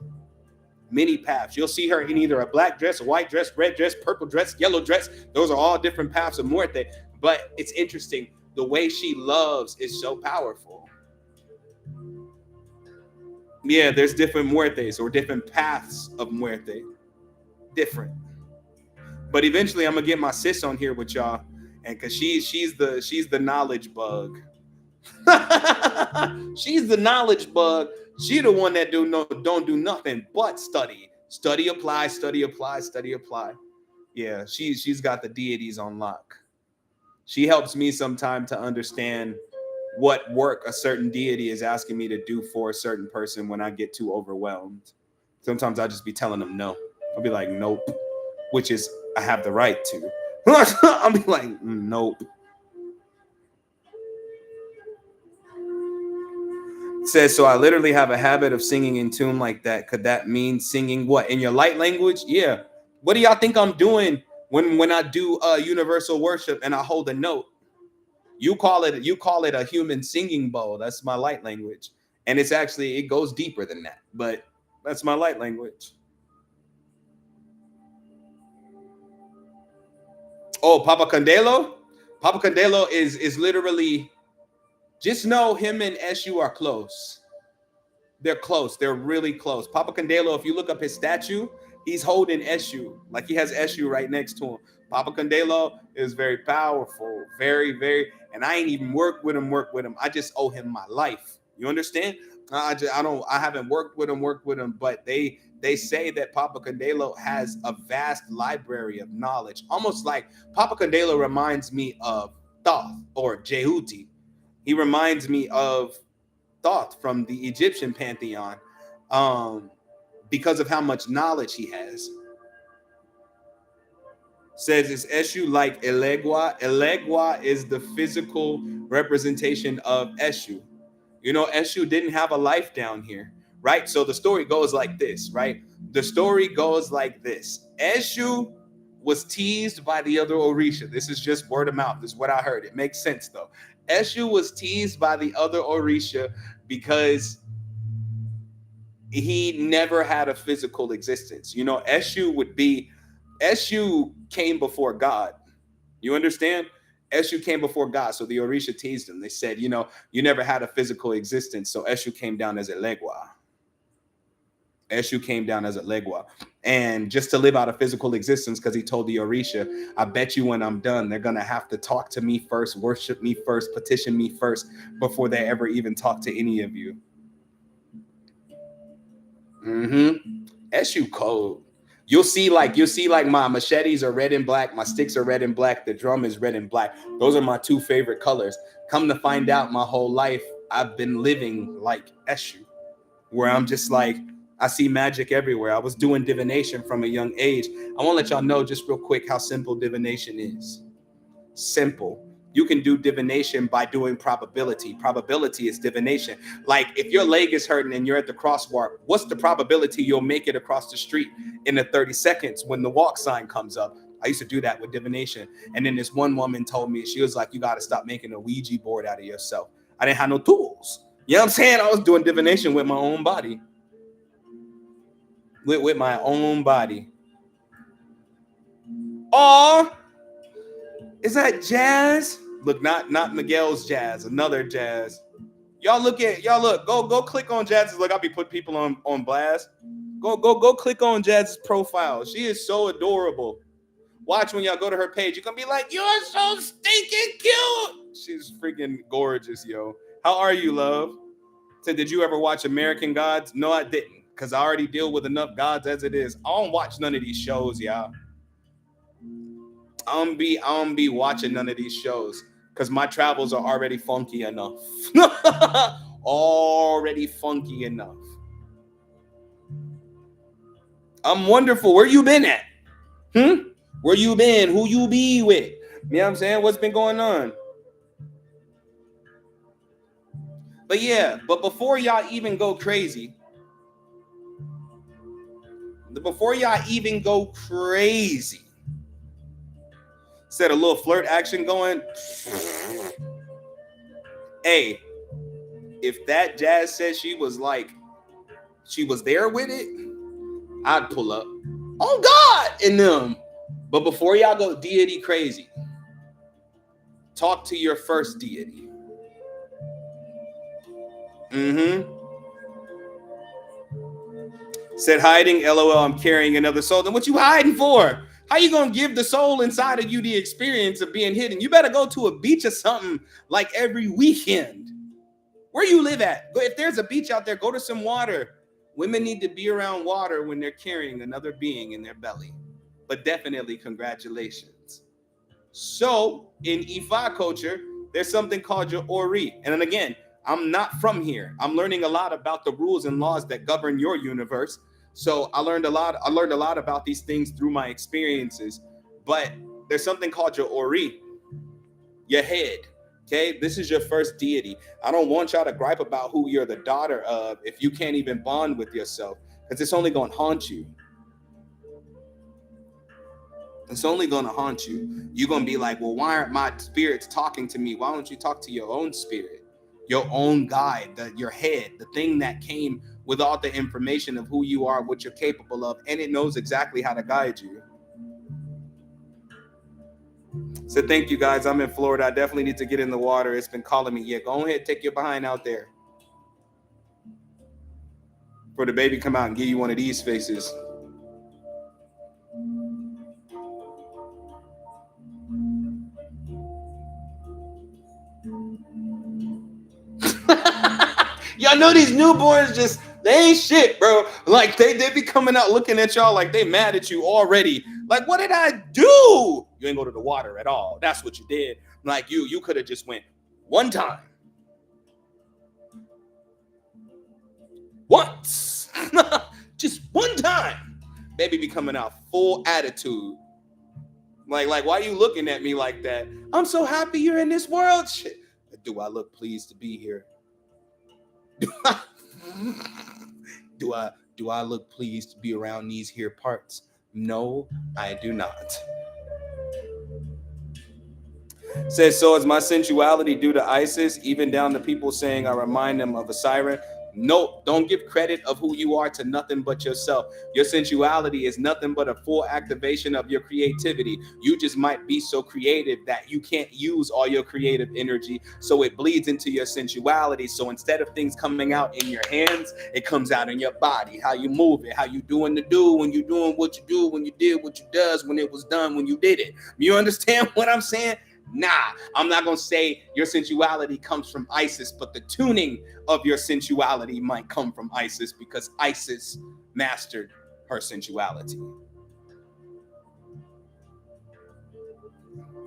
Many paths. You'll see her in either a black dress, a white dress, red dress, purple dress, yellow dress. Those are all different paths of Muerte. But it's interesting. The way she loves is so powerful. Yeah, there's different Muertes or different paths of Muerte. Different. But eventually I'm gonna get my sis on here with y'all. And cause she's the knowledge bug. She's the knowledge bug. She the one that don't do nothing but study. Study, apply, study, apply, study, apply. Yeah, she's got the deities on lock. She helps me sometime to understand what work a certain deity is asking me to do for a certain person when I get too overwhelmed. Sometimes I'll just be telling them no. I'll be like, nope, which is I have the right to. I'll be like, nope. Says, so I literally have a habit of singing in tune like that. Could that mean singing what? In your light language? Yeah. What do y'all think I'm doing when I do universal worship and I hold a note? You call it a human singing bowl. That's my light language. And it's actually, it goes deeper than that. But that's my light language. Oh, Papa Candelo? Papa Candelo is literally, just know him and SU are close. They're close. They're really close. Papa Candelo, if you look up his statue, he's holding SU. Like he has SU right next to him. Papa Candelo is very powerful. Very, very. And I ain't even worked with him. I just owe him my life. You understand? I haven't worked with him, but they say that Papa Candelo has a vast library of knowledge. Almost like Papa Candelo reminds me of Thoth or Jehuti. He reminds me of Thoth from the Egyptian pantheon, because of how much knowledge he has. Says, is Eshu like Elegua? Elegua is the physical representation of Eshu. You know, Eshu didn't have a life down here, right? So the story goes like this, right? The story goes like this. Eshu was teased by the other Orisha. This is just word of mouth. This is what I heard. It makes sense though. Eshu was teased by the other Orisha because he never had a physical existence. You know, Eshu came before God. You understand? Eshu came before God. So the Orisha teased him. They said, you know, you never had a physical existence. So Eshu came down as a legua. Eshu came down as a legua. And just to live out a physical existence, because he told the Orisha, I bet you when I'm done, they're going to have to talk to me first, worship me first, petition me first, before they ever even talk to any of you. Eshu cold. You'll see like my machetes are red and black, my sticks are red and black, the drum is red and black. Those are my two favorite colors. Come to find out, my whole life I've been living like Eshu, where I'm just like, I see magic everywhere. I was doing divination from a young age. I want to let y'all know just real quick how simple divination is. Simple. You can do divination by doing probability. Probability is divination. Like if your leg is hurting and you're at the crosswalk, what's the probability you'll make it across the street in the 30 seconds when the walk sign comes up? I used to do that with divination. And then this one woman told me, she was like, you got to stop making a Ouija board out of yourself. I didn't have no tools. You know what I'm saying? I was doing divination with my own body. With my own body. Oh, is that Jazz? Look, not Miguel's Jazz, another Jazz. Y'all look, go click on Jazz's. Look, I'll be putting people on blast. Go click on Jazz's profile. She is so adorable. Watch when y'all go to her page. You're gonna be like, you're so stinking cute. She's freaking gorgeous, yo. How are you, love? Said, did you ever watch American Gods? No, I didn't, because I already deal with enough gods as it is. I don't watch none of these shows, y'all. I don't be watching none of these shows because my travels are already funky enough. Already funky enough. I'm wonderful. Where you been at? Where you been? Who you be with? You know what I'm saying? What's been going on? But yeah, but before y'all even go crazy, said a little flirt action going. Hey, if that Jazz said she was there with it, I'd pull up. Oh God, in them. But before y'all go deity crazy, talk to your first deity. Said hiding, LOL, I'm carrying another soul. Then what you hiding for? How you gonna give the soul inside of you the experience of being hidden? You better go to a beach or something like every weekend. Where you live at? If there's a beach out there, go to some water. Women need to be around water when they're carrying another being in their belly. But definitely congratulations. So in Ifa culture, there's something called your Ori. And then again, I'm not from here. I'm learning a lot about the rules and laws that govern your universe. So I learned a lot about these things through my experiences. But there's something called your Ori, your head. Okay, this is your first deity. I don't want y'all to gripe about who you're the daughter of if you can't even bond with yourself, because it's only going to haunt you. It's only going to haunt you. You're going to be like, well, why aren't my spirits talking to me? Why don't you talk to your own spirit, your own guide, your head, the thing that came with all the information of who you are, what you're capable of, and it knows exactly how to guide you. So thank you guys. I'm in Florida. I definitely need to get in the water. It's been calling me. Yeah, go ahead, take your behind out there. For the baby come out and give you one of these faces. Y'all know these newborns just, they ain't shit, bro. Like they be coming out looking at y'all like they mad at you already. Like, what did I do? You ain't go to the water at all. That's what you did. Like you could have just went one time. Once. Just one time. Baby be coming out full attitude. Like, why are you looking at me like that? I'm so happy you're in this world. Shit. Do I look pleased to be here? Do I look pleased to be around these here parts? No, I do not. Says, so is my sensuality due to Isis, even down to people saying I remind them of a siren? Nope, don't give credit of who you are to nothing but yourself. Your sensuality is nothing but a full activation of your creativity. You just might be so creative that you can't use all your creative energy, so it bleeds into your sensuality. So instead of things coming out in your hands, it comes out in your body. How you move it, how you doing the do when you're doing what you do, when you did what you does, when it was done, when you did it. You understand what I'm saying? Nah, I'm not going to say your sensuality comes from Isis, but the tuning of your sensuality might come from Isis because Isis mastered her sensuality.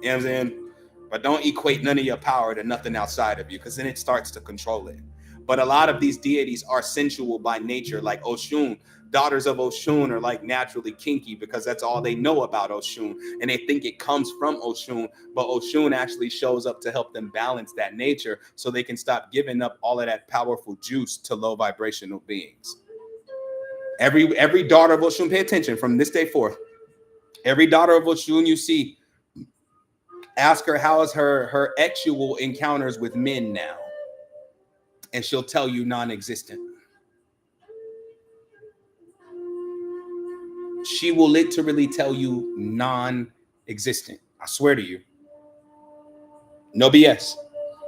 You know what I'm saying? But don't equate none of your power to nothing outside of you, because then it starts to control it. But a lot of these deities are sensual by nature, like Oshun. Daughters of Oshun are like naturally kinky because that's all they know about Oshun. And they think it comes from Oshun, but Oshun actually shows up to help them balance that nature so they can stop giving up all of that powerful juice to low vibrational beings. Every daughter of Oshun, pay attention from this day forth. Every daughter of Oshun you see, ask her how is her actual encounters with men now, and she'll tell you non-existent. She will literally tell you non-existent. I swear to you. No BS.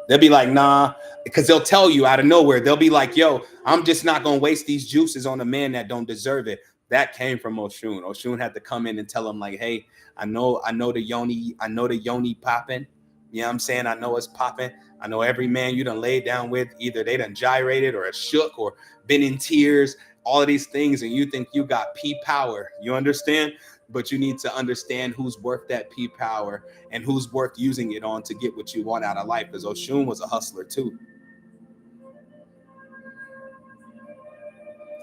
They'll be like, nah, because they'll tell you out of nowhere. They'll be like, yo, I'm just not going to waste these juices on a man that don't deserve it. That came from Oshun. Oshun had to come in and tell him, like, hey, I know the yoni popping. You know what I'm saying? I know it's popping. I know every man you done laid down with, either they done gyrated or shook or been in tears, all of these things, and you think you got P power. You understand? But you need to understand who's worth that P power and who's worth using it on to get what you want out of life. Because Oshun was a hustler too.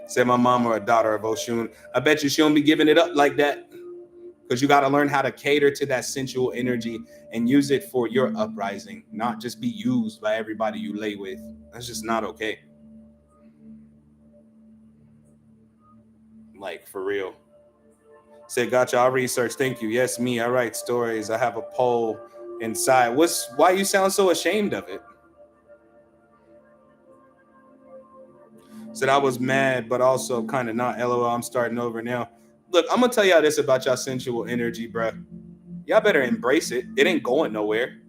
Said my mom or a daughter of Oshun. I bet you she don't be giving it up like that. Because you got to learn how to cater to that sensual energy and use it for your uprising, not just be used by everybody you lay with. That's just not okay. Like, for real. Said, gotcha, I'll research. Thank you. Yes, me. I write stories. I have a poll inside. Why you sound so ashamed of it? Said, I was mad, but also kind of not. LOL, I'm starting over now. Look, I'm going to tell y'all this about y'all sensual energy, bro. Y'all better embrace it. It ain't going nowhere.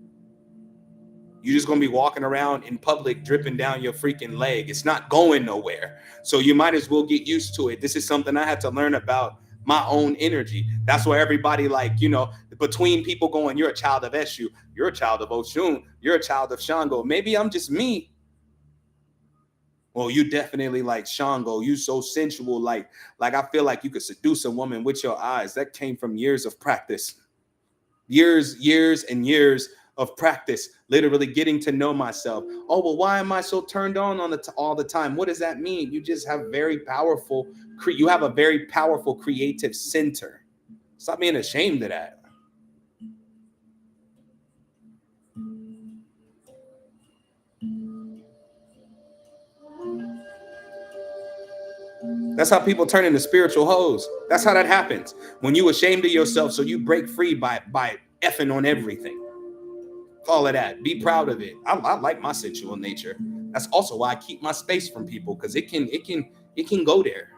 You're just going to be walking around in public dripping down your freaking leg. It's not going nowhere. So you might as well get used to it. This is something I had to learn about my own energy. That's why everybody, like, you know, between people going, you're a child of Eshu, you're a child of Oshun, you're a child of Shango. Maybe I'm just me. Well, you definitely like Shango. You so sensual. Like I feel like you could seduce a woman with your eyes. That came from years of practice. Years and years of practice, literally getting to know myself. Oh, well, why am I so turned on all the time? What does that mean? You just have you have a very powerful creative center. Stop being ashamed of that. That's how people turn into spiritual hoes. That's how that happens. When you ashamed of yourself, so you break free by effing on everything. Call it that. Be proud of it. I like my sensual nature. That's also why I keep my space from people, because it can go there.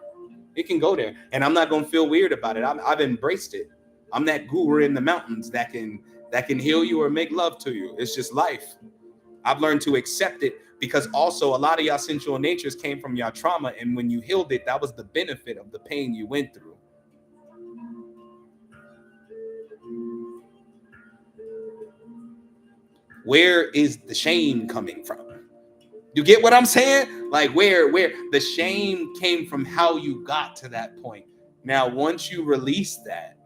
It can go there, and I'm not gonna feel weird about it. I've embraced it. I'm that guru in the mountains that can heal you or make love to you. It's just life. I've learned to accept it, because also a lot of y'all sensual natures came from your trauma, and when you healed it, that was the benefit of the pain you went through. Where is the shame coming from? You get what I'm saying? Like where the shame came from, how you got to that point. Now, once you release that,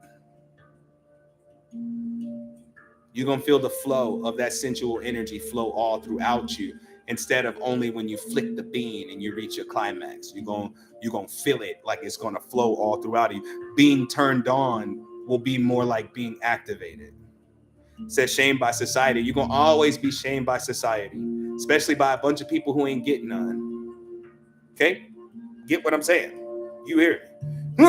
you're going to feel the flow of that sensual energy flow all throughout you, instead of only when you flick the bean and you reach your climax. You're going to feel it like it's going to flow all throughout you. Being turned on will be more like being activated. Says shamed by society. You're going to always be shamed by society, especially by a bunch of people who ain't getting none. Okay? Get what I'm saying? You hear me?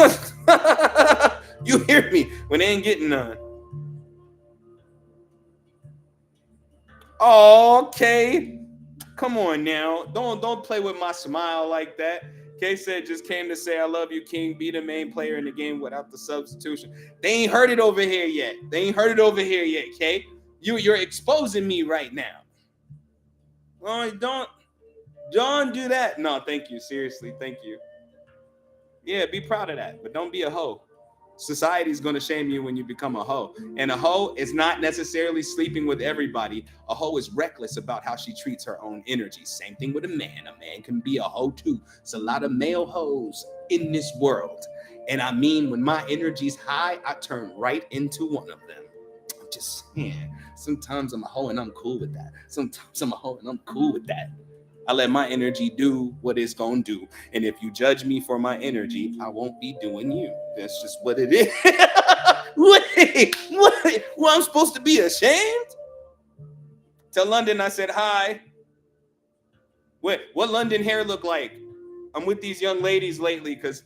You hear me? When they ain't getting none. Okay. Come on now. Don't play with my smile like that. K said, just came to say I love you, King. Be the main player in the game without the substitution. They ain't heard it over here yet. K. You're exposing me right now. Oh, don't do that. No, thank you. Seriously, thank you. Yeah, be proud of that, but don't be a hoe. Society's going to shame you when you become a hoe. And a hoe is not necessarily sleeping with everybody. A hoe is reckless about how she treats her own energy. Same thing with a man. A man can be a hoe too. It's a lot of male hoes in this world. And I mean, when my energy's high, I turn right into one of them. I'm just, sometimes I'm a hoe and I'm cool with that. Sometimes I'm a hoe and I'm cool with that. I let my energy do what it's gonna do. And if you judge me for my energy, I won't be doing you. That's just what it is. What? Well, I'm supposed to be ashamed? To London, I said hi. What London hair look like? I'm with these young ladies lately because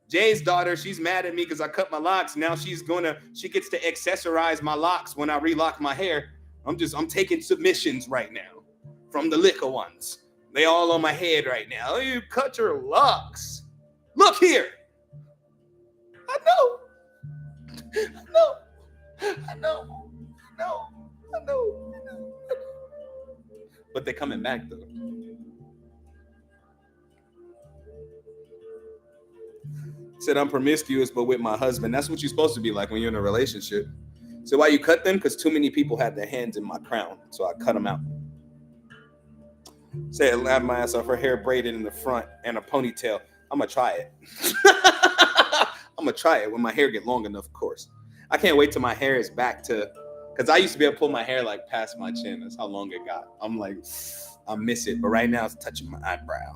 Jay's daughter, she's mad at me because I cut my locks. Now she gets to accessorize my locks when I relock my hair. I'm taking submissions right now from the liquor ones. They all on my head right now. Oh, you cut your locks. Look here. I know. I know. I know. I know. I know. But they're coming back though. Said I'm promiscuous, but with my husband. That's what you're supposed to be like when you're in a relationship. So why you cut them? Because too many people had their hands in my crown, so I cut them out. Said laugh my ass off. Her hair braided in the front and a ponytail. I'm gonna try it. I'm gonna try it when my hair get long enough, of course. I can't wait till my hair is back to, because I used to be able to pull my hair like past my chin. That's how long it got. I'm like, I miss it, but right now it's touching my eyebrow.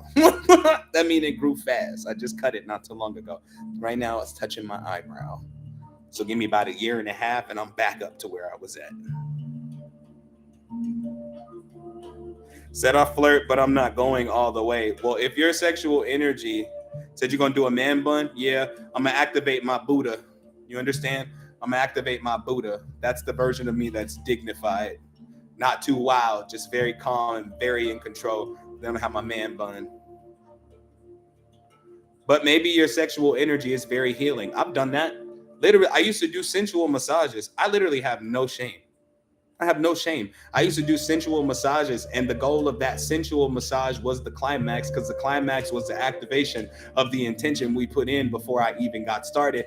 That means it grew fast. I just cut it not too long ago. Right now it's touching my eyebrow. So give me about a year and a half and I'm back up to where I was at. Said I flirt, but I'm not going all the way. Well, if your sexual energy said you're gonna do a man bun, yeah, I'm gonna activate my Buddha. You understand? I'm gonna activate my Buddha. That's the version of me that's dignified. Not too wild, just very calm and very in control. Then I'm gonna have my man bun. But maybe your sexual energy is very healing. I've done that. Literally, I used to do sensual massages. I literally have no shame. I have no shame. I used to do sensual massages, and the goal of that sensual massage was the climax, because the climax was the activation of the intention we put in before I even got started.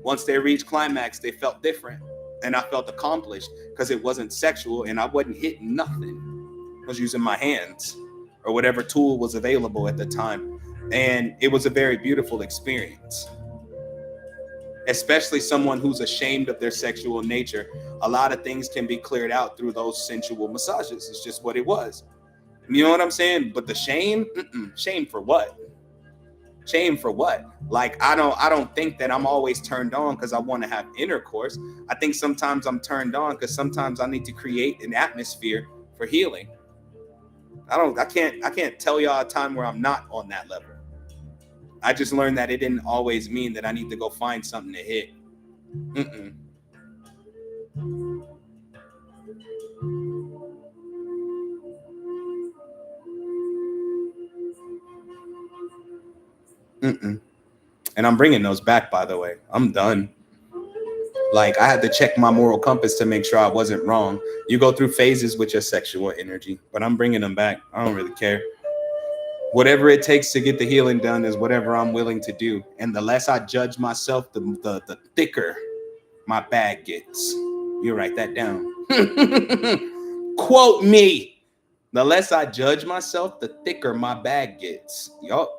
Once they reached climax, they felt different, and I felt accomplished because it wasn't sexual and I wasn't hitting nothing. I was using my hands or whatever tool was available at the time, and it was a very beautiful experience. Especially someone who's ashamed of their sexual nature, a lot of things can be cleared out through those sensual massages. It's just what it was. You know what I'm saying? But the shame, shame for what? Shame for what? Like, I don't think that I'm always turned on because I want to have intercourse. I think sometimes I'm turned on because sometimes I need to create an atmosphere for healing. I can't tell y'all a time where I'm not on that level. I just learned that it didn't always mean that I need to go find something to hit. And I'm bringing those back, by the way. I'm done. Like, I had to check my moral compass to make sure I wasn't wrong. You go through phases with your sexual energy, but I'm bringing them back. I don't really care. Whatever it takes to get the healing done is whatever I'm willing to do. And the less I judge myself, the thicker my bag gets. You write that down. Quote me. The less I judge myself, the thicker my bag gets. Yup.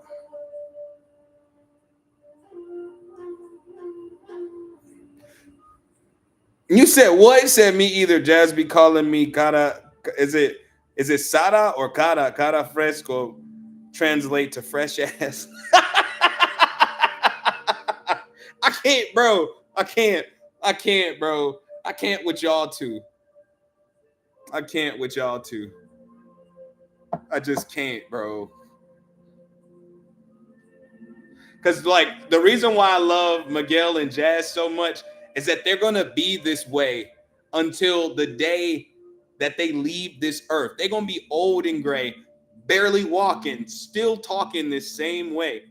You said what? Said me either. Jazz be calling me cara. Is it Sara or cara? Cara fresco translate to fresh ass. I can't, bro. I can't, bro. I can't with y'all two. I can't with y'all two. I just can't, bro. Because, like, the reason why I love Miguel and Jazz so much is that they're going to be this way until the day that they leave this earth. They're going to be old and gray, barely walking, still talking this same way.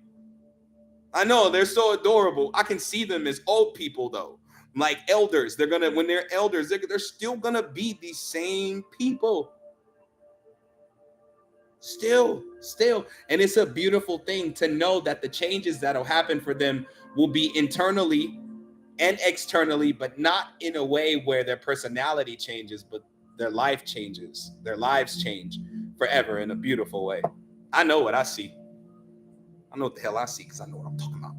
I know, they're so adorable. I can see them as old people, though. Like elders. When they're elders, they're still going to be these same people. Still. And it's a beautiful thing to know that the changes that'll happen for them will be internally and externally, but not in a way where their personality changes, but their life changes. Their lives change forever in a beautiful way. I know what I see. I know what the hell I see because I know what I'm talking about.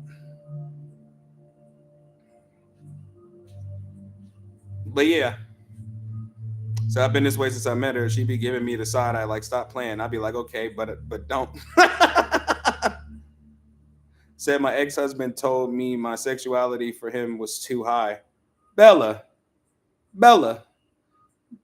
But yeah, so I've been this way since I met her. She be giving me the side eye, like, stop playing. I'd be like, okay, but don't. Said my ex-husband told me my sexuality for him was too high. Bella, Bella,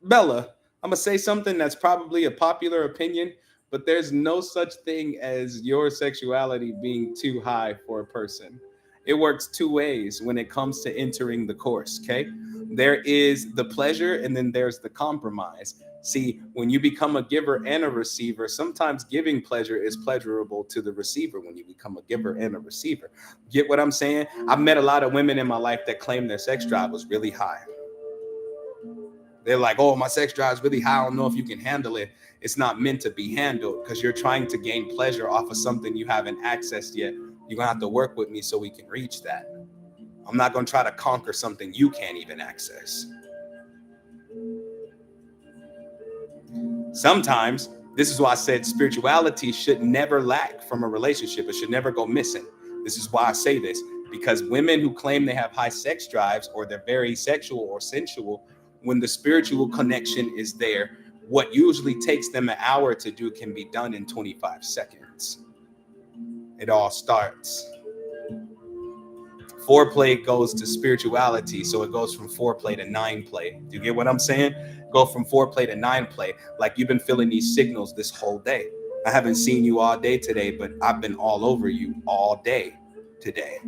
Bella, I'm gonna say something that's probably a popular opinion, but there's no such thing as your sexuality being too high for a person. It works two ways when it comes to entering the course, okay? There is the pleasure and then there's the compromise. See, when you become a giver and a receiver, sometimes giving pleasure is pleasurable to the receiver when you become a giver and a receiver. Get what I'm saying? I've met a lot of women in my life that claim their sex drive was really high. They're like, oh, my sex drive is really high. I don't know if you can handle it. It's not meant to be handled because you're trying to gain pleasure off of something you haven't accessed yet. You're going to have to work with me so we can reach that. I'm not going to try to conquer something you can't even access. Sometimes, this is why I said spirituality should never lack from a relationship. It should never go missing. This is why I say this, because women who claim they have high sex drives or they're very sexual or sensual, when the spiritual connection is there, what usually takes them an hour to do can be done in 25 seconds. It all starts. Foreplay goes to spirituality, so it goes from foreplay to 9play. Do you get what I'm saying? Go from foreplay to 9play. Like, you've been feeling these signals this whole day. I haven't seen you all day today, but I've been all over you all day today.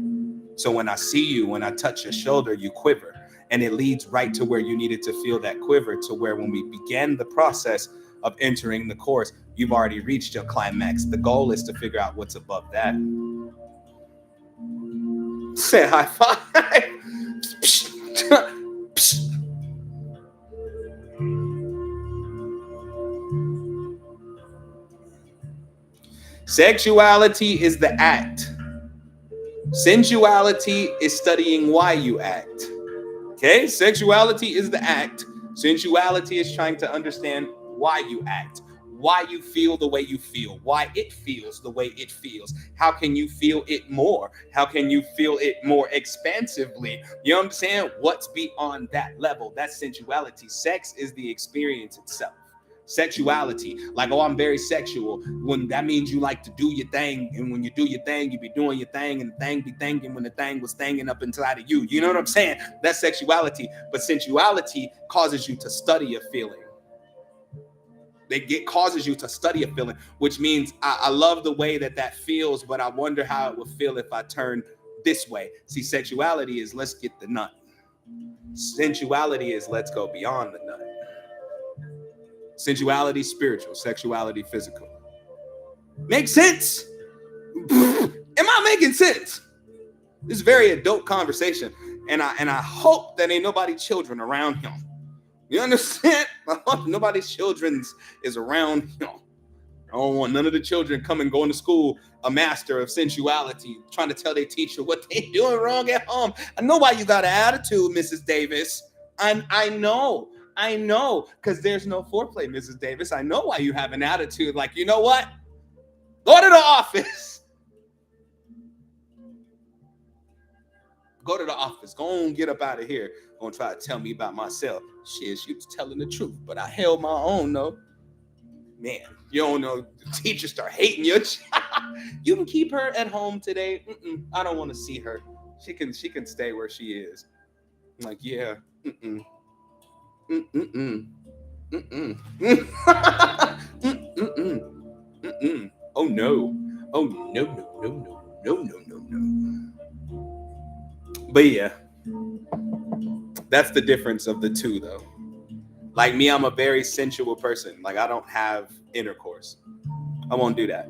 So when I see you, when I touch your shoulder, you quiver. And it leads right to where you needed to feel that quiver, to where when we began the process of entering the course, you've already reached your climax. The goal is to figure out what's above that. Say high five. Sexuality is the act. Sensuality is studying why you act. Okay? Sexuality is the act. Sensuality is trying to understand why you act, why you feel the way you feel, why it feels the way it feels. How can you feel it more? How can you feel it more expansively? You know what I'm saying? What's beyond that level? That's sensuality. Sex is the experience itself. Sexuality, like, oh, I'm very sexual, when that means you like to do your thing, and when you do your thing, you be doing your thing, and the thing be thinking when the thing was thinging up inside of you. You know what I'm saying? That's sexuality. But sensuality causes you to study a feeling. Causes you to study a feeling, which means I love the way that feels, but I wonder how it would feel if I turn this way. See, sexuality is let's get the nut. Sensuality is let's go beyond the nut. Sensuality, spiritual. Sexuality, physical. Makes sense? Am I making sense? This is very adult conversation, and I hope that ain't nobody children around him. You understand? I hope nobody's children's is around him. I don't want none of the children coming going to school a master of sensuality, trying to tell their teacher what they doing wrong at home. I know why you got an attitude, Mrs. Davis. I know, because there's no foreplay, Mrs. Davis. I know why you have an attitude. Like, you know what? Go to the office. Go to the office. Go on, get up out of here. Gonna try to tell me about myself. Shit, she was telling the truth, but I held my own, though. Man, you don't know. The teachers start hating you. You can keep her at home today. I don't want to see her. She can stay where she is. I'm like, yeah. Oh no. Oh no. But yeah, that's the difference of the two, though. Like me, I'm a very sensual person. Like, I don't have intercourse. I won't do that.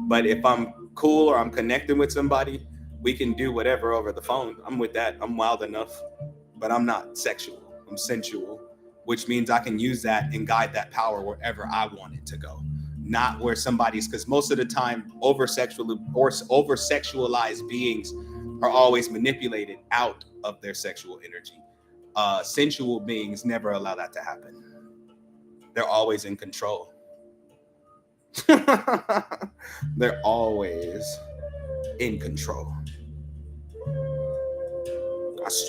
But if I'm cool or I'm connecting with somebody, we can do whatever over the phone. I'm with that. I'm wild enough. But I'm not sexual. I'm sensual, which means I can use that and guide that power wherever I want it to go. Not where somebody's, because most of the time, over-sexualized beings are always manipulated out of their sexual energy. Sensual beings never allow that to happen. They're always in control. They're always in control.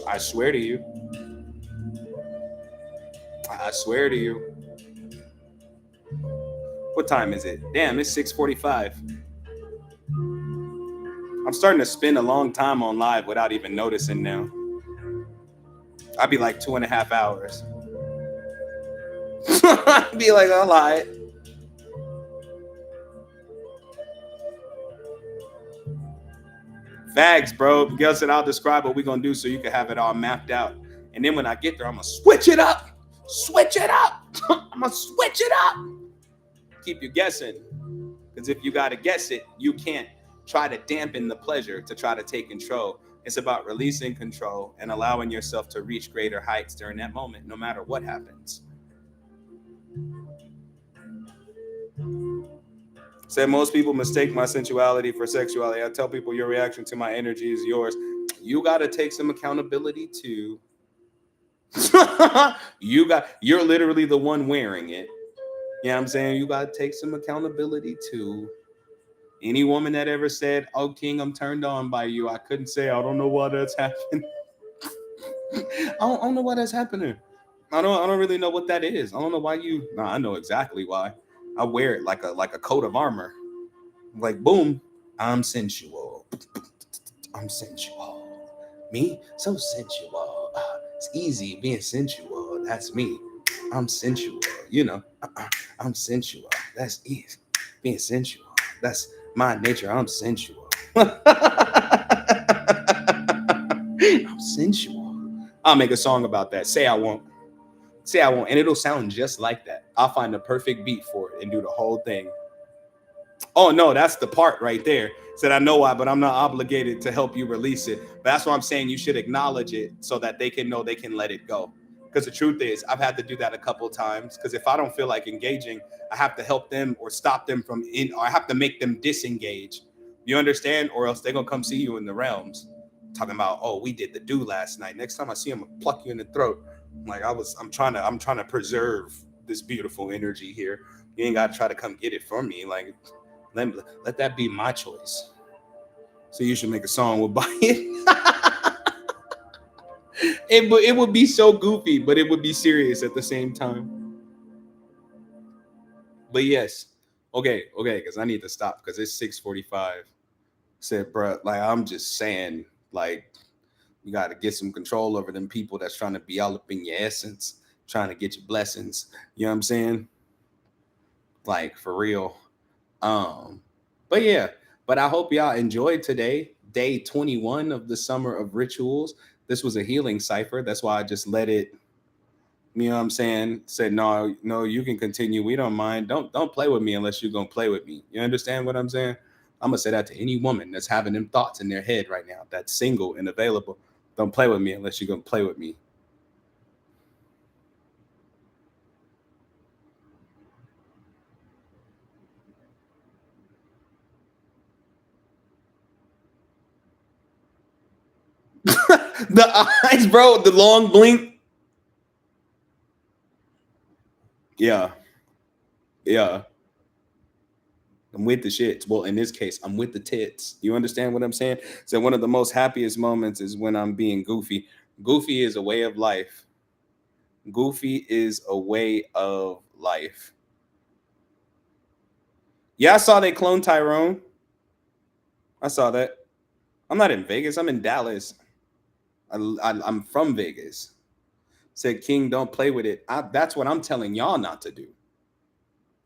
I swear to you. I swear to you. What time is it? Damn, it's 6:45. I'm starting to spend a long time on live without even noticing now. I'd be like 2.5 hours. I'd be like, I'll lie. Facts, bro. Miguel said I'll describe what we're gonna do so you can have it all mapped out. And then when I get there, I'm gonna switch it up. Switch it up. I'm gonna switch it up. Keep you guessing. Because if you gotta guess it, you can't try to dampen the pleasure to try to take control. It's about releasing control and allowing yourself to reach greater heights during that moment, no matter what happens. Said most people mistake my sensuality for sexuality. I tell people your reaction to my energy is yours. You got to take some accountability too. You're literally the one wearing it. You know what I'm saying? You got to take some accountability too. Any woman that ever said, "Oh, King, I'm turned on by you," I couldn't say, "I don't know why that's happening." I don't know why that's happening. I don't really know what that is. I don't know why you. No, I know exactly why. I wear it like a coat of armor. Like boom, I'm sensual. I'm sensual. Me, so sensual. It's easy being sensual. That's me. I'm sensual. You know, I'm sensual. That's easy. Being sensual. That's my nature. I'm sensual. I'm sensual. I'll make a song about that. Say I won't. Say I won't. And it'll sound just like that. I'll find the perfect beat for it and do the whole thing. Oh no, that's the part right there. Said I know why, but I'm not obligated to help you release it. But that's why I'm saying you should acknowledge it so that they can know they can let it go. Because the truth is, I've had to do that a couple of times. Because if I don't feel like engaging, I have to help them or stop them from in, or I have to make them disengage. You understand? Or else they're gonna come see you in the realms, talking about, oh, we did the do last night. Next time I see them, I'll pluck you in the throat. Like I'm trying to preserve this beautiful energy here. You ain't gotta try to come get it from me. Like let that be my choice. So you should make a song with buy it. It would be so goofy, but it would be serious at the same time. But yes, okay, because I need to stop because it's 6:45. Said, bro, like I'm just saying, like you got to get some control over them people that's trying to be all up in your essence, trying to get your blessings. You know what I'm saying? Like for real. Um, but yeah, but I hope y'all enjoyed today, day 21 of the summer of rituals. This was a healing cipher. That's why I just let it, you know what I'm saying? Said, no, no, you can continue. We don't mind. Don't play with me unless you're gonna play with me. You understand what I'm saying? I'm gonna say that to any woman that's having them thoughts in their head right now, that's single and available. Don't play with me unless you're gonna play with me. The eyes, bro, the long blink. Yeah, yeah. I'm with the shits. Well, in this case, I'm with the tits. You understand what I'm saying? So one of the most happiest moments is when I'm being goofy. Goofy is a way of life. Goofy is a way of life. Yeah, I saw they cloned Tyrone. I saw that. I'm not in Vegas. I'm in Dallas. I'm from Vegas. Said King, don't play with it. That's what I'm telling y'all not to do.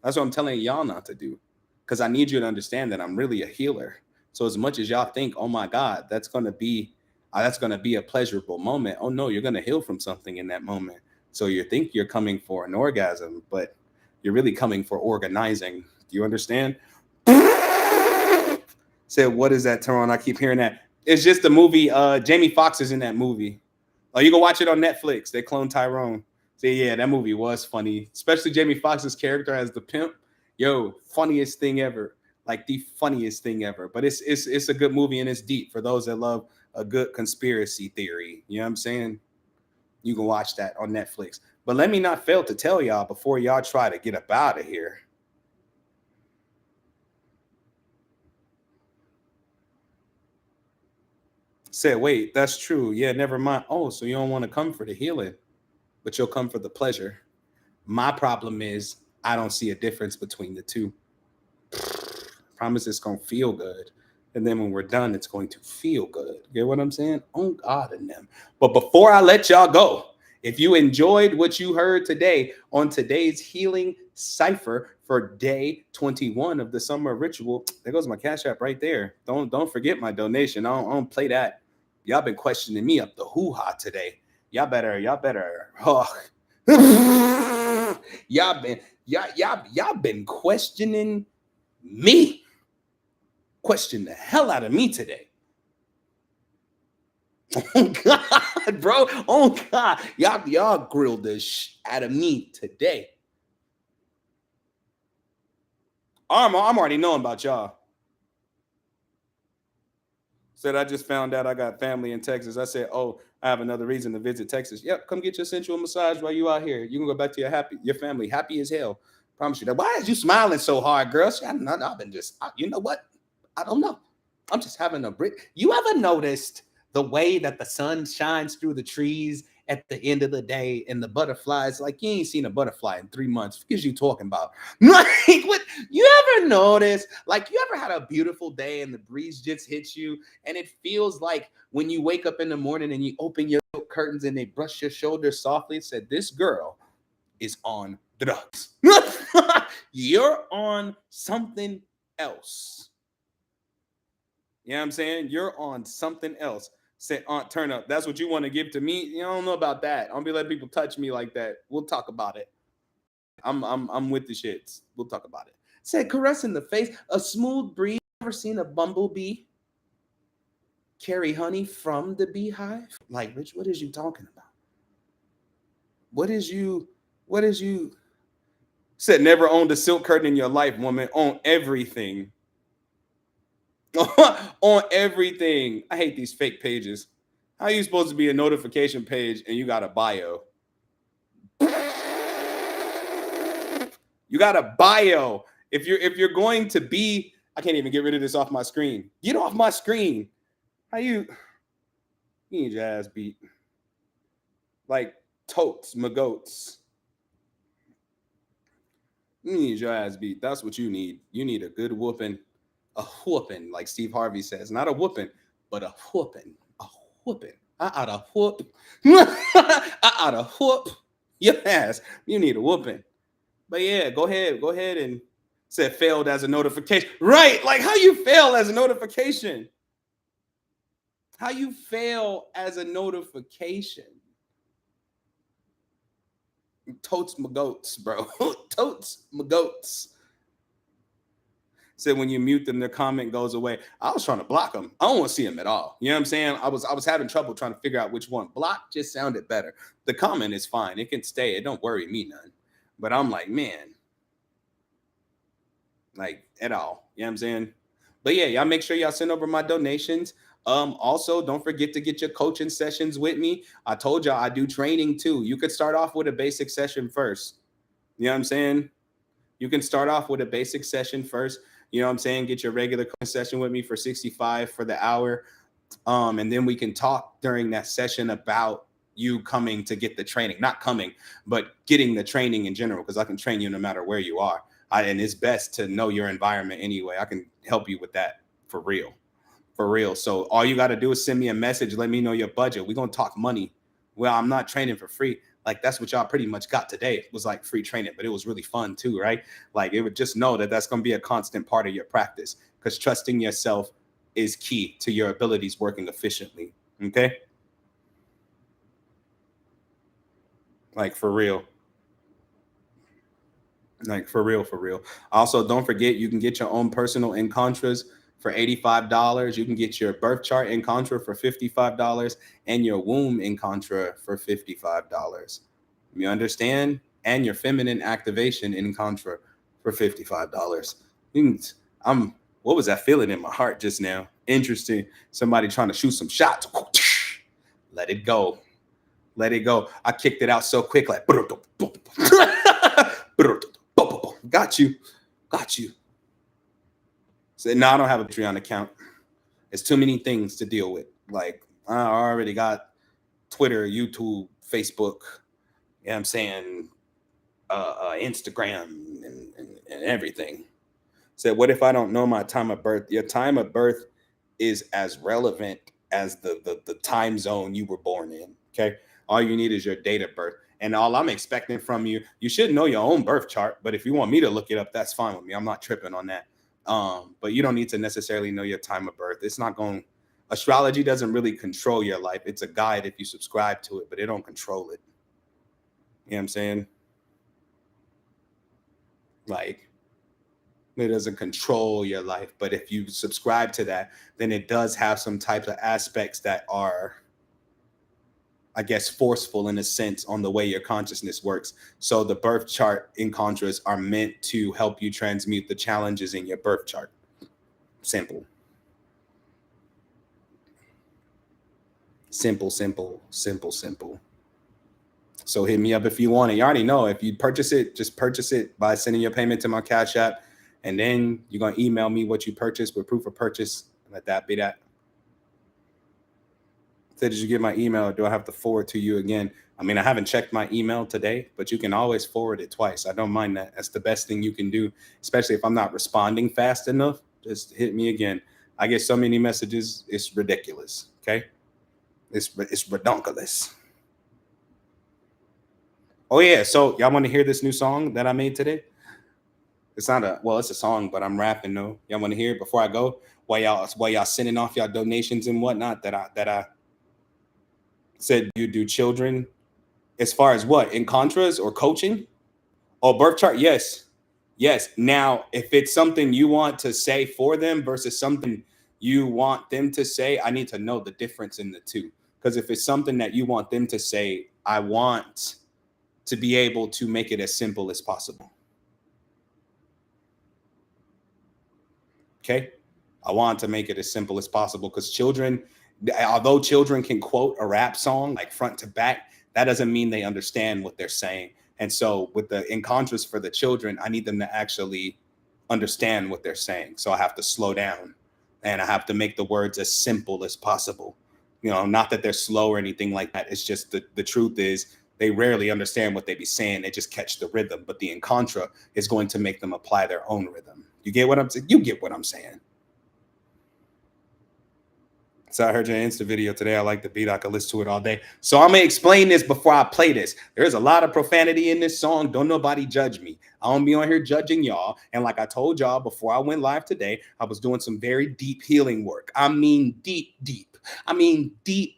That's what I'm telling y'all not to do. Because I need you to understand that I'm really a healer. So as much as y'all think, oh my God, that's gonna be a pleasurable moment. Oh no, you're gonna heal from something in that moment. So you think you're coming for an orgasm, but you're really coming for organizing. Do you understand? Said, what is that, Tyrone? I keep hearing that. It's just the movie. Jamie Foxx is in that movie. Oh, you can watch it on Netflix. They clone Tyrone. So yeah, that movie was funny, especially Jamie Foxx's character as the pimp. Yo, funniest thing ever. Like the funniest thing ever. But it's a good movie and it's deep for those that love a good conspiracy theory. You know what I'm saying? You can watch that on Netflix. But let me not fail to tell y'all before y'all try to get up out of here. Said, wait, that's true. Yeah, never mind. Oh, so you don't want to come for the healing, but you'll come for the pleasure. My problem is I don't see a difference between the two. Promise it's gonna feel good. And then when we're done, it's going to feel good. Get what I'm saying? Oh God in them. But before I let y'all go, if you enjoyed what you heard today on today's healing cipher for day 21 of the summer ritual, there goes my cash app right there. Don't forget my donation. I don't play that. Y'all been questioning me up the hoo-ha today. Y'all better. Oh. y'all been questioning me. Question the hell out of me today. Oh God, bro. Oh God. Y'all grilled the out of me today. I'm already knowing about y'all. Said I just found out I got family in Texas. I said, oh, I have another reason to visit Texas. Yep, come get your sensual massage while you out here. You can go back to your family, happy as hell. Promise you that. Why is you smiling so hard, girl? I've been just, you know what? I don't know. I'm just having a break. You ever noticed the way that the sun shines through the trees at the end of the day and the butterflies? Like you ain't seen a butterfly in 3 months. What is you talking about? Like what? You ever notice? Like you ever had a beautiful day and the breeze just hits you, and it feels like when you wake up in the morning and you open your curtains and they brush your shoulders softly. It said, "This girl is on drugs. You're on something else." You know what I'm saying? You're on something else. Say, Aunt Turn Up. That's what you want to give to me? You don't know about that. I don't be letting people touch me like that. We'll talk about it. I'm with the shits. We'll talk about it. Said caress in the face, a smooth breeze. Ever seen a bumblebee carry honey from the beehive? Like, Rich, what is you talking about? What is you said never owned a silk curtain in your life, woman. On everything. On everything. I hate these fake pages. How are you supposed to be a notification page and you got a bio? You got a bio. If you're going to be, I can't even get rid of this off my screen. Get off my screen. How you need your ass beat? Like totes, magoats. You need your ass beat. That's what you need. You need a good whooping. A whooping, like Steve Harvey says. Not a whooping, but a whooping. A whooping. I oughta whoop. I oughta whoop your ass. You need a whooping. But yeah, go ahead and said failed as a notification. Right, like how you fail as a notification. How you fail as a notification. Totes my goats, bro. Totes my goats. Said when you mute them, their comment goes away. I was trying to block them. I don't want to see them at all. You know what I'm saying? I was having trouble trying to figure out which one. Block just sounded better. The comment is fine. It can stay. It don't worry me none. But I'm like, man, like at all. You know what I'm saying? But yeah, y'all make sure y'all send over my donations. Also, don't forget to get your coaching sessions with me. I told y'all I do training too. You could start off with a basic session first. You know what I'm saying? You can start off with a basic session first. You know what I'm saying? Get your regular session with me for 65 for the hour. And then we can talk during that session about you coming to get the training, not coming, but getting the training in general, because I can train you no matter where you are. And it's best to know your environment anyway. I can help you with that for real. For real. So all you got to do is send me a message. Let me know your budget. We're going to talk money. Well, I'm not training for free. Like that's what y'all pretty much got today. It was like free training, but it was really fun too, right? Like it would just know that that's going to be a constant part of your practice, because trusting yourself is key to your abilities working efficiently. Okay. Like for real. Like for real, for real. Also, don't forget you can get your own personal Encontras for $85. You can get your birth chart Encontra for $55 and your womb Encontra for $55. You understand? And your feminine activation Encontra for $55. I'm what was that feeling in my heart just now? Interesting. Somebody trying to shoot some shots. Let it go. Let it go. I kicked it out so quick, like got you. Got you. So no, I don't have a Patreon account. It's too many things to deal with. Like I already got Twitter, YouTube, Facebook. You know what I'm saying? Instagram and everything. Said, what if I don't know my time of birth? Your time of birth is as relevant as the time zone you were born in. Okay. All you need is your date of birth. And all I'm expecting from you, you should know your own birth chart. But if you want me to look it up, that's fine with me. I'm not tripping on that. But you don't need to necessarily know your time of birth. It's not going, astrology doesn't really control your life. It's a guide if you subscribe to it, but it don't control it. You know what I'm saying? Like, it doesn't control your life, but if you subscribe to that, then it does have some types of aspects that are, I guess, forceful in a sense on the way your consciousness works. So the birth chart encounters are meant to help you transmute the challenges in your birth chart. Simple. Simple, simple, simple, simple. So hit me up if you want it. You already know, if you purchase it, just purchase it by sending your payment to my Cash App. And then you're going to email me what you purchased with proof of purchase. Let that be that. Said, did you get my email, or do I have to forward to you again? I mean, I haven't checked my email today, but you can always forward it twice. I don't mind that. That's the best thing you can do, especially if I'm not responding fast enough. Just hit me again. I get so many messages. It's ridiculous. Okay. It's redonkulous. Oh, yeah. So y'all want to hear this new song that I made today? It's not it's a song, but I'm rapping though. Y'all want to hear it before I go? While y'all sending off y'all donations and whatnot, that I said you do children as far as what? In contras or coaching? Oh, birth chart? Yes. Yes. Now, if it's something you want to say for them versus something you want them to say, I need to know the difference in the two. Because if it's something that you want them to say, I want to be able to make it as simple as possible. Okay. I want to make it as simple as possible because children, although children can quote a rap song like front to back, that doesn't mean they understand what they're saying. And so with the encounters for the children, I need them to actually understand what they're saying. So I have to slow down and I have to make the words as simple as possible. You know, not that they're slow or anything like that. It's just the truth is they rarely understand what they be saying. They just catch the rhythm. But the encounter is going to make them apply their own rhythm. You get what I'm saying? You get what I'm saying. So I heard your Insta video today. I like the beat. I could listen to it all day. So I'm going to explain this before I play this. There's a lot of profanity in this song. Don't nobody judge me. I don't be on here judging y'all. And like I told y'all before I went live today, I was doing some very deep healing work. I mean, deep. I mean, deep.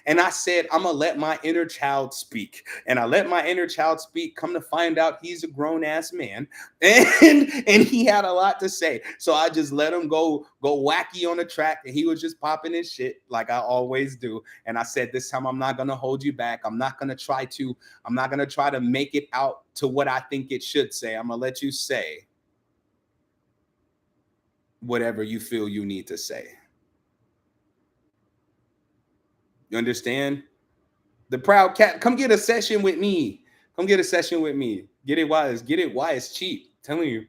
And I said, I'm going to let my inner child speak. And I let my inner child speak. Come to find out, he's a grown ass man. And he had a lot to say. So I just let him go wacky on the track. And he was just popping his shit like I always do. And I said, this time I'm not going to hold you back. I'm not going to try to make it out to what I think it should say. I'm going to let you say whatever you feel you need to say. You understand? The proud cat, come get a session with me. Come get a session with me. Get it while it's cheap. I'm telling you.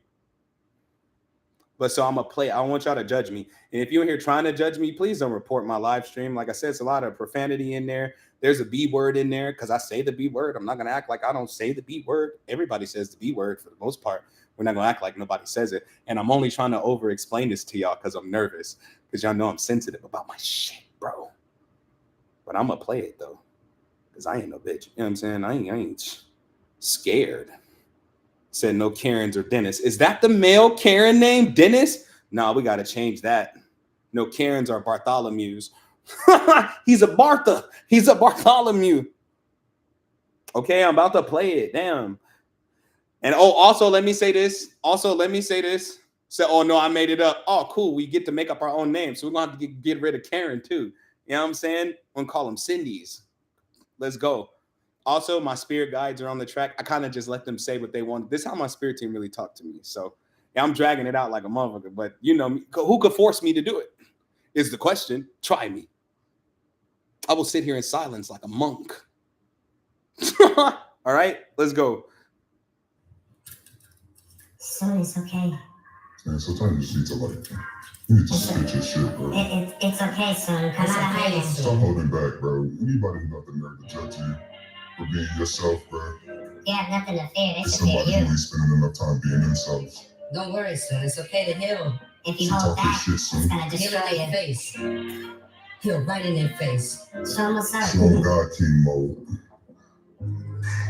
But so I'm going to play. I don't want y'all to judge me. And if you're here trying to judge me, please don't report my live stream. Like I said, it's a lot of profanity in there. There's a B word in there because I say the B word. I'm not going to act like I don't say the B word. Everybody says the B word for the most part. We're not going to act like nobody says it. And I'm only trying to over explain this to y'all because I'm nervous. Because y'all know I'm sensitive about my shit, bro. But I'm going to play it, though, because I ain't no bitch. You know what I'm saying? I ain't scared. Said no Karens or Dennis. Is that the male Karen name, Dennis? No, we got to change that. No Karens or Bartholomews. He's a Bartha. He's a Bartholomew. Okay, I'm about to play it. Damn. And also let me say this. So, oh, no, I made it up. Oh, cool. We get to make up our own name. So we're going to have to get rid of Karen, too. You know what I'm saying? I'm going to call them Cindy's. Let's go. Also, my spirit guides are on the track. I kind of just let them say what they want. This is how my spirit team really talk to me. So, yeah, I'm dragging it out like a motherfucker. But, you know, who could force me to do it is the question. Try me. I will sit here in silence like a monk. All right, let's go. Son, it's okay. Man, sometimes you just need to you need to spit your shit, bro. It's okay, son. Come out of hiding. Stop holding back, bro. Anybody who got the nerve to judge you for being yourself, bro, You have nothing to fear. They It's should fear somebody you. really spending enough time being themselves. Don't worry, son. It's okay to heal. If you She hold talking back, shit, it's son. gonna Heal destroy in their you. face. Heal right in their face. Show them what's up. She on God King mode.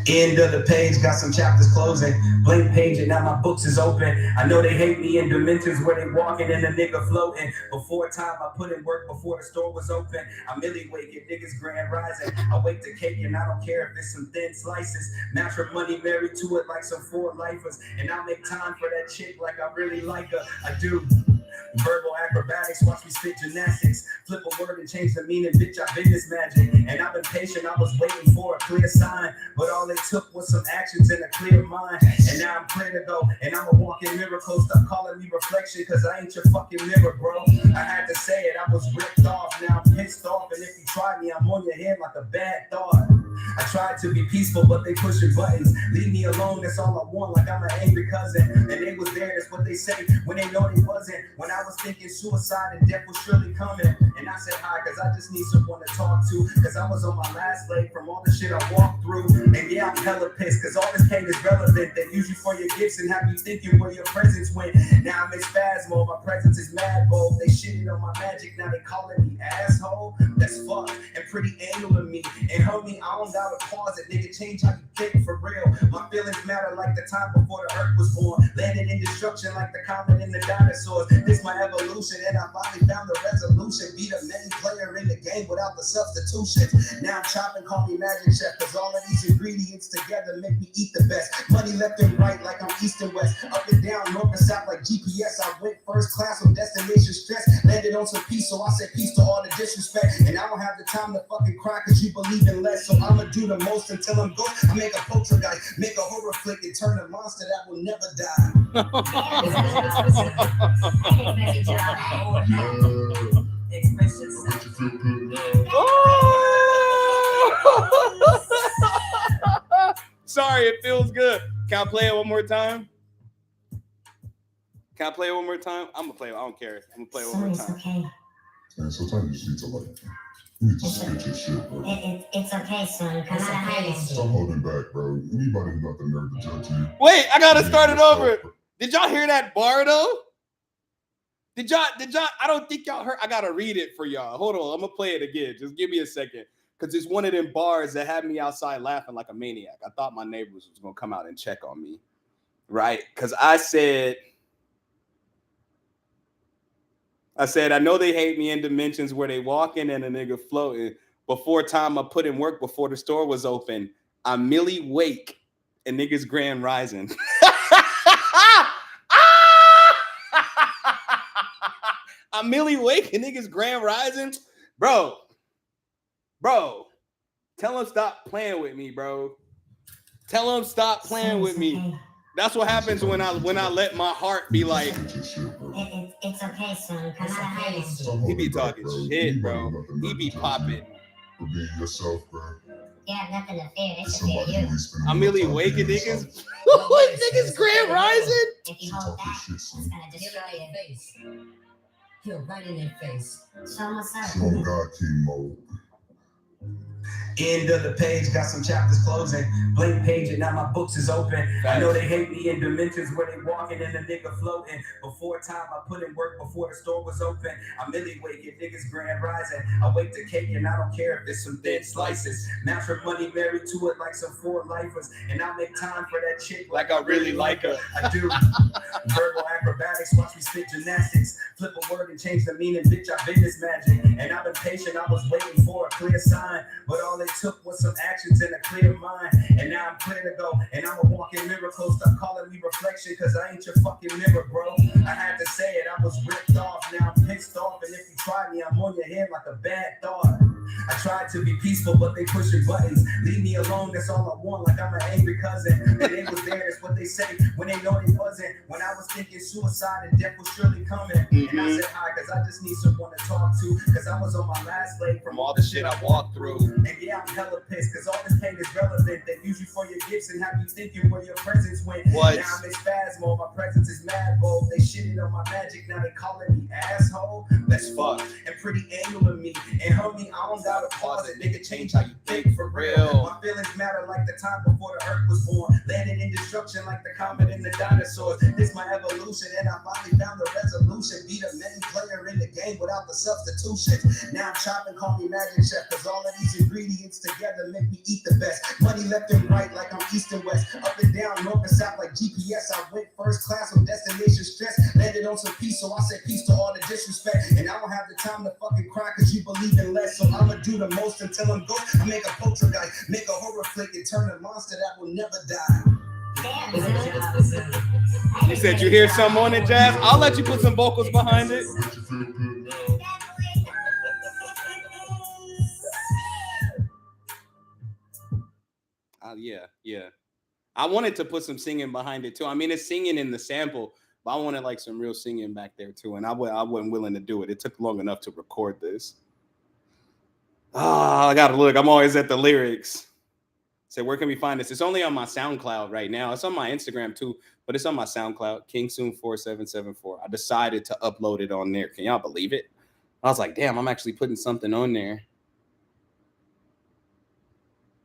End of the page, got some chapters closing. Blank page, and now my books is open. I know they hate me in dimensions where they walking and a nigga floating. Before time, I put in work before the store was open. I'm Millie waking, niggas grand rising. I wake the cake and I don't care if it's some thin slices. Matrimony married to it like some 4 lifers. And I make time for that chick like I really like her. I do. Verbal acrobatics, watch me spit gymnastics. Flip a word and change the meaning, bitch, I've been this magic. And I've been patient, I was waiting for a clear sign. But all it took was some actions and a clear mind. And now I'm clear to go, and I'm a walking miracle. Stop calling me reflection, cause I ain't your fucking mirror, bro. I had to say it, I was ripped off, now I'm pissed off. And if you try me, I'm on your head like a bad thought. I tried to be peaceful, but they pushing buttons. Leave me alone, that's all I want, like I'm an angry cousin. And they was there, that's what they say, when they know they wasn't. When I was thinking suicide and death was surely coming. And I said hi, cause I just need someone to talk to. Cause I was on my last leg from all the shit I walked through. And yeah, I'm hella pissed, cause all this pain is relevant. They use you for your gifts and have you thinking where your presence went. Now I'm in spasmo, my presence is mad bold. They shitted on my magic, now they calling me asshole. That's fucked and pretty anal to me. And homie, I don't got a pause it, nigga, change how you think for real. My feelings matter like the time before the earth was born. Landed in destruction like the comet in the dinosaurs. This my evolution and I finally found the resolution. Be the main player in the game without the substitutions. Now I'm chopping, call me Magic Chef. Cause all of these ingredients together make me eat the best. Money left and right like I'm east and west. Up and down, north and south like GPS. I went first class on destination stress. Landed on some peace, so I said peace to all the disrespect. And I don't have the time to fucking cry cause you believe in less. So I'ma do the most until I'm ghost. I make a poltergeist, make a horror flick and turn a monster that will never die. Sorry, it feels good. Can I play it one more time? Can I play it one more time? I'm gonna play it. I don't care. I'm gonna play it one more Son, it's time. okay. Man, sometimes you just need to you need to spit your shit, bro. It's okay, son. Come It's out of okay, hiding. son. Stop holding back, bro. Anybody who got the nerve to judge you. Wait, I gotta Yeah, start it yourself, over. bro. Did y'all hear that bar though? Did y'all? I don't think y'all heard. I gotta read it for y'all. Hold on, I'm gonna play it again. Just give me a second. Cause it's one of them bars that had me outside laughing like a maniac. I thought my neighbors was gonna come out and check on me. Right? Cause I said, I know they hate me in dimensions where they walking and a nigga floating. Before time I put in work before the store was open. I'm Millie Wake and niggas grand rising. I'm Millie Wake and niggas grand rising. Bro, tell them stop playing with me, bro. Tell them stop playing with me. That's what happens when I let my heart be like, Spit your shit, bro. It's okay, son. Come It's out of okay, hiding. Stop he be holding back, talking bro. shit, Anybody bro. who got the He nerve be to judge popping. you for being yourself, bro. You have nothing to fear. They It's should fear somebody you. really spending I'm enough Millie time Waking being niggas. themselves. What niggas grand rising? If She you hold talking back, shit, it's son. gonna Heal destroy in you. their face. Heal right in their face. Show them what's up. She on God King mode. End of the page, got some chapters closing. Blank page, and now my books is open. I know they hate me in dimensions where they walking and a nigga floating. Before time, I put in work before the store was open. I'm Millie waking, niggas grand rising. I wake the cake and I don't care if it's some thin slices. Matrimony married to it like some 4 lifers. And I make time for that chick like I really like her. I do. Verbal acrobatics, watch me spit gymnastics. Flip a word and change the meaning, bitch, I've been this magic. And I've been patient, I was waiting for a clear sign. But all it took was some actions and a clear mind. And now I'm clear to go, and I'm a walking miracle. Stop calling me reflection, cause I ain't your fucking mirror, bro. I had to say it, I was ripped off, now I'm pissed off. And if you try me, I'm on your head like a bad thought. I tried to be peaceful, but they pushing buttons. Leave me alone, that's all I want, like I'm an angry cousin. And they was there, that's what they say, when they know they wasn't. When I was thinking suicide and death was surely coming. And I said hi, cause I just need someone to talk to. Cause I was on my last leg from all the shit I walked through. And yeah, I'm hella pissed, cause all this pain is relevant. They use you for your gifts and have you thinking where your presence went. What? Now I'm in spasmo, my presence is mad bold. They shitted on my magic, now they calling me asshole. That's fucked and pretty anal to me. And homie, I don't gotta pause it, nigga, change how you think for real. My feelings matter like the time before the earth was born. Landed in destruction like the comet and the dinosaurs. This my evolution, and I finally found the resolution. Be the main player in the game without the substitutions. Now I'm chopping, call me Magic Chef, cause all of these ingredients together make me eat the best. Money left and right like I'm east and west. Up and down, north and south like GPS. I went first class on destination stress. Landed on some peace, so I said peace to all the disrespect. And I don't have the time to fucking cry cause you believe in less. So I'ma do the most until I'm ghost. I make a poltergeist, make a horror flick, and turn a monster that will never die. Damn, son. You said you hear something on it, Jazz? I'll let you put some vocals behind it. Make you feel good now. Yeah. I wanted to put some singing behind it too. I mean, it's singing in the sample, but I wanted like some real singing back there too. And I wasn't willing to do it. It took long enough to record this. I gotta look. I'm always at the lyrics. So where can we find this? It's only on my SoundCloud right now. It's on my Instagram too, but it's on my SoundCloud, KingSoon4774. I decided to upload it on there. Can y'all believe it? I was like, damn, I'm actually putting something on there.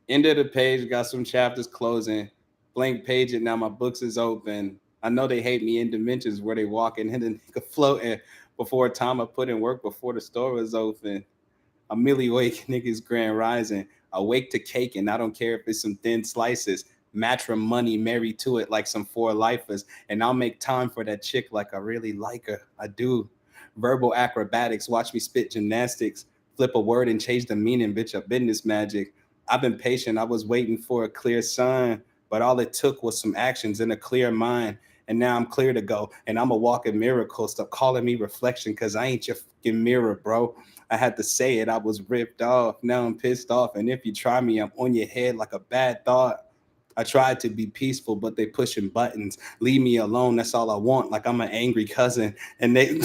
End of the page, got some chapters closing. Blank page, and now my books is open. I know they hate me in dimensions where they walking and then floating before time I put in work before the store was open. I'm merely awake, niggas grand rising. Awake to cake, and I don't care if it's some thin slices. Matrimony, married to it like some 4 lifers. And I'll make time for that chick like I really like her. I do. Verbal acrobatics, watch me spit gymnastics. Flip a word and change the meaning, bitch, I've been this magic. I've been patient, I was waiting for a clear sign. But all it took was some actions and a clear mind. And now I'm clear to go. And I'm a walking miracle. Stop calling me reflection, because I ain't your fucking mirror, bro. I had to say it. I was ripped off. Now I'm pissed off. And if you try me, I'm on your head like a bad thought. I tried to be peaceful, but they pushing buttons. Leave me alone. That's all I want. Like I'm an angry cousin. And they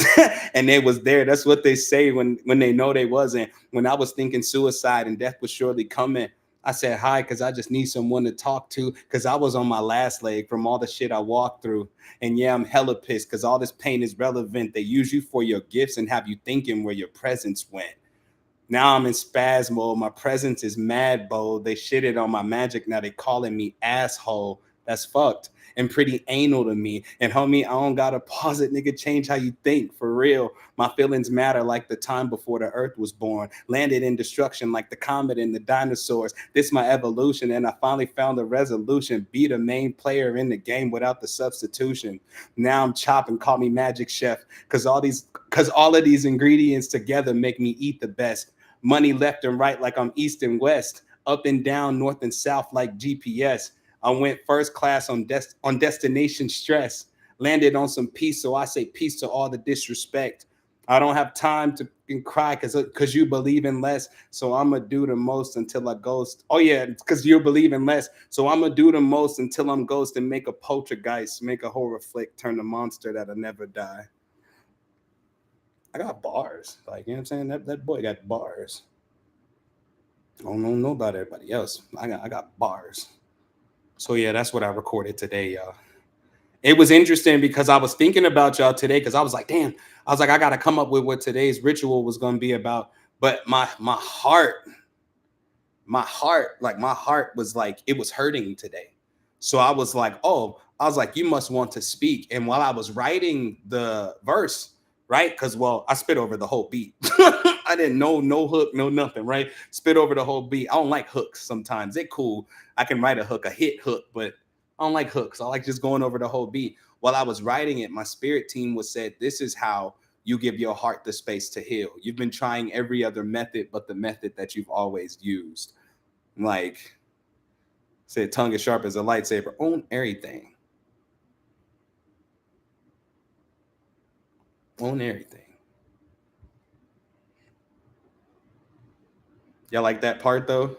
and they was there. That's what they say when they know they wasn't. When I was thinking suicide and death was surely coming, I said hi because I just need someone to talk to, because I was on my last leg from all the shit I walked through. And yeah, I'm hella pissed because all this pain is relevant. They use you for your gifts and have you thinking where your presence went. Now I'm in spaz mode. My presence is mad bold. They shitted on my magic. Now they calling me asshole. That's fucked and pretty anal to me. And homie, I don't gotta pause it, nigga. Change how you think, for real. My feelings matter like the time before the earth was born. Landed in destruction like the comet and the dinosaurs. This my evolution, and I finally found a resolution. Be the main player in the game without the substitution. Now I'm chopping, call me Magic Chef, because all of these ingredients together make me eat the best. Money left and right like I'm east and west. Up and down, north and south like GPS. I went first class on destination stress. Landed on some peace, so I say peace to all the disrespect. I don't have time to cry because you believe in less. So I'm going to do the most until I ghost. Oh, yeah, because you believe in less. So I'm going to do the most until I'm ghost and make a poltergeist, make a horror flick, turn the monster that'll never die. I got bars. Like, you know what I'm saying? That boy got bars. I don't know about everybody else. I got bars. So yeah, that's what I recorded today, y'all. It was interesting because I was thinking about y'all today, because I was like, damn, I got to come up with what today's ritual was going to be about. But my heart was like, it was hurting today. So I was like, you must want to speak. And while I was writing the verse, right? Because, well, I spit over the whole beat. I didn't know no hook, no nothing, right? Spit over the whole beat. I don't like hooks sometimes. They're cool. I can write a hook, a hit hook, but I don't like hooks. I like just going over the whole beat. While I was writing it, my spirit team was said, this is how you give your heart the space to heal. You've been trying every other method, but the method that you've always used. Like, said, tongue is sharp as a lightsaber. Own everything. Own everything. Y'all like that part though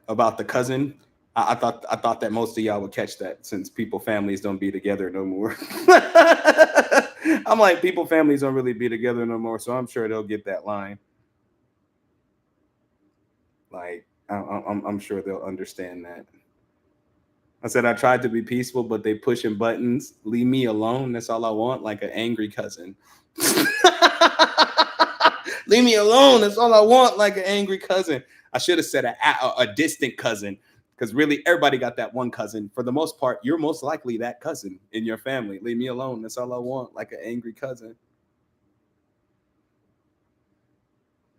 about the cousin? I thought that most of y'all would catch that, since people families don't be together no more. I'm like, people families don't really be together no more, so I'm sure they'll get that line. Like, I'm sure they'll understand that. I said I tried to be peaceful, but they pushing buttons. Leave me alone. That's all I want, like an angry cousin. Leave me alone. That's all I want, like an angry cousin. I should have said a distant cousin, because really everybody got that one cousin. For the most part, you're most likely that cousin in your family. Leave me alone. That's all I want, like an angry cousin.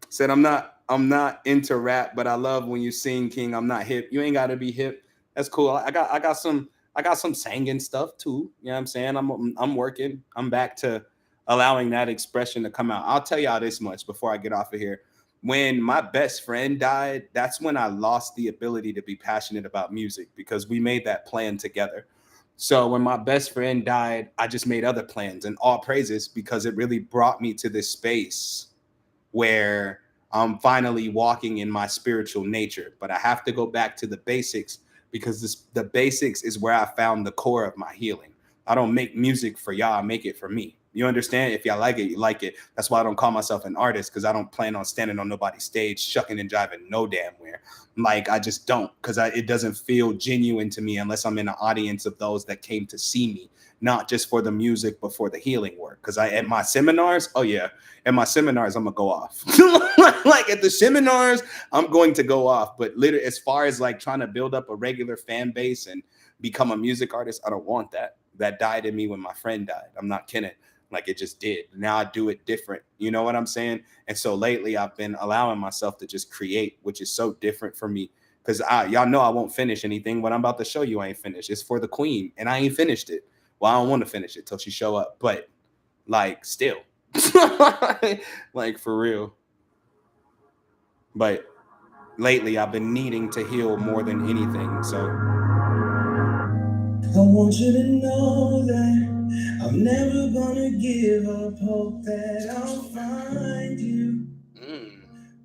Said I'm not into rap, but I love when you sing, King. I'm not hip. You ain't gotta be hip. That's cool. I got some singing stuff too. You know what I'm saying? I'm working. I'm back to allowing that expression to come out. I'll tell y'all this much before I get off of here. When my best friend died, that's when I lost the ability to be passionate about music, because we made that plan together. So when my best friend died, I just made other plans, and all praises, because it really brought me to this space where I'm finally walking in my spiritual nature. But I have to go back to the basics, because the basics is where I found the core of my healing. I don't make music for y'all, I make it for me. You understand? If y'all like it, you like it. That's why I don't call myself an artist, because I don't plan on standing on nobody's stage, shucking and jiving no damn where. Like, I just don't, because it doesn't feel genuine to me unless I'm in an audience of those that came to see me, not just for the music, but for the healing work. Because at my seminars, oh yeah, at my seminars, I'm gonna go off. Like at the seminars, I'm going to go off. But literally, as far as like trying to build up a regular fan base and become a music artist, I don't want that. That died in me when my friend died. I'm not kidding. Like, it just did. Now I do it different. You know what I'm saying? And so lately I've been allowing myself to just create, which is so different for me. Because y'all know I won't finish anything. What I'm about to show you, I ain't finished. It's for the queen, and I ain't finished it. Well, I don't want to finish it till she show up. But like, still, like, for real. But lately I've been needing to heal more than anything. So I want you to know that I'm never gonna give up hope that I'll find you.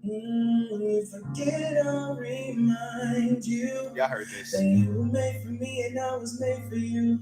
When you forget, I'll remind you y'all heard this. that you were made for me and I was made for you.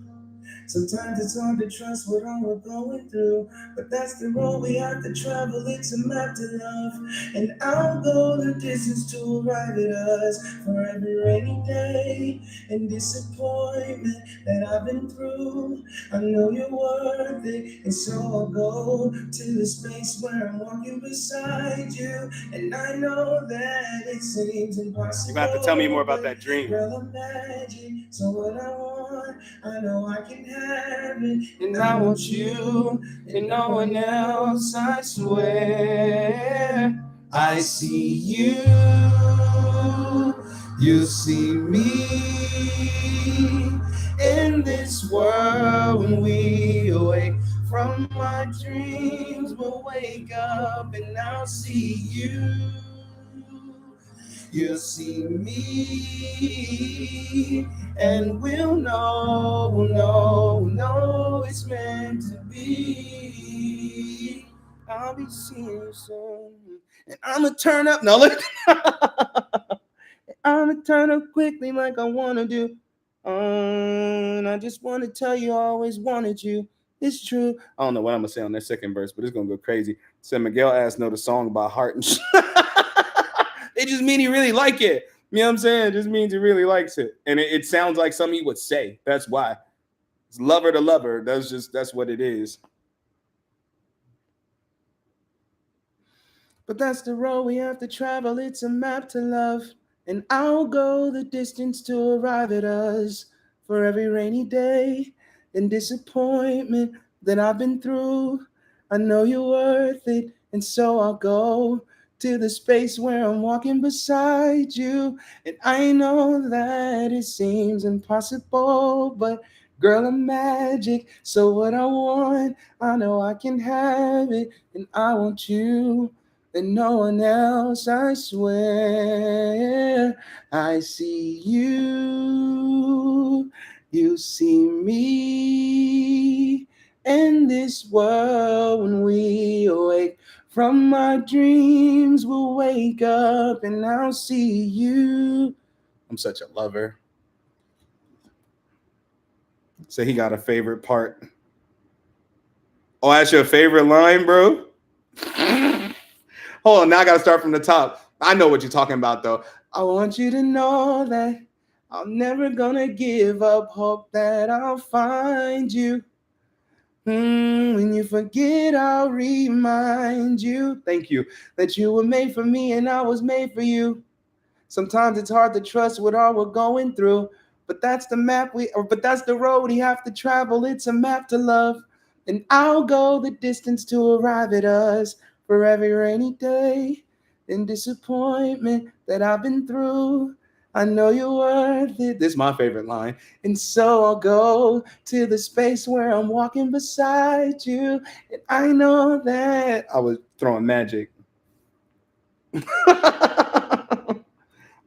Sometimes it's hard to trust what all we're going through, but that's the road we have to travel. It's a map to love, and I'll go the distance to arrive at us. For every rainy day and disappointment that I've been through, I know you're worth it, and so I'll go to the space where I'm walking beside you. And I know that it seems impossible. You have to tell me more about that dream. Girl, imagine. So what I want, I know I can have it, and I want you and no one else. I swear, I see you, you see me in this world. When we awake from my dreams, we'll wake up and I'll see you. You'll see me, and we'll know it's meant to be. I'll be seeing you soon, and I'ma turn up. No, look, I'ma turn up quickly like I wanna do. And I just wanna tell you, I always wanted you. It's true. I don't know what I'm gonna say on that second verse, but it's gonna go crazy. So Miguel asked know the song about heart and shit. It just mean he really like it. You know what I'm saying? It just means he really likes it. And it sounds like something he would say. That's why. It's lover to lover. That's what it is. But that's the road we have to travel. It's a map to love. And I'll go the distance to arrive at us. For every rainy day and disappointment that I've been through, I know you're worth it. And so I'll go to the space where I'm walking beside you. And I know that it seems impossible, but girl, I'm magic. So what I want, I know I can have it. And I want you and no one else. I swear, I see you, you see me in this world. When we awake from my dreams, we'll wake up and I'll see you. I'm such a lover. So he got a favorite part. Oh, that's your favorite line, bro? Hold on, now I gotta start from the top. I know what you're talking about, though. I want you to know that I'm never gonna give up hope that I'll find you. When you forget, I'll remind you. Thank you. That you were made for me and I was made for you. Sometimes it's hard to trust what all we're going through, but that's but that's the road we have to travel. It's a map to love, and I'll go the distance to arrive at us for every rainy day and disappointment that I've been through. I know you're worth it. This is my favorite line. And so I'll go to the space where I'm walking beside you. And I know that I was throwing magic.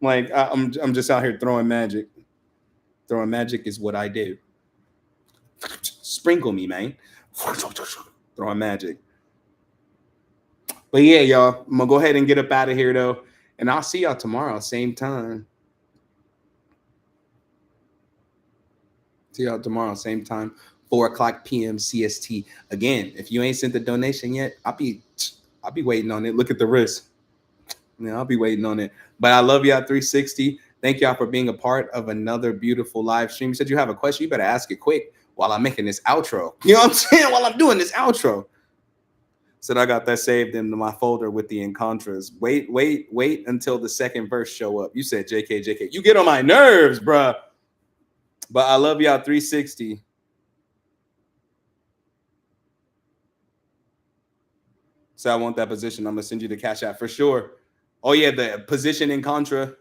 Like I'm just out here throwing magic. Throwing magic is what I do. Sprinkle me, man. Throwing magic. But yeah, y'all, I'm gonna go ahead and get up out of here though, and I'll see y'all tomorrow, same time. See y'all tomorrow, same time, 4:00 p.m. CST. Again, if you ain't sent the donation yet, I'll be waiting on it. Look at the wrist. Yeah, I'll be waiting on it. But I love y'all 360. Thank y'all for being a part of another beautiful live stream. You said you have a question, you better ask it quick while I'm making this outro. You know what I'm saying? While I'm doing this outro. Said I got that saved in my folder with the Encontras. Wait until the second verse show up. You said JK. You get on my nerves, bruh. But I love y'all 360. So I want that position. I'm gonna send you the Cash App for sure. Oh yeah, the position in Contra.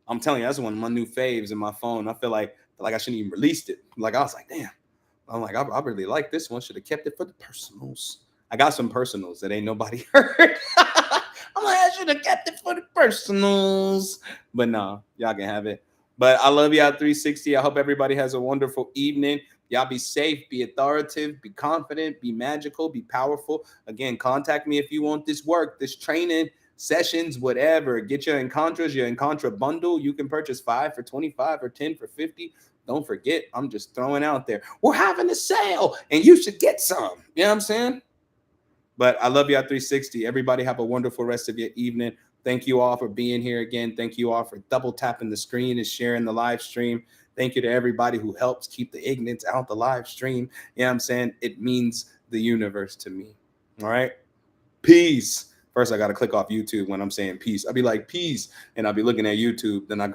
I'm telling you, that's one of my new faves in my phone. I feel like I shouldn't even released it. Like I was like, damn. I'm like, I really like this one. Should have kept it for the personals. I got some personals that ain't nobody heard. I'm like, I should have kept it for the personals. But no, y'all can have it. But I love y'all 360. I hope everybody has a wonderful evening. Y'all be safe, be authoritative, be confident, be magical, be powerful. Again, contact me if you want this work, this training, sessions, whatever. Get your Encontra bundle. You can purchase 5 for 25 or 10 for 50. Don't forget, I'm just throwing out there. We're having a sale and you should get some. You know what I'm saying? But I love y'all 360. Everybody have a wonderful rest of your evening. Thank you all for being here again. Thank you all for double tapping the screen and sharing the live stream. Thank you to everybody who helps keep the ignorance out the live stream. You know what I'm saying? It means the universe to me. All right? Peace. First, I got to click off YouTube when I'm saying peace. I'll be like, peace. And I'll be looking at YouTube. Then I